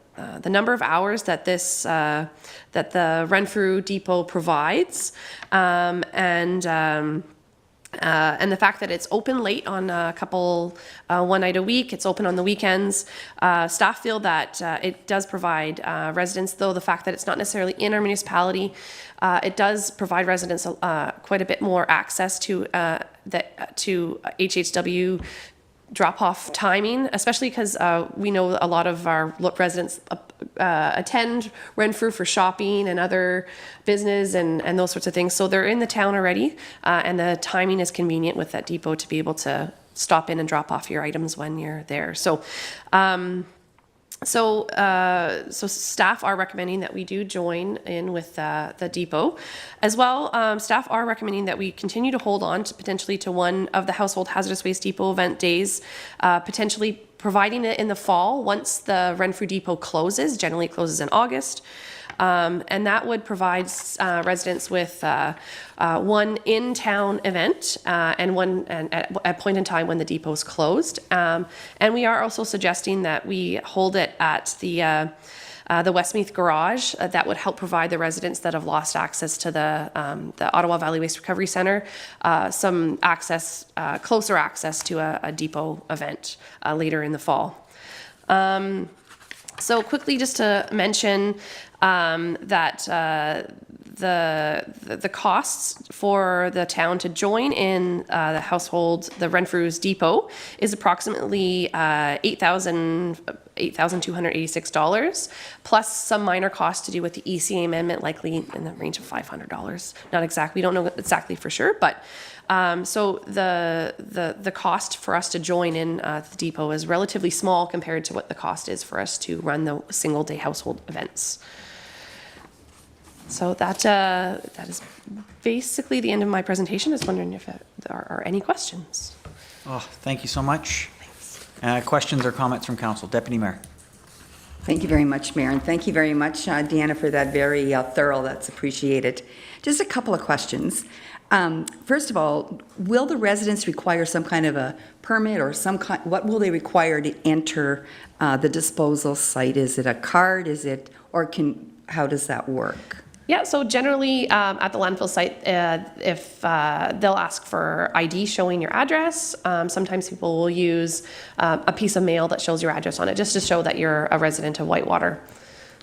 number of hours that that the Renfrew depot provides, and the fact that it's open late on one night a week, it's open on the weekends, staff feel that it does provide residents, though the fact that it's not necessarily in our municipality, it does provide residents quite a bit more access to HHW drop-off timing, especially because we know a lot of our residents attend Renfrew for shopping and other business and those sorts of things. So they're in the town already, and the timing is convenient with that depot to be able to stop in and drop off your items when you're there. So staff are recommending that we do join in with the depot. As well, staff are recommending that we continue to hold on to potentially to one of the household hazardous waste depot event days, potentially providing it in the fall once the Renfrew depot closes. Generally it closes in August. And that would provide residents with one in-town event and one at a point in time when the depot is closed. And we are also suggesting that we hold it at the Westmeath garage. That would help provide the residents that have lost access to the Ottawa Valley Waste Recovery Centre some access, closer access to a depot event later in the fall. So quickly, just to mention that the costs for the town to join in the Renfrew's depot is approximately $8,286, plus some minor costs to do with the ECA amendment, likely in the range of $500. Not exactly, we don't know exactly for sure, but so the cost for us to join in the depot is relatively small compared to what the cost is for us to run the single day household events. So that is basically the end of my presentation. I was wondering if there are any questions. Oh, thank you so much. Thanks. Questions or comments from council? Deputy Mayor. Thank you very much, Mayor, and thank you very much, Deanna, for that very thorough. That's appreciated. Just a couple of questions. First of all, will the residents require some kind of a permit or what will they require to enter the disposal site? Is it a card? How does that work? Yeah, so generally at the landfill site, if they'll ask for ID showing your address, sometimes people will use a piece of mail that shows your address on it, just to show that you're a resident of Whitewater.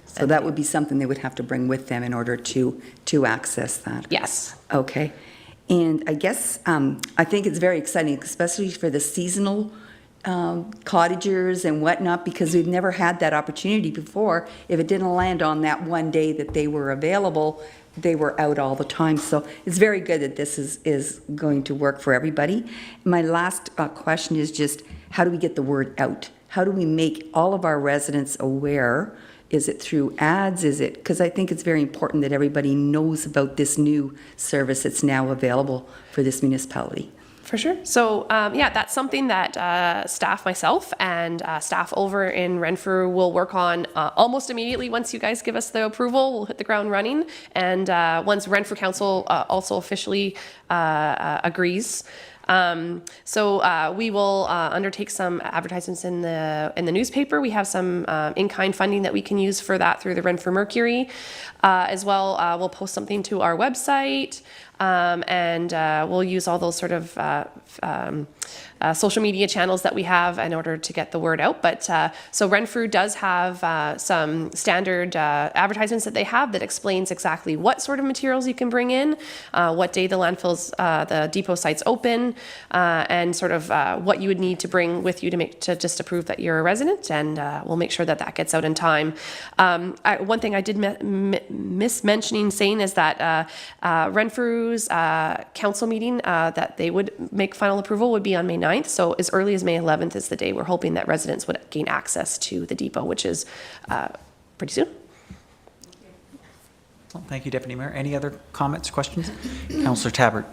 So that would be something they would have to bring with them in order to access that? Yes. Okay. And I guess, I think it's very exciting, especially for the seasonal cottagers and whatnot, because we've never had that opportunity before. If it didn't land on that one day that they were available, they were out all the time. So it's very good that this is going to work for everybody. My last question is just, how do we get the word out? How do we make all of our residents aware Is it through ads? Is it, because I think it's very important that everybody knows about this new service that's now available for this municipality. For sure. So yeah, that's something that staff, myself, and staff over in Renfrew will work on almost immediately once you guys give us the approval. We'll hit the ground running. And once Renfrew Council also officially agrees. So we will undertake some advertisements in the newspaper. We have some in-kind funding that we can use for that through the Renfrew Mercury. As well, we'll post something to our website. And we'll use all those sort of social media channels that we have in order to get the word out. But so Renfrew does have some standard advertisements that they have that explains exactly what sort of materials you can bring in, what day the landfills, the depot site's open, and sort of what you would need to bring with you to just to prove that you're a resident. And we'll make sure that that gets out in time. One thing I did miss mentioning saying is that Renfrew's council meeting that they would make final approval would be on May 9th. So as early as May 11th is the day we're hoping that residents would gain access to the depot, which is pretty soon. Well, thank you, Deputy Mayor. Any other comments, questions? Councillor Tabbert.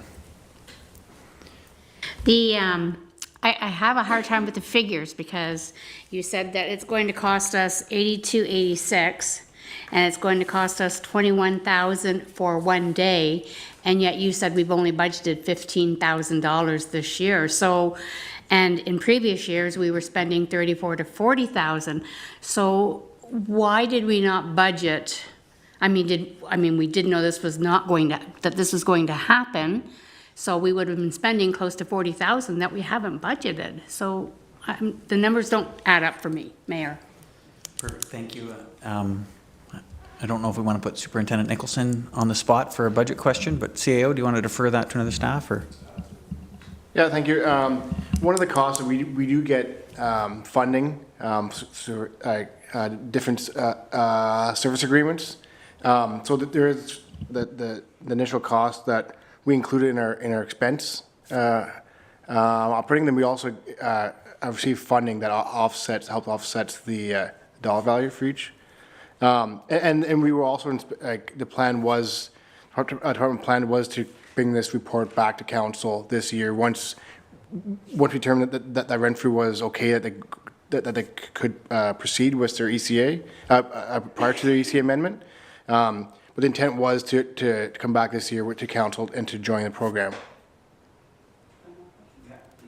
I have a hard time with the figures because you said that it's going to cost us $82.86 and it's going to cost us $21,000 for one day, and yet you said we've only budgeted $15,000 this year. So, and in previous years we were spending $34,000 to $40,000. So why did we not budget? I mean, we did know this was not going to, that this was going to happen. So we would have been spending close to $40,000 that we haven't budgeted. So the numbers don't add up for me, Mayor. Perfect, thank you. I don't know if we want to put Superintendent Nicholson on the spot for a budget question, but CAO, do you want to defer that to another staff, or? Yeah, thank you. One of the costs that we do get funding, different service agreements. So that there is the initial cost that we included in our expense operating. Then we also receive funding that helps offsets the dollar value for each. And we were also, the plan was, our department plan was to bring this report back to council this year once we determined that Renfrew was okay, that they could proceed with their ECA prior to their ECA amendment. But the intent was to come back this year to council and to join the program.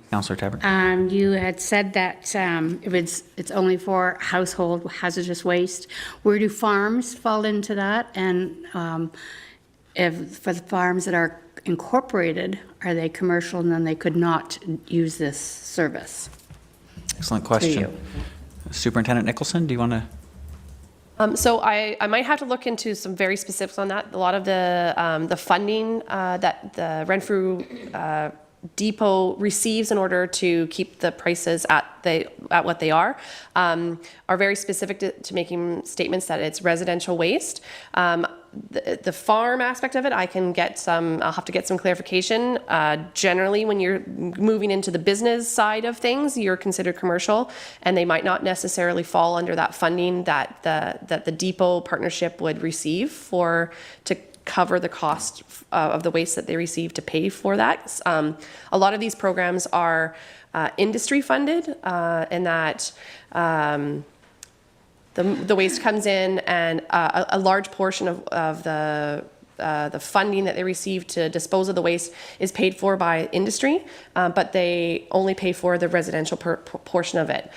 Councillor Tabbert. You had said that it's only for household hazardous waste. Where do farms fall into that? And if for the farms that are incorporated, are they commercial and then they could not use this service? Excellent question. Superintendent Nicholson, do you want to? So I might have to look into some very specifics on that. A lot of the funding that the Renfrew depot receives in order to keep the prices at what they are very specific to making statements that it's residential waste. The farm aspect of it, I'll have to get some clarification. Generally, when you're moving into the business side of things, you're considered commercial, and they might not necessarily fall under that funding that the depot partnership would receive to cover the cost of the waste that they receive to pay for that. A lot of these programs are industry funded, in that the waste comes in, and a large portion of the funding that they receive to dispose of the waste is paid for by industry, but they only pay for the residential portion of it.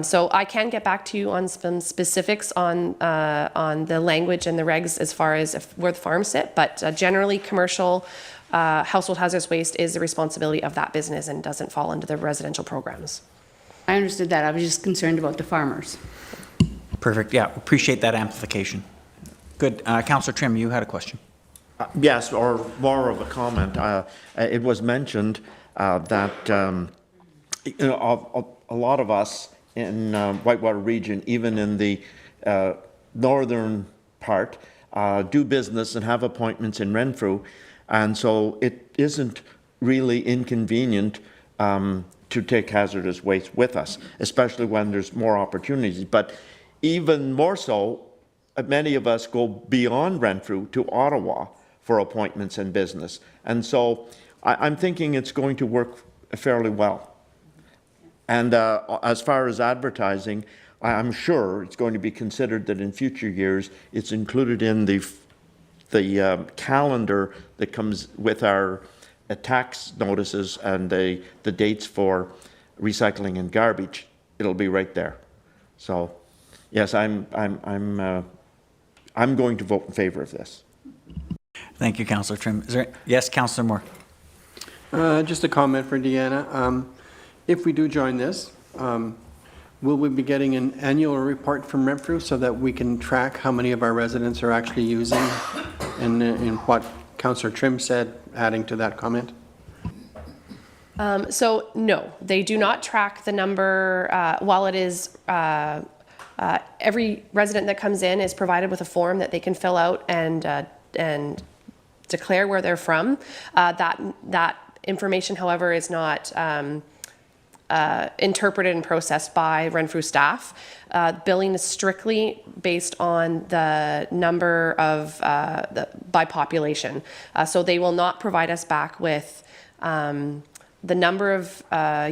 So I can get back to you on some specifics on the language and the regs as far as where the farms sit, but generally commercial household hazardous waste is the responsibility of that business and doesn't fall into the residential programs. I understood that. I was just concerned about the farmers. Perfect. Yeah, appreciate that amplification. Good. Councillor Trimm, you had a question. Yes, or more of a comment. It was mentioned that a lot of us in Whitewater region, even in the northern part, do business and have appointments in Renfrew, and so it isn't really inconvenient to take hazardous waste with us, especially when there's more opportunities. But even more so, many of us go beyond Renfrew to Ottawa for appointments and business. And so I'm thinking it's going to work fairly well. And as far as advertising, I'm sure it's going to be considered that in future years it's included in the calendar that comes with our tax notices and the dates for recycling and garbage. It'll be right there. So, yes, I'm going to vote in favor of this. Thank you, Councillor Trimm. Is there, yes, Councillor Moore. Just a comment for Deanna. If we do join this, will we be getting an annual report from Renfrew so that we can track how many of our residents are actually using and what Councillor Trimm said, adding to that comment? So no, they do not track the number. While it is every resident that comes in is provided with a form that they can fill out and declare where they're from. That information, however, is not interpreted and processed by Renfrew staff. Billing is strictly based on the number of by population. So they will not provide us back with the number of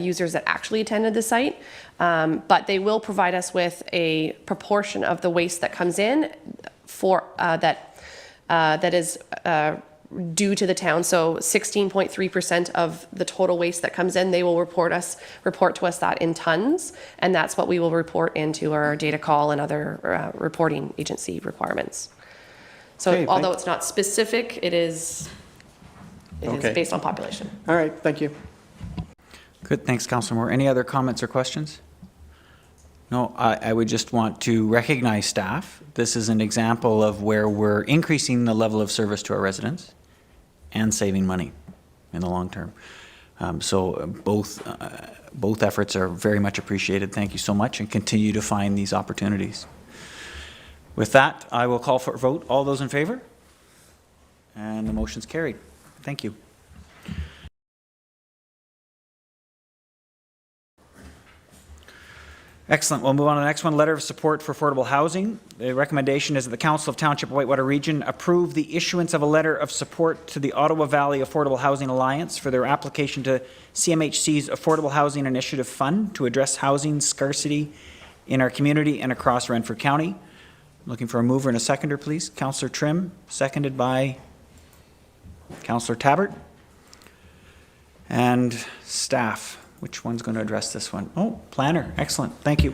users that actually attended the site, but they will provide us with a proportion of the waste that comes in for that is due to the town. So 16.3% of the total waste that comes in, they will report to us that in tons, and that's what we will report into our data call and other reporting agency requirements. So Okay, although it's not specific, it is based on population. All right, thank you. Good, thanks, Councillor Moore. Any other comments or questions? No, I would just want to recognize staff. This is an example of where we're increasing the level of service to our residents and saving money in the long term. So both efforts are very much appreciated. Thank you so much, and continue to find these opportunities. With that, I will call for a vote. All those in favor? And the motion's carried. Thank you. Excellent. We'll move on to the next one, letter of support for affordable housing. The recommendation is that the Council of Township of Whitewater Region approve the issuance of a letter of support to the Ottawa Valley Affordable Housing Alliance for their application to CMHC's Affordable Housing Initiative Fund to address housing scarcity in our community and across Renfrew County. Looking for a mover and a seconder, please. Councillor Trimm, seconded by Councillor Tabbert. And staff. Which one's going to address this one? Oh, planner. Excellent. Thank you.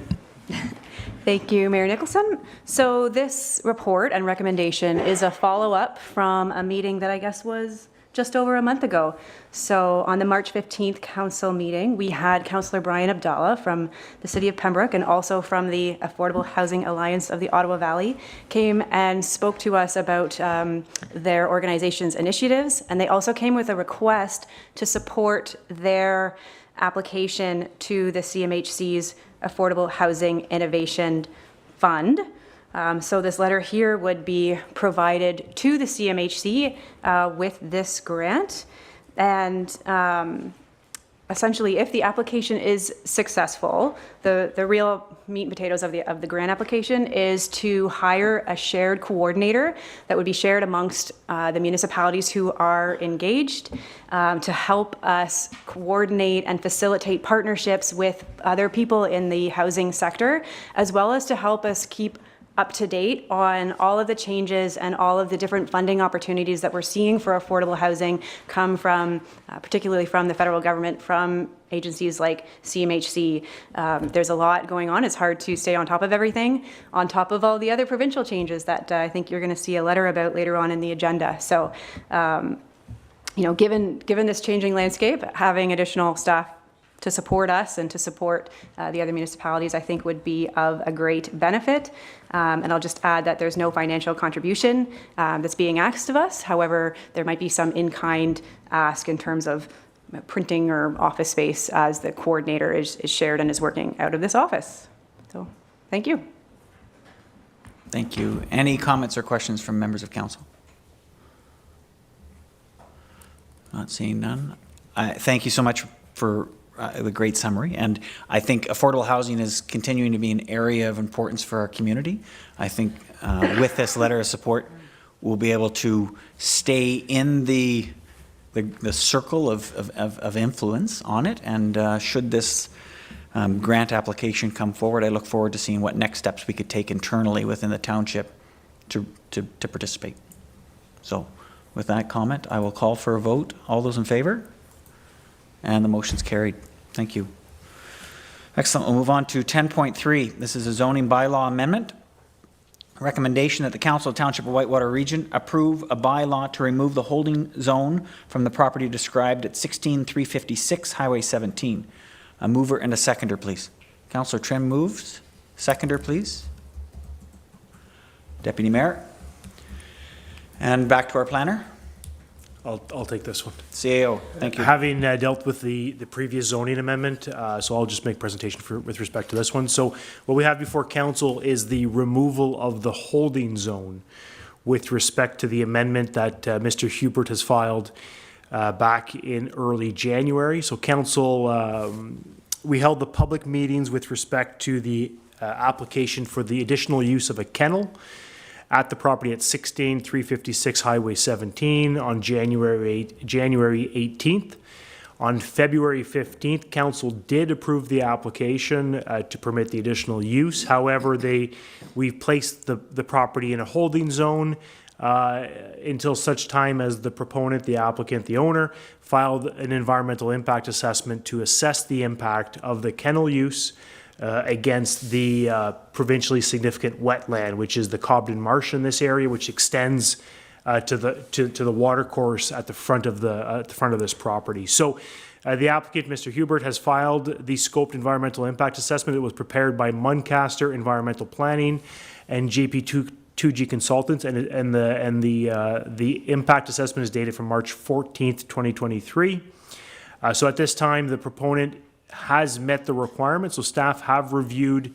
Thank you, Mayor Nicholson. So this report and recommendation is a follow-up from a meeting that I guess was just over a month ago. So on the March 15th council meeting, we had Councillor Brian Abdallah from the City of Pembroke and also from the Affordable Housing Alliance of the Ottawa Valley came and spoke to us about their organization's initiatives, and they also came with a request to support their application to the CMHC's Affordable Housing Innovation Fund. So this letter here would be provided to the CMHC with this grant. And essentially, if the application is successful, the real meat and potatoes of the grant application is to hire a shared coordinator that would be shared amongst the municipalities who are engaged to help us coordinate and facilitate partnerships with other people in the housing sector, as well as to help us keep up to date on all of the changes and all of the different funding opportunities that we're seeing for affordable housing come from, particularly from the federal government, from agencies like CMHC. There's a lot going on. It's hard to stay on top of everything, on top of all the other provincial changes that I think you're going to see a letter about later on in the agenda. So, you know, given this changing landscape, having additional staff to support us and to support the other municipalities, I think would be of a great benefit. And I'll just add that there's no financial contribution that's being asked of us. However, there might be some in-kind ask in terms of printing or office space as the coordinator is shared and is working out of this office. So, thank you. Thank you. Any comments or questions from members of council? Not seeing none. Thank you so much for the great summary. And I think affordable housing is continuing to be an area of importance for our community. I think with this letter of support, we'll be able to stay in the circle of influence on it. And should this grant application come forward, I look forward to seeing what next steps we could take internally within the township to participate. So with that comment, I will call for a vote. All those in favor? And the motion's carried. Thank you. Excellent. We'll move on to 10.3. This is a zoning bylaw amendment. Recommendation that the Council of Township of Whitewater Region approve a bylaw to remove the holding zone from the property described at 16356 Highway 17. A mover and a seconder, please. Councillor Trimm moves. Seconder, please. Deputy Mayor. And back to our planner. I'll take this one. CAO, thank you. Having dealt with the previous zoning amendment, so I'll just make presentation with respect to this one. So what we have before council is the removal of the holding zone with respect to the amendment that Mr. Hubert has filed back in early January. So council, we held the public meetings with respect to the application for the additional use of a kennel at the property at 16356 Highway 17 on January 18th. On February 15th, council did approve the application to permit the additional use. However, we placed the property in a holding zone until such time as the proponent, the applicant, the owner, filed an environmental impact assessment to assess the impact of the kennel use against the provincially significant wetland, which is the Cobden Marsh in this area, which extends to the watercourse at the front of this property. So the applicant, Mr. Hubert, has filed the scoped environmental impact assessment. It was prepared by Muncaster Environmental Planning and JP2G Consultants, and the impact assessment is dated from March 14th, 2023. So at this time, the proponent has met the requirements. So staff have reviewed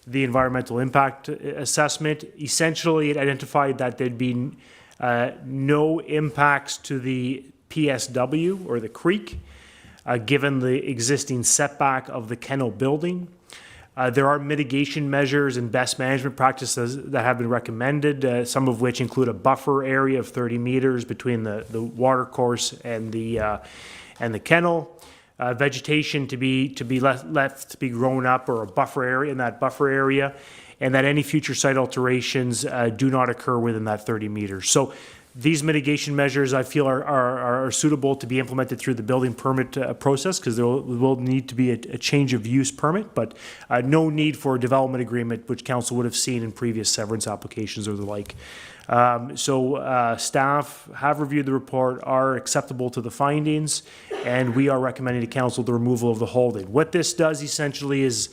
the environmental impact assessment. Essentially, it identified that there'd be no impacts to the PSW or the creek, given the existing setback of the kennel building. There are mitigation measures and best management practices that have been recommended, some of which include a buffer area of 30 meters between the watercourse and the kennel. Vegetation to be left to be grown up, or a buffer area in that buffer area, and that any future site alterations do not occur within that 30 meters. So these mitigation measures, I feel, are suitable to be implemented through the building permit process, because there will need to be a change of use permit, but no need for a development agreement, which council would have seen in previous severance applications or the like. So staff have reviewed the report, are acceptable to the findings, and we are recommending to council the removal of the holding. What this does essentially is,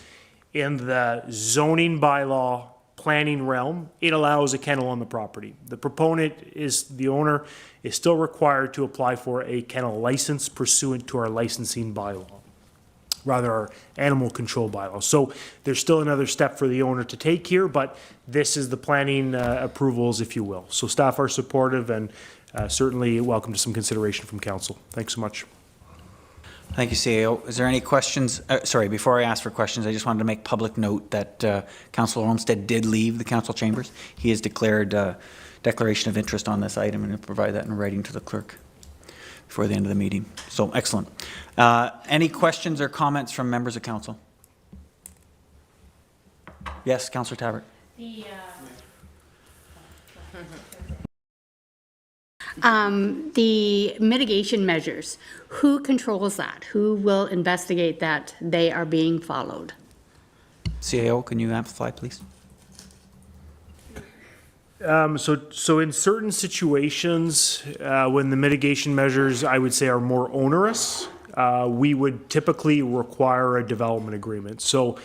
in the zoning bylaw planning realm, it allows a kennel on the property. The proponent the owner is still required to apply for a kennel license pursuant to our licensing bylaw, rather our animal control bylaw. So there's still another step for the owner to take here, but this is the planning approvals, if you will. So staff are supportive and certainly welcome to some consideration from council. Thanks so much. Thank you, CAO. Is there any questions? Sorry, before I ask for questions, I just wanted to make public note that Councillor Olmsted did leave the council chambers. He has declared declaration of interest on this item, and he'll provide that in writing to the clerk before the end of the meeting. So, excellent. Any questions or comments from members of council? Yes, Councillor Tabbert. The mitigation measures, who controls that? Who will investigate that they are being followed? CAO, can you amplify, please? So in certain situations, when the mitigation measures, I would say, are more onerous, we would typically require a development agreement. So,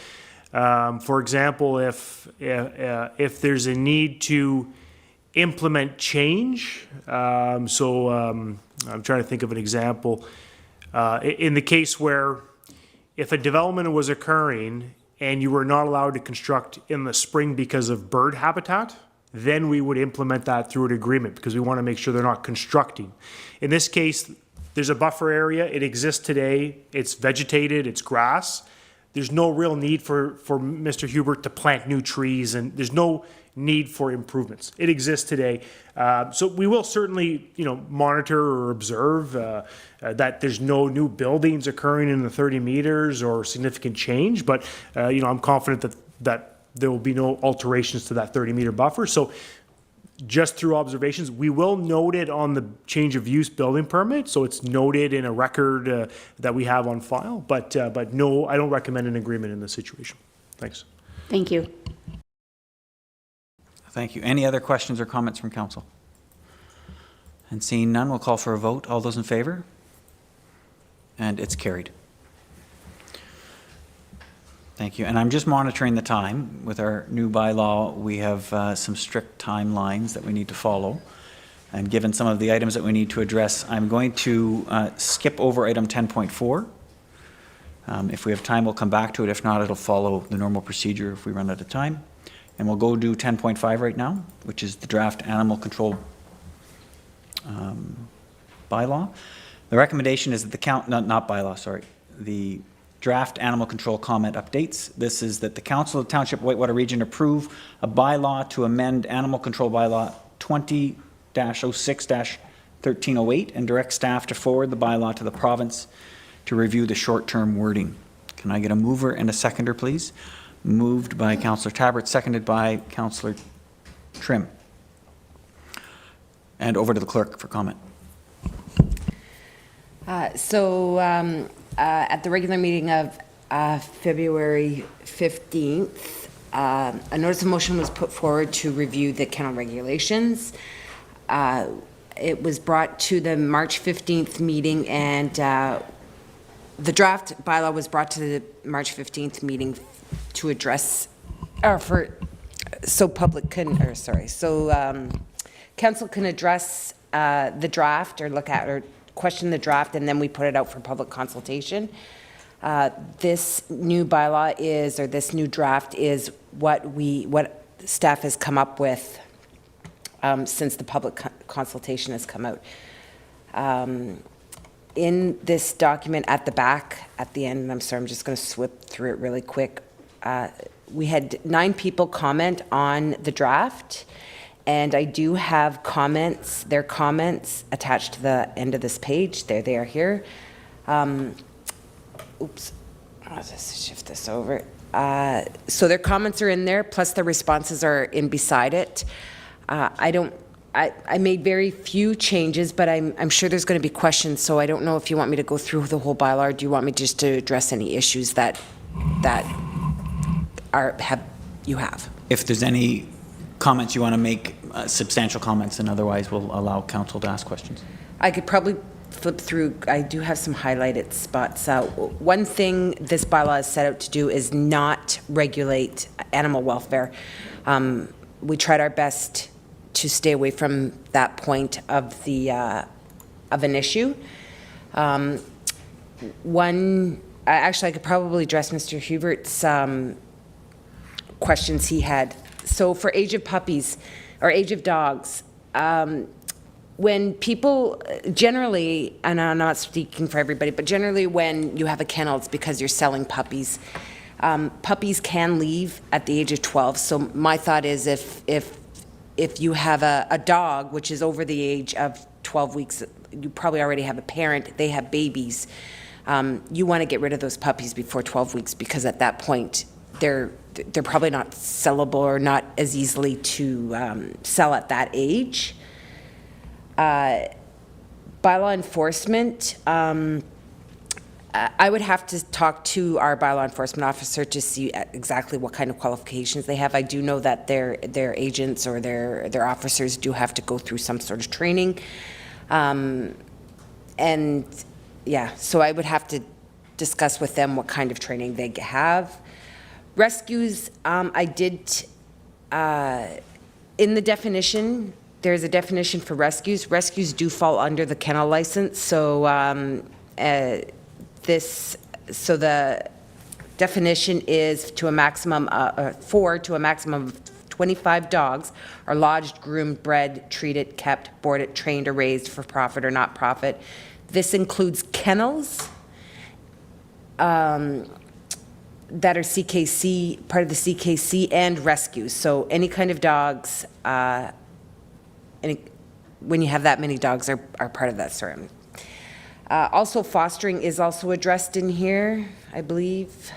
for example, if there's a need to implement change, I'm trying to think of an example. In the case where if a development was occurring and you were not allowed to construct in the spring because of bird habitat, then we would implement that through an agreement, because we want to make sure they're not constructing. In this case, There's a buffer area. It exists today. It's vegetated. It's grass. There's no real need for Mr. Hubert to plant new trees, and there's no need for improvements. It exists today. So we will certainly, monitor or observe that there's no new buildings occurring in the 30 meters or significant change, but, I'm confident that there will be no alterations to that 30-meter buffer. So just through observations, we will note it on the change of use building permit, so it's noted in a record that we have on file, but no, I don't recommend an agreement in this situation. Thanks. Thank you. Thank you. Any other questions or comments from council? And seeing none, we'll call for a vote. All those in favor? And it's carried. Thank you. And I'm just monitoring the time. With our new bylaw, we have some strict timelines that we need to follow. And given some of the items that we need to address, I'm going to skip over item 10.4. If we have time, we'll come back to it. If not, it'll follow the normal procedure if we run out of time. And we'll go do 10.5 right now, which is the draft animal control bylaw. The recommendation is that the draft animal control comment updates. This is that the Council of Township Whitewater Region approve a bylaw to amend Animal Control Bylaw 20-06-1308 and direct staff to forward the bylaw to the province to review the short-term wording. Can I get a mover and a seconder, please? Moved by Councillor Tabbert, seconded by Councillor Trimm. And over to the clerk for comment. At the regular meeting of February 15th, a notice of motion was put forward to review the kennel regulations. It was brought to the March 15th meeting, and the draft bylaw was brought to the March 15th meeting to address, council can address the draft or look at or question the draft, and then we put it out for public consultation. This new bylaw is, or this new draft is what staff has come up with since the public consultation has come out. In this document at the back, at the end, and I'm sorry, I'm just going to swip through it really quick. We had 9 people comment on the draft, and I do have their comments attached to the end of this page. There they are here. Oops, I'll just shift this over. So their comments are in there, plus the responses are in beside it. I made very few changes, but I'm sure there's going to be questions, so I don't know if you want me to go through the whole bylaw, or do you want me just to address any issues that you have? If there's any comments you want to make, substantial comments, and otherwise we'll allow council to ask questions. I could probably flip through. I do have some highlighted spots. One thing this bylaw is set out to do is not regulate animal welfare. We tried our best to stay away from that point of an issue. Actually, I could probably address Mr. Hubert's questions he had. So for age of puppies or age of dogs, when people generally, and I'm not speaking for everybody, but generally when you have a kennel, it's because you're selling puppies. Puppies can leave at the age of 12. So my thought is if you have a dog which is over the age of 12 weeks, you probably already have a parent, they have babies. You want to get rid of those puppies before 12 weeks because at that point they're probably not sellable or not as easily to sell at that age. Bylaw enforcement, I would have to talk to our bylaw enforcement officer to see exactly what kind of qualifications they have. I do know that their agents or their officers do have to go through some sort of training. And yeah, so I would have to discuss with them what kind of training they have. Rescues, I did, in the definition, there's a definition for rescues. Rescues do fall under the kennel license, so the definition is to a maximum 4 to a maximum of 25 dogs are lodged, groomed, bred, treated, kept, boarded, trained, or raised for profit or not profit. This includes kennels that are CKC, part of the CKC, and rescues. So any kind of dogs, when you have that many dogs, are part of that program. Also, fostering is also addressed in here, I believe.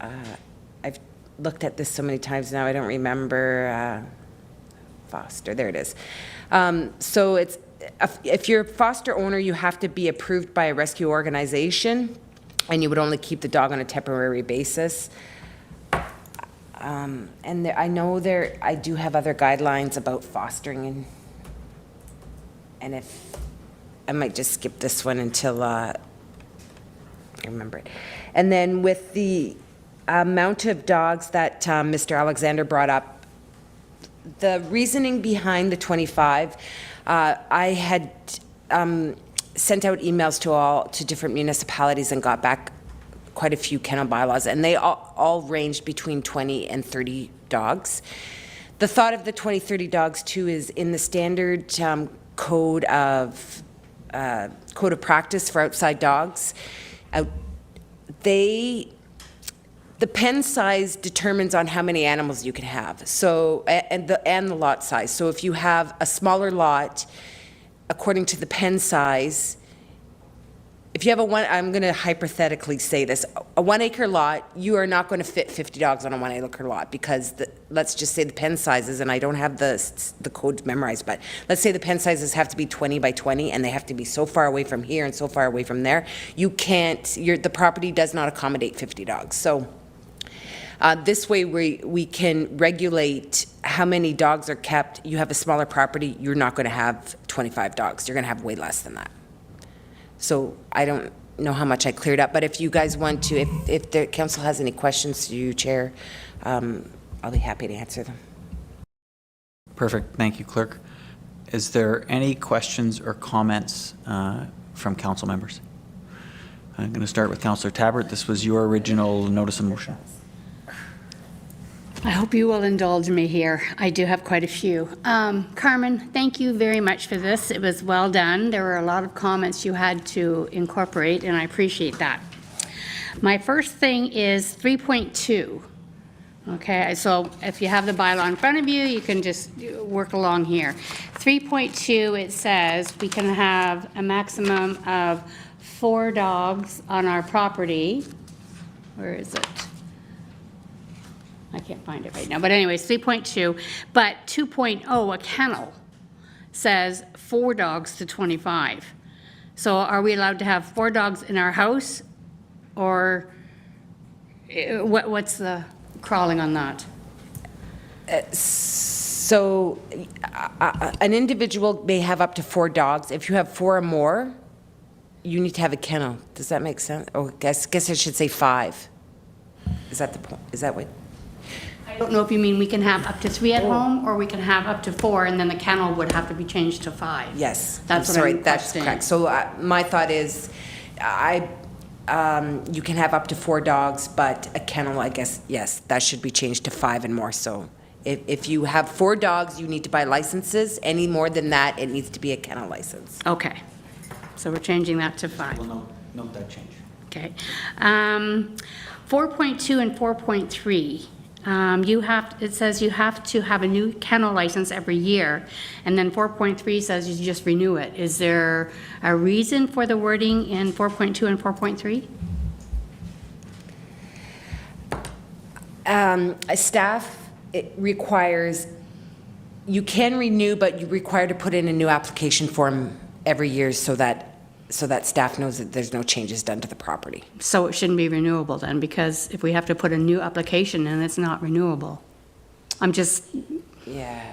I've looked at this so many times now, I don't remember. Foster, there it is. So it's, if you're a foster owner, you have to be approved by a rescue organization, and you would only keep the dog on a temporary basis. And I know I do have other guidelines about fostering, and if, I might just skip this one until I remember it. And then with the amount of dogs that Mr. Alexander brought up, the reasoning behind the 25, I had sent out emails to different municipalities and got back quite a few kennel bylaws, and they all ranged between 20 and 30 dogs. The thought of the 20, 30 dogs too is in the standard code of practice for outside dogs. The pen size determines on how many animals you can have. So, and the lot size. So if you have a smaller lot, according to the pen size, if you have I'm going to hypothetically say this, a 1 acre lot, you are not going to fit 50 dogs on a 1 acre lot because let's just say the pen sizes, and I don't have the code memorized, but let's say the pen sizes have to be 20 by 20 and they have to be so far away from here and so far away from there. You can't, the property does not accommodate 50 dogs. So this way we can regulate how many dogs are kept. You have a smaller property, you're not going to have 25 dogs. You're going to have way less than that. So I don't know how much I cleared up, but if you guys want to, if the council has any questions to you, Chair, I'll be happy to answer them. Perfect. Thank you, Clerk. Is there any questions or comments from council members? I'm going to start with Councillor Tabbert. This was your original notice of motion. I hope you will indulge me here. I do have quite a few. Carmen, thank you very much for this. It was well done. There were a lot of comments you had to incorporate, and I appreciate that. My first thing is 3.2. Okay, so if you have the bylaw in front of you, you can just work along here. 3.2, it says we can have a maximum of 4 dogs on our property. Where is it? I can't find it right now, but anyways, 3.2, but 2.0, a kennel, says 4 dogs to 25. So are we allowed to have 4 dogs in our house, or what's the crawling on that? So an individual may have up to 4 dogs. If you have 4 or more, you need to have a kennel. Does that make sense? Oh, I guess I should say 5. Is that the point? Is that what? I don't know if you mean we can have up to 3 at home, or we can have up to 4, and then the kennel would have to be changed to 5. Yes. That's what sorry, I'm that's questioning. correct. So my thought is, you can have up to 4 dogs, but a kennel, I guess, yes, that should be changed to 5 and more. So if you have 4 dogs, you need to buy licenses. Any more than that, it needs to be a kennel license. Okay, so we're changing that to 5. We'll note that change. Okay. 4.2 and 4.3. It says you have to have a new kennel license every year, and then 4.3 says you just renew it. Is there a reason for the wording in 4.2 and 4.3? Staff, it requires, you can renew, but you require to put in a new application form every year so that staff knows that there's no changes done to the property. So it shouldn't be renewable then, because if we have to put a new application in, it's not renewable. I'm just... Yeah.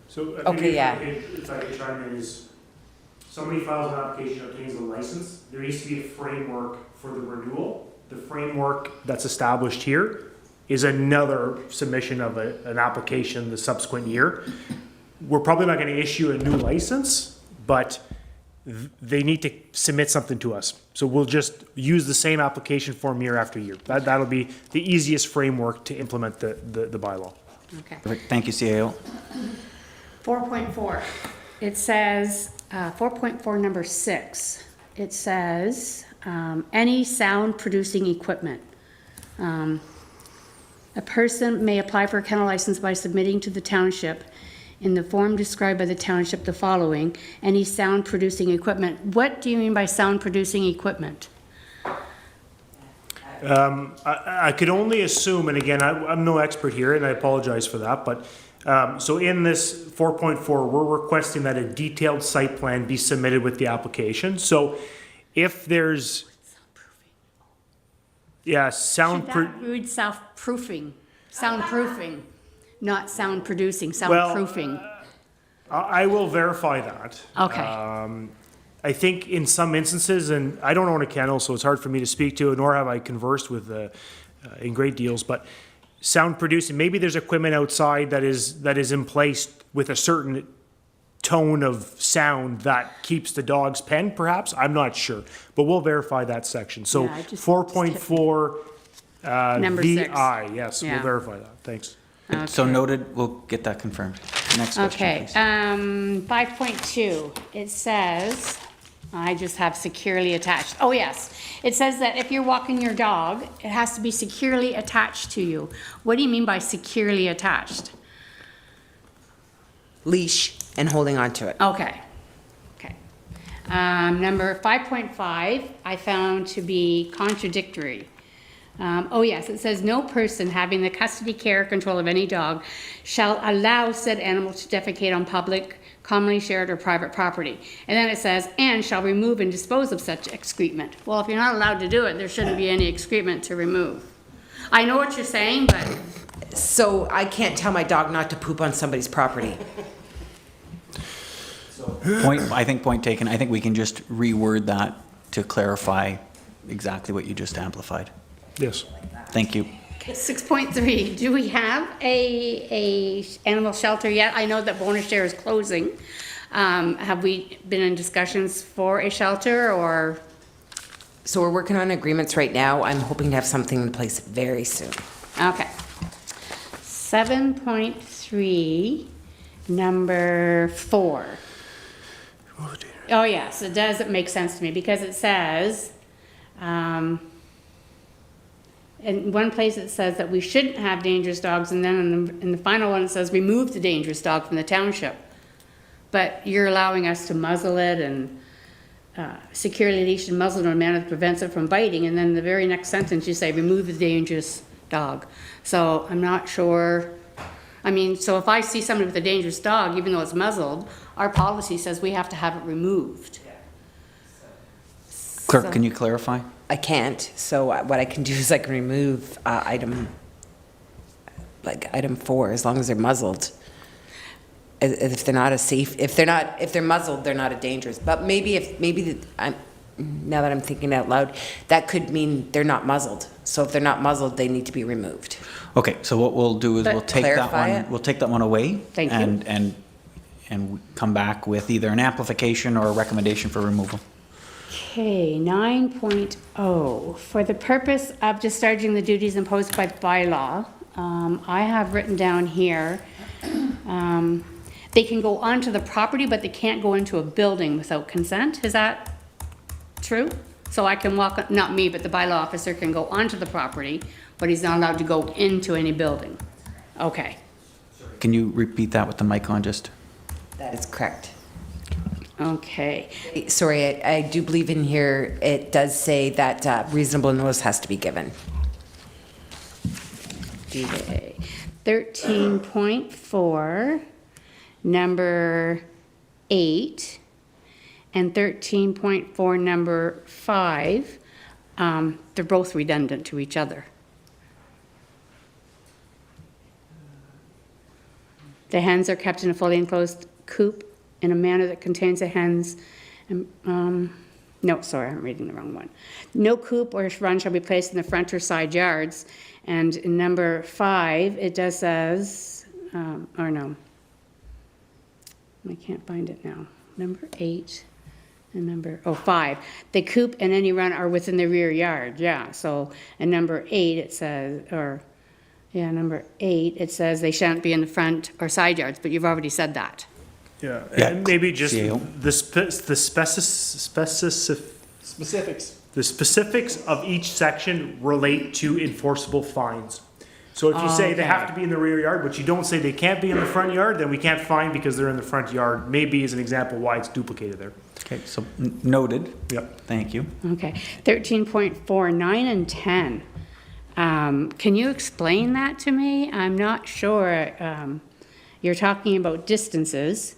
So, Okay, yeah. If I could chime in, is somebody files an application, obtains a license, there needs to be a framework for the renewal. The framework that's established here is another submission of an application the subsequent year. We're probably not going to issue a new license, but they need to submit something to us. So we'll just use the same application form year after year. That'll be the easiest framework to implement the bylaw. Okay. Perfect. Thank you, CAO. 4.4, it says 4.4, number 6, it says, any sound producing equipment. A person may apply for a kennel license by submitting to the township in the form described by the township the following, any sound producing equipment. What do you mean by sound producing equipment? I could only assume, and again, I'm no expert here, and I apologize for that, but so in this 4.4, we're requesting that a detailed site plan be submitted with the application. So if there's, yeah, Should that read soundproofing, not sound producing, soundproofing? I will verify that. Okay. I think in some instances, and I don't own a kennel, so it's hard for me to speak to it, nor have I conversed with in great deals, but sound producing, maybe there's equipment outside that is in place with a certain tone of sound that keeps the dogs penned, perhaps? I'm not sure, but we'll verify that section. So Yeah, 4.4 Number VI, 6. yes, Yeah. we'll verify that. Thanks. Okay. So noted, we'll get that confirmed. Next question, Okay, please. 5.2, it says, I just have securely attached. Oh, yes. It says that if you're walking your dog, it has to be securely attached to you. What do you mean by securely attached? Leash and holding on to it. Okay. Okay. Number 5.5, I found to be contradictory. Oh, yes, it says, no person having the custody, care, or control of any dog shall allow said animal to defecate on public, commonly shared, or private property. And then it says, and shall remove and dispose of such excrement. Well, if you're not allowed to do it, there shouldn't be any excrement to remove. I know what you're saying, but... So I can't tell my dog not to poop on somebody's property. Point taken. I think we can just reword that to clarify exactly what you just amplified. Yes. Thank you. 6.3, do we have a animal shelter yet? I know that Bonashare is closing. Have we been in discussions for a shelter, or? So we're working on agreements right now. I'm hoping to have something in place very soon. Okay. 7.3, number 4. Oh, yes, it doesn't make sense to me, because it says, in one place it says that we shouldn't have dangerous dogs, and then in the final one it says remove the dangerous dog from the township. But you're allowing us to muzzle it and securely leash and muzzle in a manner that prevents it from biting, and then in the very next sentence you say remove the dangerous dog. So I'm not sure. I mean, so if I see somebody with a dangerous dog, even though it's muzzled, our policy says we have to have it removed. Clerk, can you clarify? I can't. So what I can do is I can remove item 4 as long as they're muzzled. If they're not if they're muzzled, they're not a dangerous. But now that I'm thinking out loud, that could mean they're not muzzled. So if they're not muzzled, they need to be removed. Okay, so what we'll do is But we'll take that clarify one. it. We'll take that one away. Thank you. And come back with either an amplification or a recommendation for removal. Okay, 9.0, for the purpose of discharging the duties imposed by the bylaw, I have written down here, they can go onto the property, but they can't go into a building without consent. Is that true? So I can walk, not me, but the bylaw officer can go onto the property, but he's not allowed to go into any building. Okay. Can you repeat that with the mic on just? That is correct. Okay. Sorry, I do believe in here it does say that reasonable notice has to be given. Okay. 13.4, number 8, and 13.4, number 5, they're both redundant to each other. The hens are kept in a fully enclosed coop in a manner that contains the hens. No, sorry, I'm reading the wrong one. No coop or run shall be placed in the front or side yards. And in number 5, it does says, or no, I can't find it now. Number 8 and 5. The coop and any run are within the rear yard. Yeah. So in number 8 it says, number 8 it says they shan't be in the front or side yards. But you've already said that. Yeah, Yeah, and maybe just CAO. the specifics of each section relate to enforceable fines. So if you say they have to be in the rear yard, but you don't say they can't be in the front yard, then we can't fine because they're in the front yard. Maybe as an example why it's duplicated there. Okay, so noted. Yep. Thank you. Okay, 13.4, 9 and 10. Can you explain that to me? I'm not sure. You're talking about distances.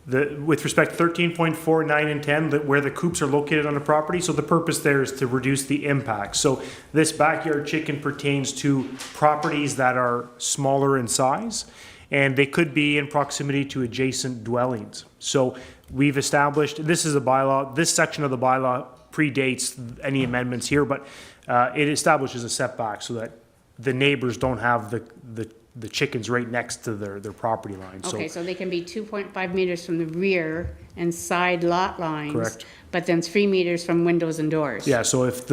With respect to 13.4, 9, and 10, where the coops are located on the property, so the purpose there is to reduce the impact. So this backyard chicken pertains to properties that are smaller in size, and they could be in proximity to adjacent dwellings. So we've established, this is a bylaw, this section of the bylaw predates any amendments here, but it establishes a setback so that the neighbors don't have the chickens right next to their property line. Okay, so they can be 2.5 meters from the rear and side lot lines. Correct. But then 3 meters from windows and doors. Yeah, so if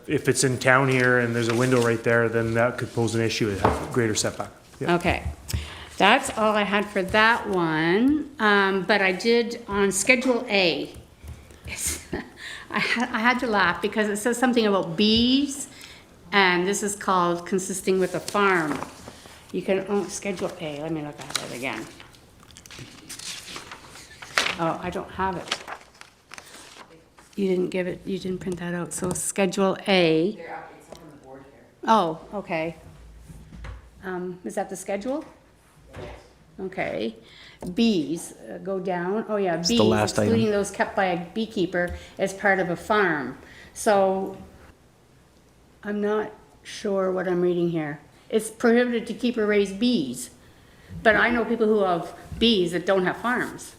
it's in town here and there's a window right there, then that could pose an issue, it has greater setback. Yeah. Okay, that's all I had for that one. But I did on Schedule A. I had to laugh because it says something about bees, and this is called consisting with a farm. You can, Schedule A, let me look at it again. Oh, I don't have it. You didn't give it, you didn't print that out, so Schedule A. Oh, okay. Is that the schedule? Okay. Bees, go down, oh yeah, bees, the last item. excluding those kept by a beekeeper as part of a farm. So, I'm not sure what I'm reading here. It's prohibited to keep or raise bees, but I know people who have bees that don't have farms.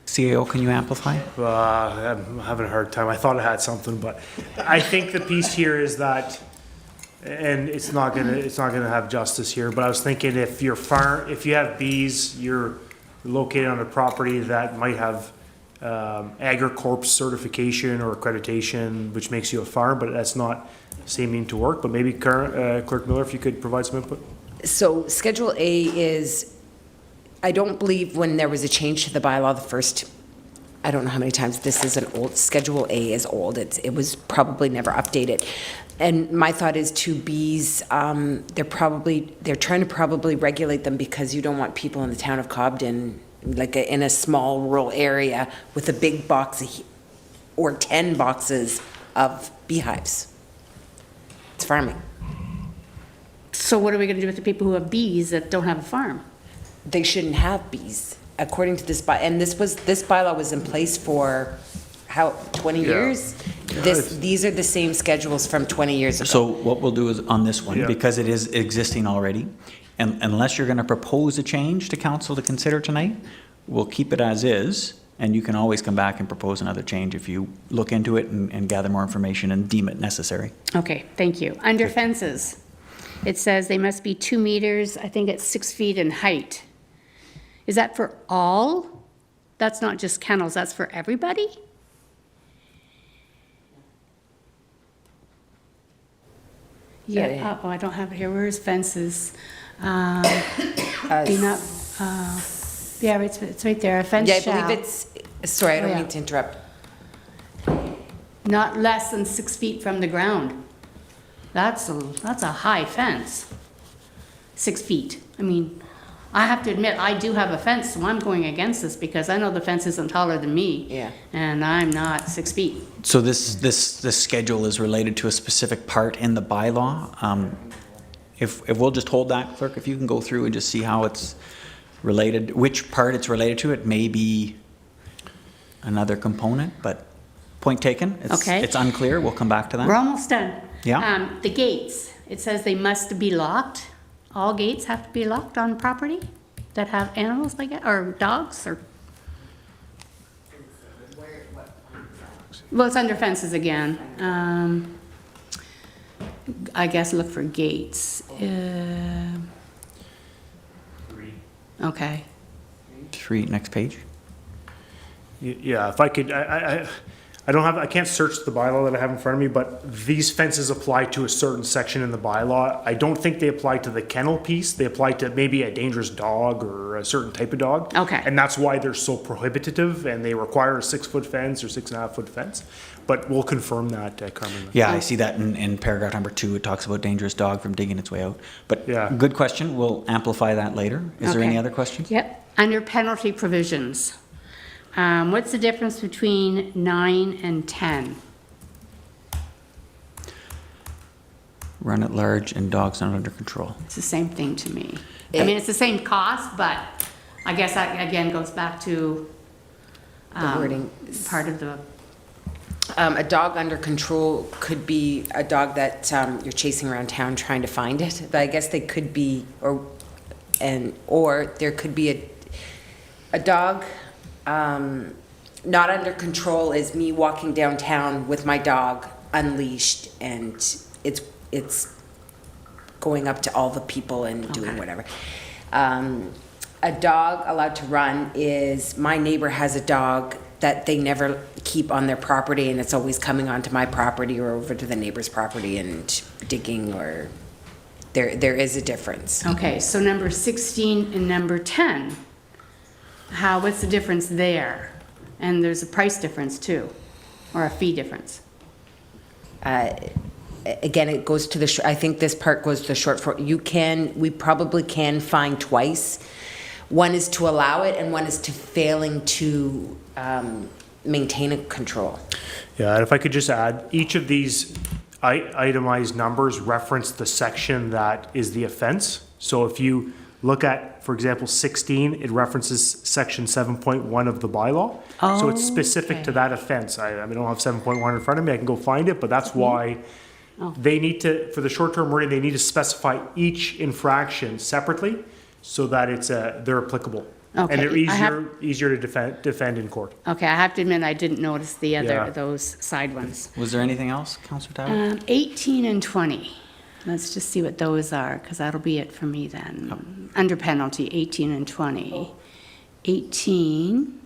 CAO, can you amplify? I'm having a hard time. I thought I had something, but I think the piece here is that, and it's not gonna have justice here, but I was thinking if you have bees, you're located on a property that might have AgriCorp certification or accreditation, which makes you a farm, but that's not seeming to work. But maybe Clerk Miller, if you could provide some input. So Schedule A is, I don't believe when there was a change to the bylaw, the first, I don't know how many times, this is an old, Schedule A is old. It was probably never updated. And my thought is to bees, they're trying to probably regulate them because you don't want people in the town of Cobden, like in a small rural area with a big box or 10 boxes of beehives. It's farming. So what are we gonna do with the people who have bees that don't have a farm? They shouldn't have bees, according to this and this bylaw was in place for, 20 years? These are the same schedules from 20 years ago. So what we'll do is on this one, Yeah. because it is existing already, and unless you're gonna propose a change to council to consider tonight, we'll keep it as is, and you can always come back and propose another change if you look into it and gather more information and deem it necessary. Okay, thank you. Under fences, it says they must be 2 meters, I think it's 6 feet in height. Is that for all? That's not just kennels, that's for everybody? Yeah, I don't have it here. Where's fences? Yeah, it's right there. A fence Yeah, shall. I believe it's, sorry, I don't Oh, yeah. mean to interrupt. Not less than 6 feet from the ground. That's a high fence. 6 feet. I mean, I have to admit, I do have a fence, so I'm going against this because I know the fence isn't taller than me. Yeah. And I'm not 6 feet. So this schedule is related to a specific part in the bylaw. If we'll just hold that, Clerk, if you can go through and just see how it's related, which part it's related to, it may be another component, but point taken. Okay. It's unclear. We'll come back to that. We're almost done. Yeah. The gates, it says they must be locked. All gates have to be locked on property that have animals like that, or dogs, or? Well, it's under fences again. I guess look for gates. 3. Okay. 3, next page. Yeah, if I could, I can't search the bylaw that I have in front of me, but these fences apply to a certain section in the bylaw. I don't think they apply to the kennel piece. They apply to maybe a dangerous dog or a certain type of dog. Okay. And that's why they're so prohibitive, and they require a 6-foot fence or 6.5-foot fence. But we'll confirm that, Carmen. Yeah, I see that in paragraph number 2. It talks about dangerous dog from digging its way out. But Yeah. good question. We'll amplify that later. Is there any Okay. other questions? Yep. Under penalty provisions, what's the difference between 9 and 10? Run at large and dogs not under control. It's the same thing to me. I mean, it's the same cost, but I guess that again goes back to wording. part of the, A dog under control could be a dog that you're chasing around town trying to find it. But I guess they could be, or there could be a dog not under control is me walking downtown with my dog unleashed, and it's going up to all the people and doing whatever. A dog allowed to run is my neighbor has a dog that they never keep on their property, and it's always coming onto my property or over to the neighbor's property and digging, or there is a difference. okay, so number 16 and number 10, what's the difference there? And there's a price difference too, or a fee difference. Again, it goes to I think this part goes to short for, we probably can fine twice. One is to allow it, and one is to failing to maintain a control. Yeah, and if I could just add, each of these itemized numbers reference the section that is the offense. So if you look at, for example, 16, it references section 7.1 of the bylaw. So it's specific to that offense. I don't have 7.1 in front of me, I can go find it, but that's why they need to, for the short-term wording, they need to specify each infraction separately so that they're applicable. Okay, And they're easier to defend in court. Okay, I have to admit, I didn't notice Yeah. those side ones. Was there anything else, Councillor Tyler? 18 and 20. Let's just see what those are, because that'll be it for me then. Under penalty, 18 and 20. 18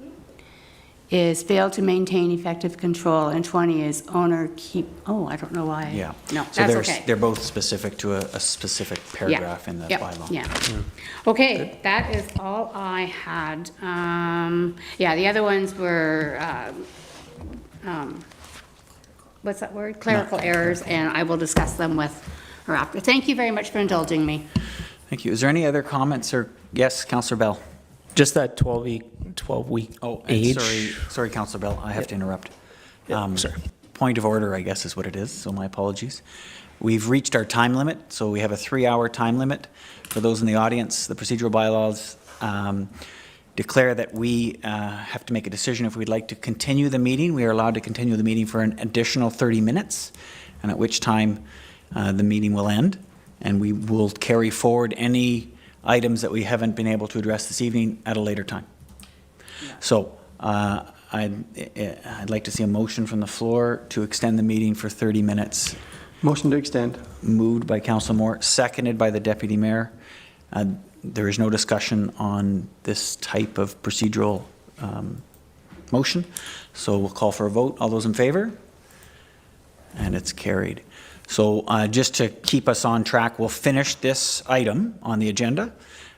is fail to maintain effective control, and 20 is owner keep, I don't know why. Yeah. No, So that's okay. they're both specific to a specific paragraph in the bylaw. Yeah. Okay, that is all I had. Yeah, the other ones were, what's that word? Clerical errors, and I will discuss them with her after. Thank you very much for indulging me. Thank you. Is there any other comments or, yes, Councillor Bell? Just that 12-week And age. sorry, Councillor Bell, I have to interrupt. Sorry. Point of order, I guess, is what it is, so my apologies. We've reached our time limit, so we have a 3-hour time limit. For those in the audience, the procedural bylaws declare that we have to make a decision if we'd like to continue the meeting. We are allowed to continue the meeting for an additional 30 minutes, and at which time the meeting will end, and we will carry forward any items that we haven't been able to address this evening at a later time. So I'd like to see a motion from the floor to extend the meeting for 30 minutes. Motion to extend. Moved by Councillor Moore, seconded by the Deputy Mayor. There is no discussion on this type of procedural motion, so we'll call for a vote. All those in favor? And it's carried. So just to keep us on track, we'll finish this item on the agenda.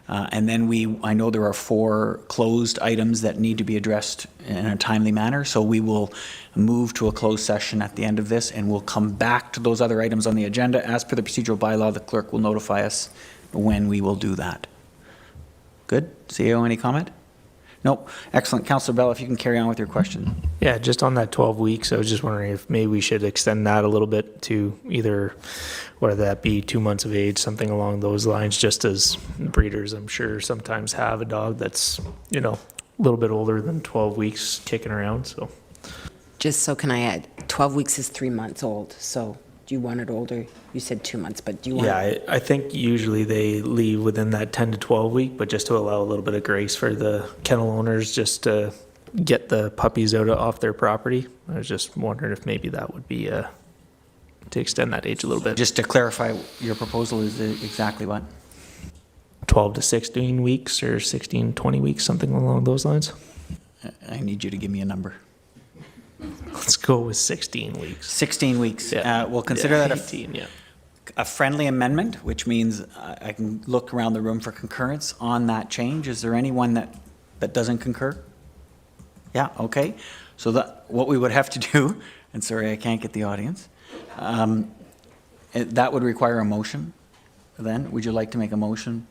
And then I know there are 4 closed items that need to be addressed in a timely manner. So we will move to a closed session at the end of this, and we'll come back to those other items on the agenda. As per the procedural bylaw, the clerk will notify us when we will do that. Good? CEO, any comment? Nope. Excellent. Councillor Bell, if you can carry on with your question. Yeah, just on that 12 weeks, I was just wondering if maybe we should extend that a little bit to either, whether that be 2 months of age, something along those lines, just as breeders, I'm sure, sometimes have a dog that's, a little bit older than 12 weeks kicking around, so. Just so can I add, 12 weeks is 3 months old, so do you want it older? You said 2 months, but do you want it? Yeah, I think usually they leave within that 10 to 12 week, but just to allow a little bit of grace for the kennel owners just to get the puppies off their property. I was just wondering if maybe that would be to extend that age a little bit. Just to clarify, your proposal is exactly what? 12 to 16 weeks or 16, 20 weeks, something along those lines. I need you to give me a number. let's go with 16 weeks. 16 weeks. Yeah. We'll consider Yeah, that 18, yeah. a friendly amendment, which means I can look around the room for concurrence on that change. Is there anyone that doesn't concur? Yeah, okay. So what we would have to do, and sorry, I can't get the audience, that would require a motion then. Would you like to make a motion?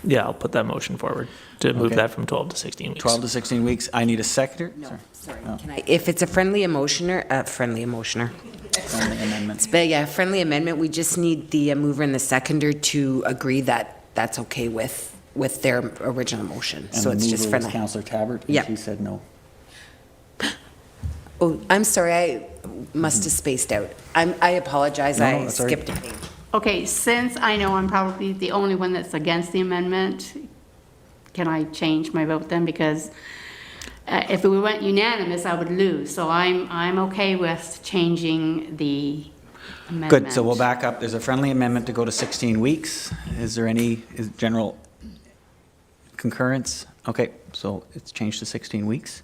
Yeah, I'll put that motion forward to move Okay. that from 12 to 16 weeks. 12 to 16 weeks. I need a seconder? No, sorry. No. Can I, if it's a friendly emotioner, Friendly amendment. But yeah, friendly amendment, we just need the mover and the seconder to agree that that's okay with their original motion. And So the it's just mover was friendly. Councillor Tabbert, and Yeah. she said no. Oh, I'm sorry, I must have spaced out. I apologize, No, I that's all right. skipped a page. Okay, since I know I'm probably the only one that's against the amendment, can I change my vote then? Because if we went unanimous, I would lose. So I'm okay with changing the amendment. Good, so we'll back up. There's a friendly amendment to go to 16 weeks. Is there any general concurrence? Okay, so it's changed to 16 weeks.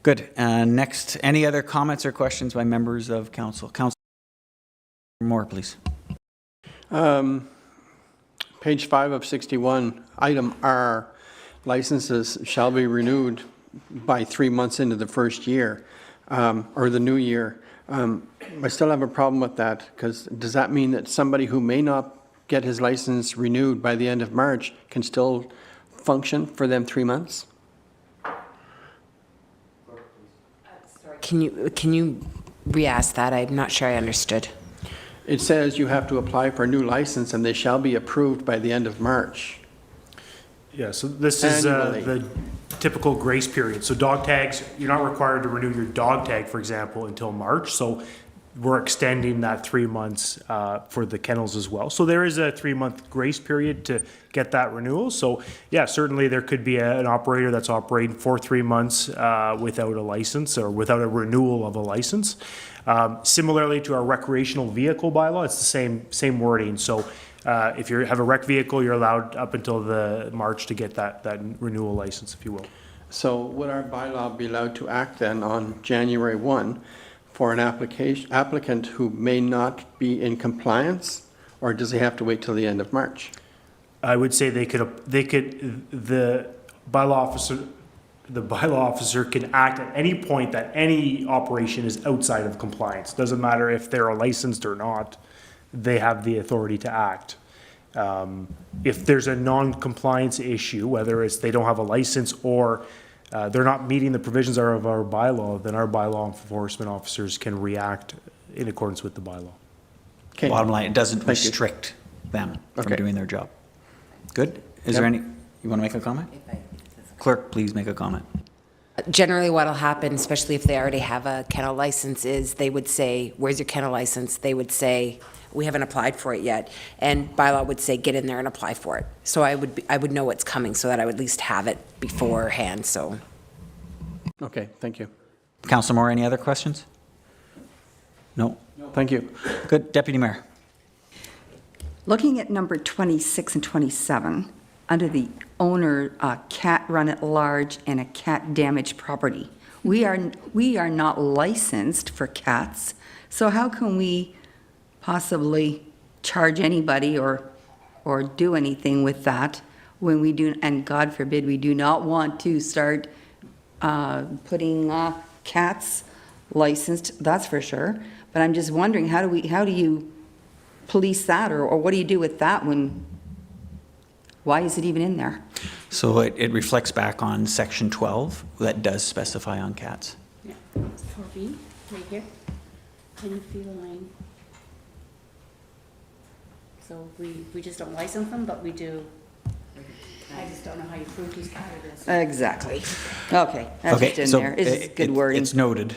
Good. Next, any other comments or questions by members of council? Councillor Moore, please. Page 5 of 61, item R, licenses shall be renewed by 3 months into the first year, or the new year. I still have a problem with that, because does that mean that somebody who may not get his license renewed by the end of March can still function for them 3 months? Can you re-ask that? I'm not sure I understood. It says you have to apply for a new license and they shall be approved by the end of March. Yeah, so this is Annually. the typical grace period. So dog tags, you're not required to renew your dog tag, for example, until March. So we're extending that 3 months for the kennels as well. So there is a 3-month grace period to get that renewal. So yeah, certainly there could be an operator that's operating for 3 months without a license or without a renewal of a license. Similarly to our recreational vehicle bylaw, it's the same wording. So if you have a rec vehicle, you're allowed up until the March to get that renewal license, if you will. So would our bylaw be allowed to act then on January 1 for an applicant who may not be in compliance, or does he have to wait till the end of March? I would say the bylaw officer can act at any point that any operation is outside of compliance. Doesn't matter if they're licensed or not, they have the authority to act. If there's a non-compliance issue, whether it's they don't have a license or they're not meeting the provisions of our bylaw, then our bylaw enforcement officers can react in accordance with the bylaw. Okay. Bottom line, it doesn't Thank you. restrict them from Okay. doing their job. Good? Is there any, you want to make a comment? Clerk, please make a comment. Generally, what'll happen, especially if they already have a kennel license, is they would say, "Where's your kennel license?" They would say, "We haven't applied for it yet," and bylaw would say, "Get in there and apply for it." So I would know what's coming, so that I would at least have it beforehand. So. Okay, thank you. Councillor Moore, any other questions? No? Thank you. Good. Deputy Mayor. Looking at number 26 and 27, under the owner, cat run at large and a cat damaged property, we are not licensed for cats, so how can we possibly charge anybody or do anything with that when we do, and God forbid, we do not want to start putting cats licensed, that's for sure. But I'm just wondering, how do you police that, or what do you do with that when, why is it even in there? So it reflects back on section 12 that does specify on cats. Yeah. For me, right here, any feline. So we just don't license them, but we do. I just don't know how you prove whose cat it is. Exactly. Okay, that's Okay, just so in there. It's good wording. It's noted.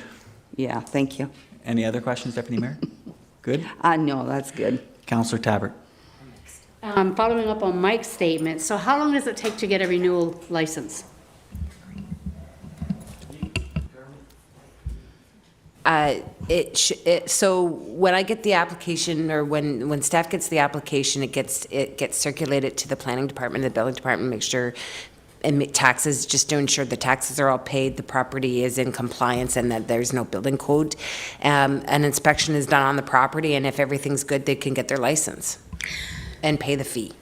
Yeah, thank you. Any other questions, Deputy Mayor? Good. No, that's good. Councillor Tabbert. Following up on Mike's statement, so how long does it take to get a renewal license? So when I get the application, or when staff gets the application, it gets circulated to the planning department, the building department, make sure taxes, just to ensure the taxes are all paid, the property is in compliance, and that there's no building code. An inspection is done on the property, and if everything's good, they can get their license and pay the fee.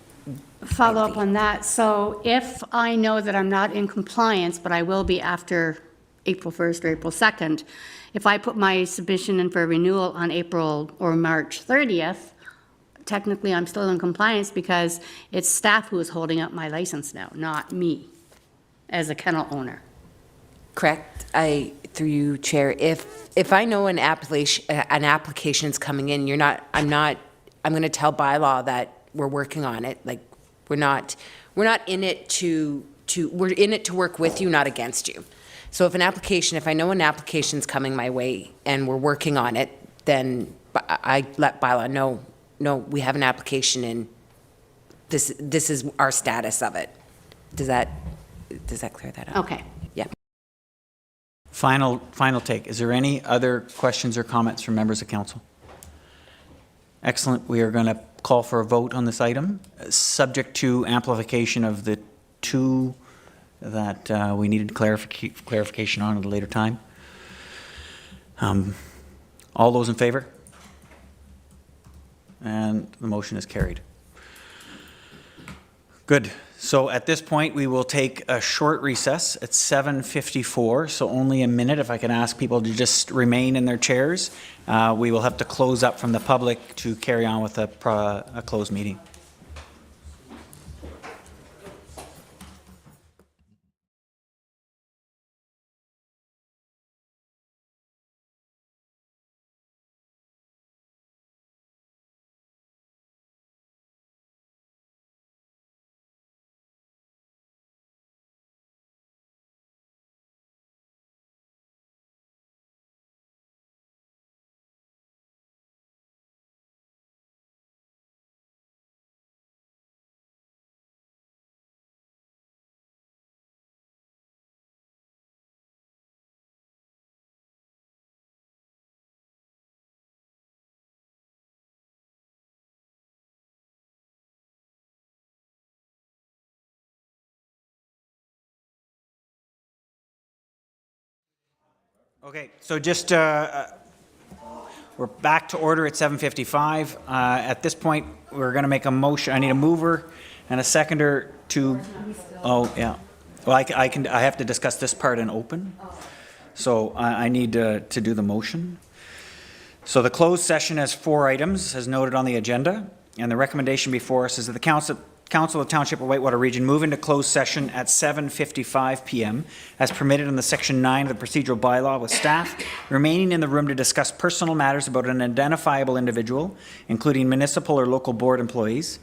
Follow up on that. So if I know that I'm not in compliance, but I will be after April 1st or April 2nd, if I put my submission in for renewal on April or March 30th, technically I'm still in compliance because it's staff who is holding up my license now, not me as a kennel owner. Correct. Through you, Chair, if I know an application's coming in, I'm going to tell bylaw that we're working on it. Like, we're not in it we're in it to work with you, not against you. So if I know an application's coming my way and we're working on it, then I let bylaw know, no, we have an application in. This is our status of it. Does that clear that up? Okay. Yeah. Final take. Is there any other questions or comments from members of council? Excellent. We are going to call for a vote on this item, subject to amplification of the two that we needed clarification on at a later time. All those in favor? And the motion is carried. Good. So at this point, we will take a short recess at 7:54, so only a minute. If I can ask people to just remain in their chairs. We will have to close up from the public to carry on with a closed meeting. Okay, so just we're back to order at 7:55. At this point, we're going to make a motion. I need a mover and a seconder to. Oh yeah. Well, I have to discuss this part in open. So I need to do the motion. So the closed session has 4 items, as noted on the agenda, and the recommendation before us is that the Council of the Township of Whitewater Region move into closed session at 7:55 p.m. as permitted in the Section 9 of the procedural bylaw, with staff remaining in the room to discuss personal matters about an identifiable individual, including municipal or local board employees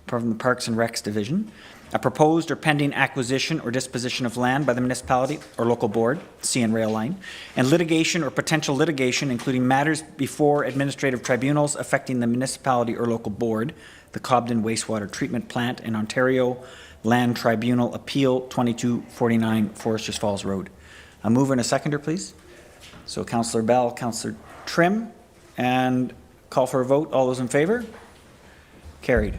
from the Parks and Recs Division, a proposed or pending acquisition or disposition of land by the municipality or local board, CN Rail Line, and litigation or potential litigation, including matters before administrative tribunals affecting the municipality or local board, the Cobden Wastewater Treatment Plant, in Ontario Land Tribunal Appeal 2249 Foresters Falls Road. A mover and a seconder, please. So Councillor Bell, Councillor Trimm, and call for a vote. All those in favor? Carried.